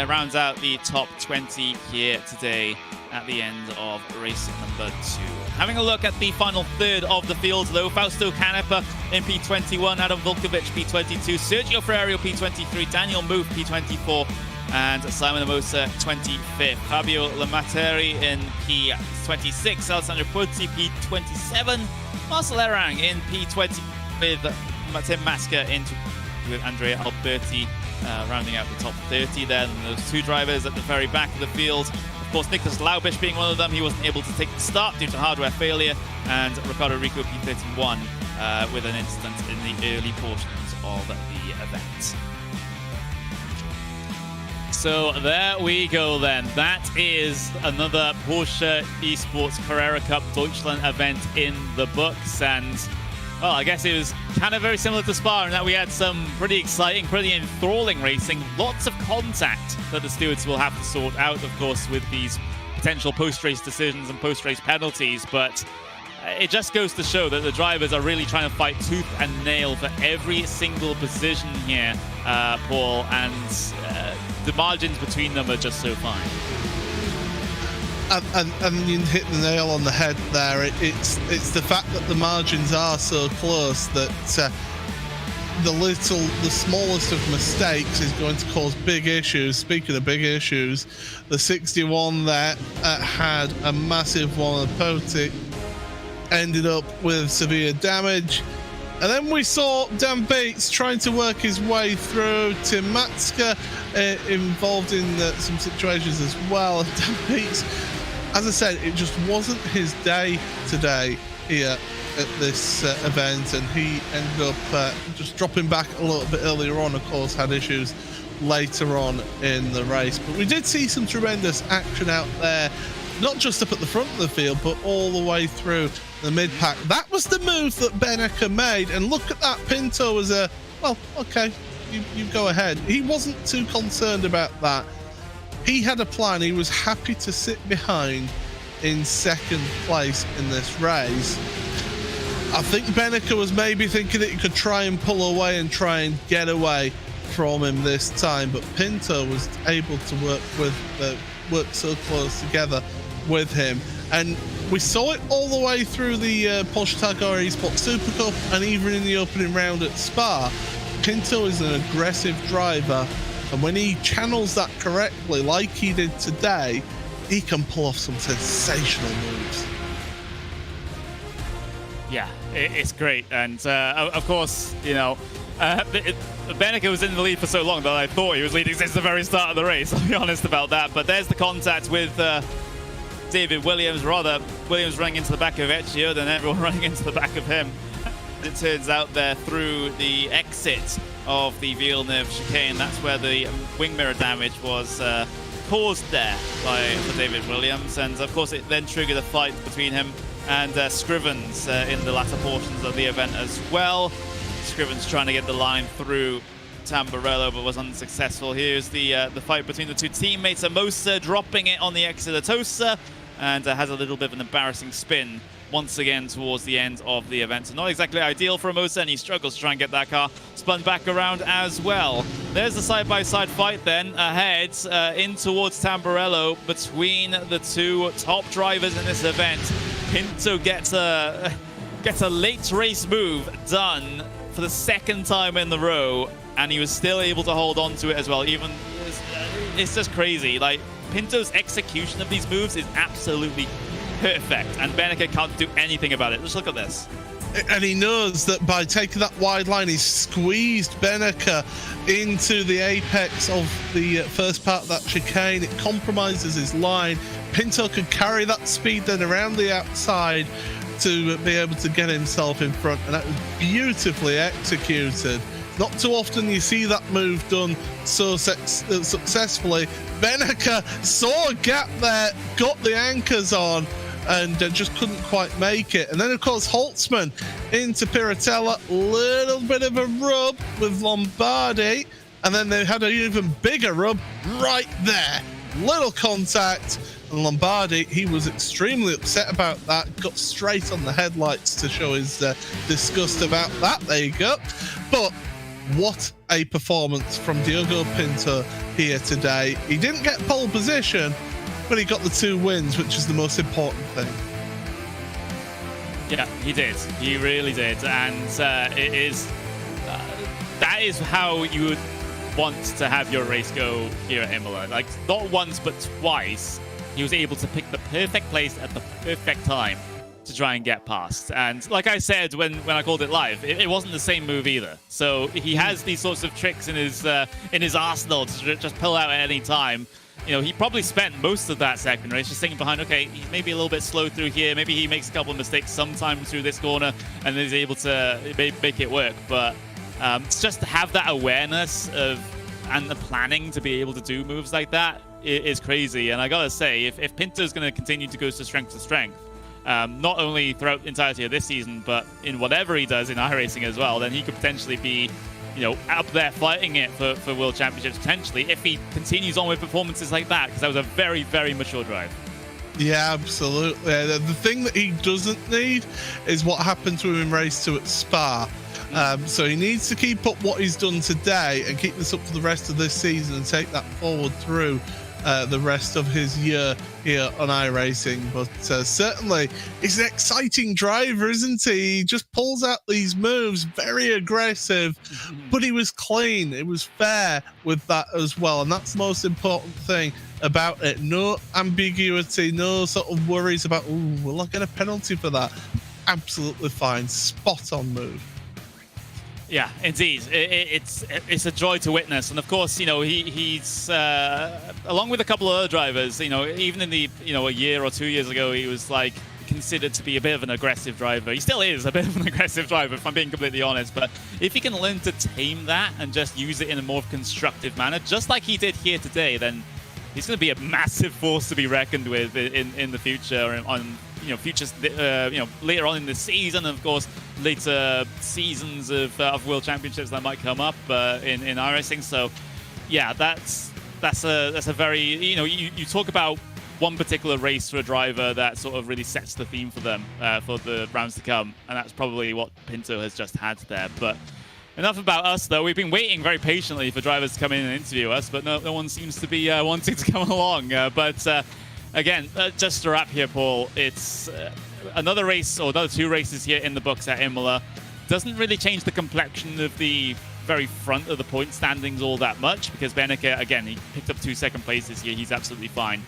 rounds out the top 20 here today at the end of race number 2. Having a look at the final third of the field, though, Fausto Canepa in P21, Adam Volkovic P22, Sergio Ferrario P23, Daniel Muth P24, and Simon Amosa 25th. Fabio Lamateri in P26, Alessandro Pozzi P27, Marcel Erang in P20 with Tim Maska with Andrea Alberti rounding out the top 30 there. And those 2 drivers at the very back of the field. Of course, Nicholas Laubish being one of them. He wasn't able to take the start due to hardware failure. And Ricardo Rico P31 with an incident in the early portions of the event. So there we go then. That is another Porsche Esports Carrera Cup Deutschland event in the books. And, well, I guess it was kind of very similar to Spa in that we had some pretty exciting, pretty enthralling racing. Lots of contact that the stewards will have to sort out, of course, with these potential post-race decisions and post-race penalties. But it just goes to show that the drivers are really trying to fight tooth and nail for every single position here, Paul, and the margins between them are just so fine. And you hit the nail on the head there. It's the fact that the margins are so close that the smallest of mistakes is going to cause big issues. Speaking of big issues, the 61 there had a massive one. Potic ended up with severe damage. And then we saw Dan Bates trying to work his way through. Tim Matska involved in some situations as well. Dan Bates, as I said, it just wasn't his day today here at this event, and he ended up just dropping back a little bit earlier on. Of course, had issues later on in the race. But we did see some tremendous action out there not just up at the front of the field, but all the way through the mid-pack. That was the move that Beneke made, and look at that. Pinto was well, okay, you go ahead. He wasn't too concerned about that. He had a plan. He was happy to sit behind in second place in this race. I think Beneke was maybe thinking that he could try and pull away and try and get away from him this time, but Pinto was able to work so close together with him, and we saw it all the way through the Porsche Carrera Esports Super Cup, and even in the opening round at Spa. Pinto is an aggressive driver, and when he channels that correctly, like he did today, he can pull off some sensational moves. Yeah, it's great. And of course, you know, Beneke was in the lead for so long that I thought he was leading since the very start of the race. I'll be honest about that. But there's the contact with David Williams. Rather, Williams running into the back of Ezio, then everyone running into the back of him. It turns out there through the exit of the Villeneuve chicane, that's where the wing mirror damage was caused there for David Williams. And of course, it then triggered a fight between him and Scrivens in the latter portions of the event as well. Scrivens trying to get the line through Tamburello, but was unsuccessful. Here's the fight between the two teammates. Amosa dropping it on the exit of Tosa, and has a little bit of an embarrassing spin once again towards the end of the event. So not exactly ideal for Amosa, and he struggles to try and get that car spun back around as well. There's the side-by-side fight then ahead in towards Tamburello between the two top drivers in this event. Pinto gets a late race move done for the second time in the row, and he was still able to hold on to it as well. Even it's just crazy. Like, Pinto's execution of these moves is absolutely perfect, and Beneke can't do anything about it. Just look at this. And he knows that by taking that wide line, he's squeezed Beneke into the apex of the first part of that chicane. It compromises his line. Pinto could carry that speed then around the outside to be able to get himself in front, and that was beautifully executed. Not too often you see that move done so successfully. Beneke saw a gap there, got the anchors on, and just couldn't quite make it. And then, of course, Holtzman into Piratella. Little bit of a rub with Lombardi. And then they had an even bigger rub right there. Little contact. And Lombardi, he was extremely upset about that. Got straight on the headlights to show his disgust about that. There you go. But what a performance from Diogo Pinto here today. He didn't get pole position, but he got the 2 wins, which is the most important thing. Yeah, he did. He really did. And it is that is how you would want to have your race go here at Imola. Like, not once, but twice, he was able to pick the perfect place at the perfect time to try and get past. And like I said when I called it live, it wasn't the same move either. So he has these sorts of tricks in his arsenal to just pull out at any time. You know, he probably spent most of that second race just thinking behind, okay, he's maybe a little bit slow through here. Maybe he makes a couple of mistakes sometime through this corner and then he's able to make it work. But just to have that awareness and the planning to be able to do moves like that is crazy. And I gotta say, if Pinto's going to continue to go to strength, not only throughout the entirety of this season, but in whatever he does in iRacing as well, then he could potentially be, you know, up there fighting it for World Championships potentially if he continues on with performances like that, because that was a very, very mature drive. Yeah, absolutely. The thing that he doesn't need is what happened to him in race 2 at Spa. So he needs to keep up what he's done today and keep this up for the rest of this season and take that forward through the rest of his year here on iRacing. But certainly he's an exciting driver, isn't he? He just pulls out these moves, very aggressive, but he was clean. It was fair with that as well, and that's the most important thing about it. No ambiguity, no sort of worries about, ooh, will I get a penalty for that? Absolutely fine, spot on move. Yeah, indeed. It's a joy to witness. And of course, you know, he's along with a couple of other drivers, you know, even in the, you know, a year or 2 years ago, he was like considered to be a bit of an aggressive driver. He still is a bit of an aggressive driver, if I'm being completely honest. But if he can learn to tame that and just use it in a more constructive manner, just like he did here today, then he's going to be a massive force to be reckoned with in the future, on futures, later on in the season, and of course later seasons of World Championships that might come up in iRacing. So yeah, that's a very, you talk about one particular race for a driver that sort of really sets the theme for them for the rounds to come, and that's probably what Pinto has just had there. But enough about us, though. We've been waiting very patiently for drivers to come in and interview us, but no one seems to be wanting to come along. Again, just to wrap here, Paul, it's another race, or another 2 races here in the books at Imola. Doesn't really change the complexion of the very front of the point standings all that much, because Beneke, again, he picked up 2 second places here. He's absolutely fine.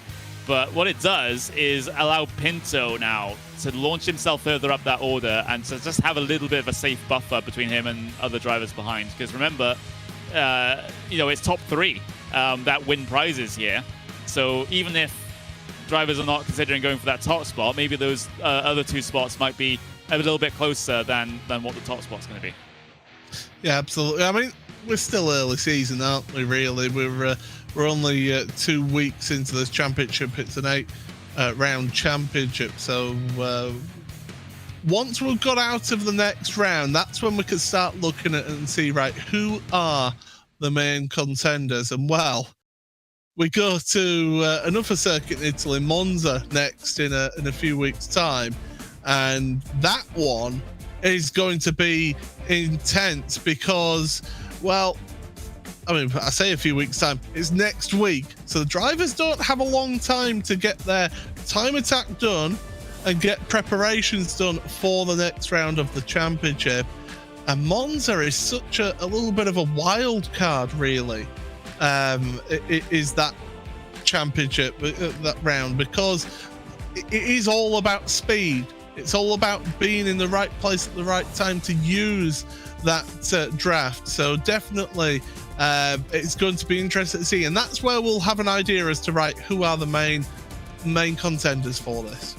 But what it does is allow Pinto now to launch himself further up that order and to just have a little bit of a safe buffer between him and other drivers behind. Because remember, it's top 3 that win prizes here. So even if drivers are not considering going for that top spot, maybe those other 2 spots might be a little bit closer than what the top spot's going to be. Yeah, absolutely. I mean, we're still early season, aren't we, really? We're only 2 weeks into this championship. It's an 8-round championship. So once we've got out of the next round, that's when we can start looking at it and see, right, who are the main contenders? And, well, we go to another circuit in Italy, Monza, next in a few weeks' time. And that one is going to be intense because, well, I mean, I say a few weeks' time, it's next week. So the drivers don't have a long time to get their time attack done and get preparations done for the next round of the championship. And Monza is such a little bit of a wild card, really. It is that championship, that round, because it is all about speed. It's all about being in the right place at the right time to use that draft. So definitely it's going to be interesting to see, and that's where we'll have an idea as to, right, who are the main contenders for this.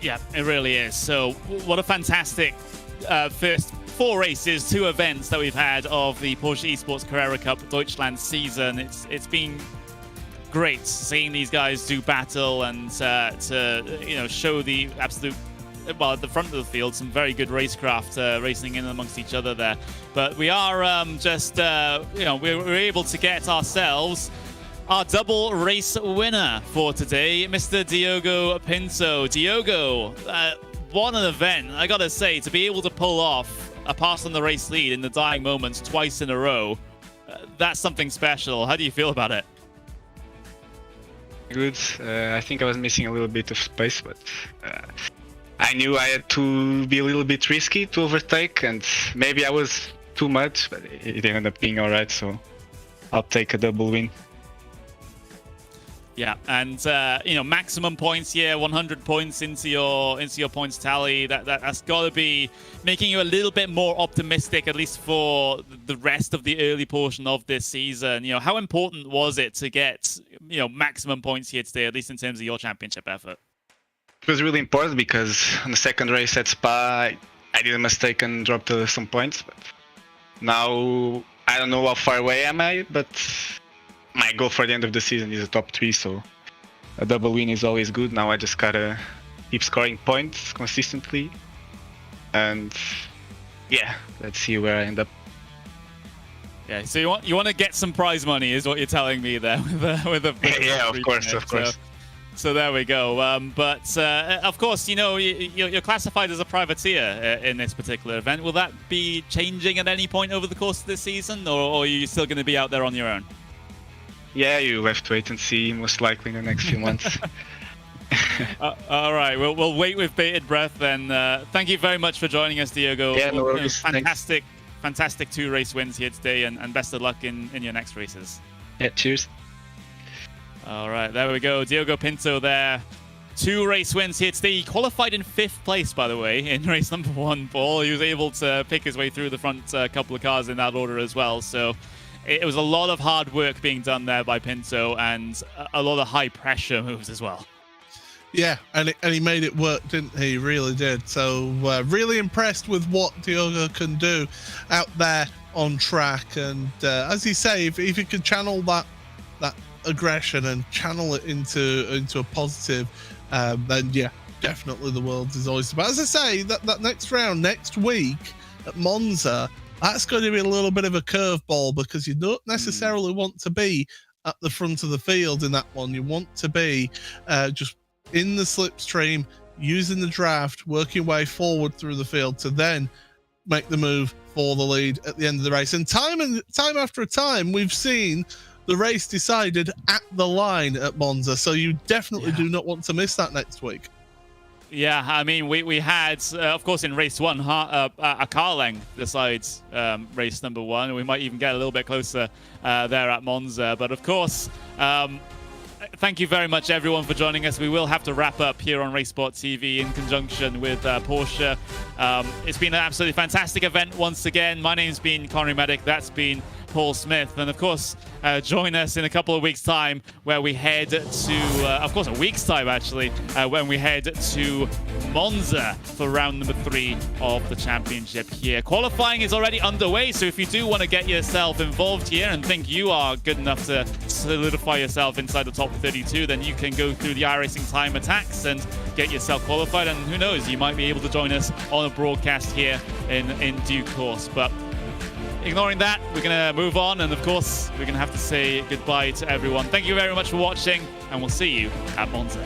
Yeah, it really is. So what a fantastic first 4 races, 2 events that we've had of the Porsche Esports Carrera Cup Deutschland season. It's been great seeing these guys do battle and to show the absolute, well, at the front of the field, some very good racecraft racing in amongst each other there. But we are we're able to get ourselves our double race winner for today, Mr. Diogo Pinto. Diogo, what an event. I gotta say, to be able to pull off a pass on the race lead in the dying moments twice in a row, that's something special. How do you feel about it? Good. I think I was missing a little bit of space, but I knew I had to be a little bit risky to overtake, and maybe I was too much, but it ended up being all right, so I'll take a double win. Yeah, and maximum points here, 100 points into your points tally. That's got to be making you a little bit more optimistic, at least for the rest of the early portion of this season. How important was it to get maximum points here today, at least in terms of your championship effort? It was really important because on the second race at Spa, I did a mistake and dropped some points. But now I don't know how far away am I, but my goal for the end of the season is a top 3, so a double win is always good. Now I just gotta keep scoring points consistently, and yeah, let's see where I end up. Yeah, so you want to get some prize money, is what you're telling me there with a yeah, of course. So there we go. But of course, you're classified as a privateer in this particular event. Will that be changing at any point over the course of this season, or are you still going to be out there on your own? Yeah, you have to wait and see, most likely in the next few months. All right, we'll wait with bated breath then. Thank you very much for joining us, Diogo. Yeah, no worries. Fantastic 2 race wins here today, and best of luck in your next races. Yeah, cheers. All right, there we go. Diogo Pinto there. 2 race wins here today. He qualified in 5th place, by the way, in race number 1, Paul. He was able to pick his way through the front couple of cars in that order as well. So it was a lot of hard work being done there by Pinto, and a lot of high pressure moves as well. Yeah, and he made it work, didn't he? He really did. So really impressed with what Diogo can do out there on track. And as you say, if you can channel that aggression and channel it into a positive, then yeah, definitely the world is oyster. But as I say, that next round next week at Monza, that's going to be a little bit of a curveball, because you don't necessarily want to be at the front of the field in that one. You want to be just in the slipstream, using the draft, working way forward through the field to then make the move for the lead at the end of the race. And time after time, we've seen the race decided at the line at Monza. So you definitely do not want to miss that next week. Yeah, I mean, we had, of course, in race 1, a car length decides race number 1. We might even get a little bit closer there at Monza. But of course, thank you very much, everyone, for joining us. We will have to wrap up here on Race Sport TV in conjunction with Porsche. It's been an absolutely fantastic event once again. My name's been Connery Medic. That's been Paul Smith. And of course, join us in a couple of weeks' time where we head to, of course, a week's time actually, when we head to Monza for round number 3 of the championship here. Qualifying is already underway, so if you do want to get yourself involved here and think you are good enough to solidify yourself inside the top 32, then you can go through the iRacing time attacks and get yourself qualified. And who knows, you might be able to join us on a broadcast here in due course. But ignoring that, we're going to move on, and of course, we're going to have to say goodbye to everyone. Thank you very much for watching, and we'll see you at Monza.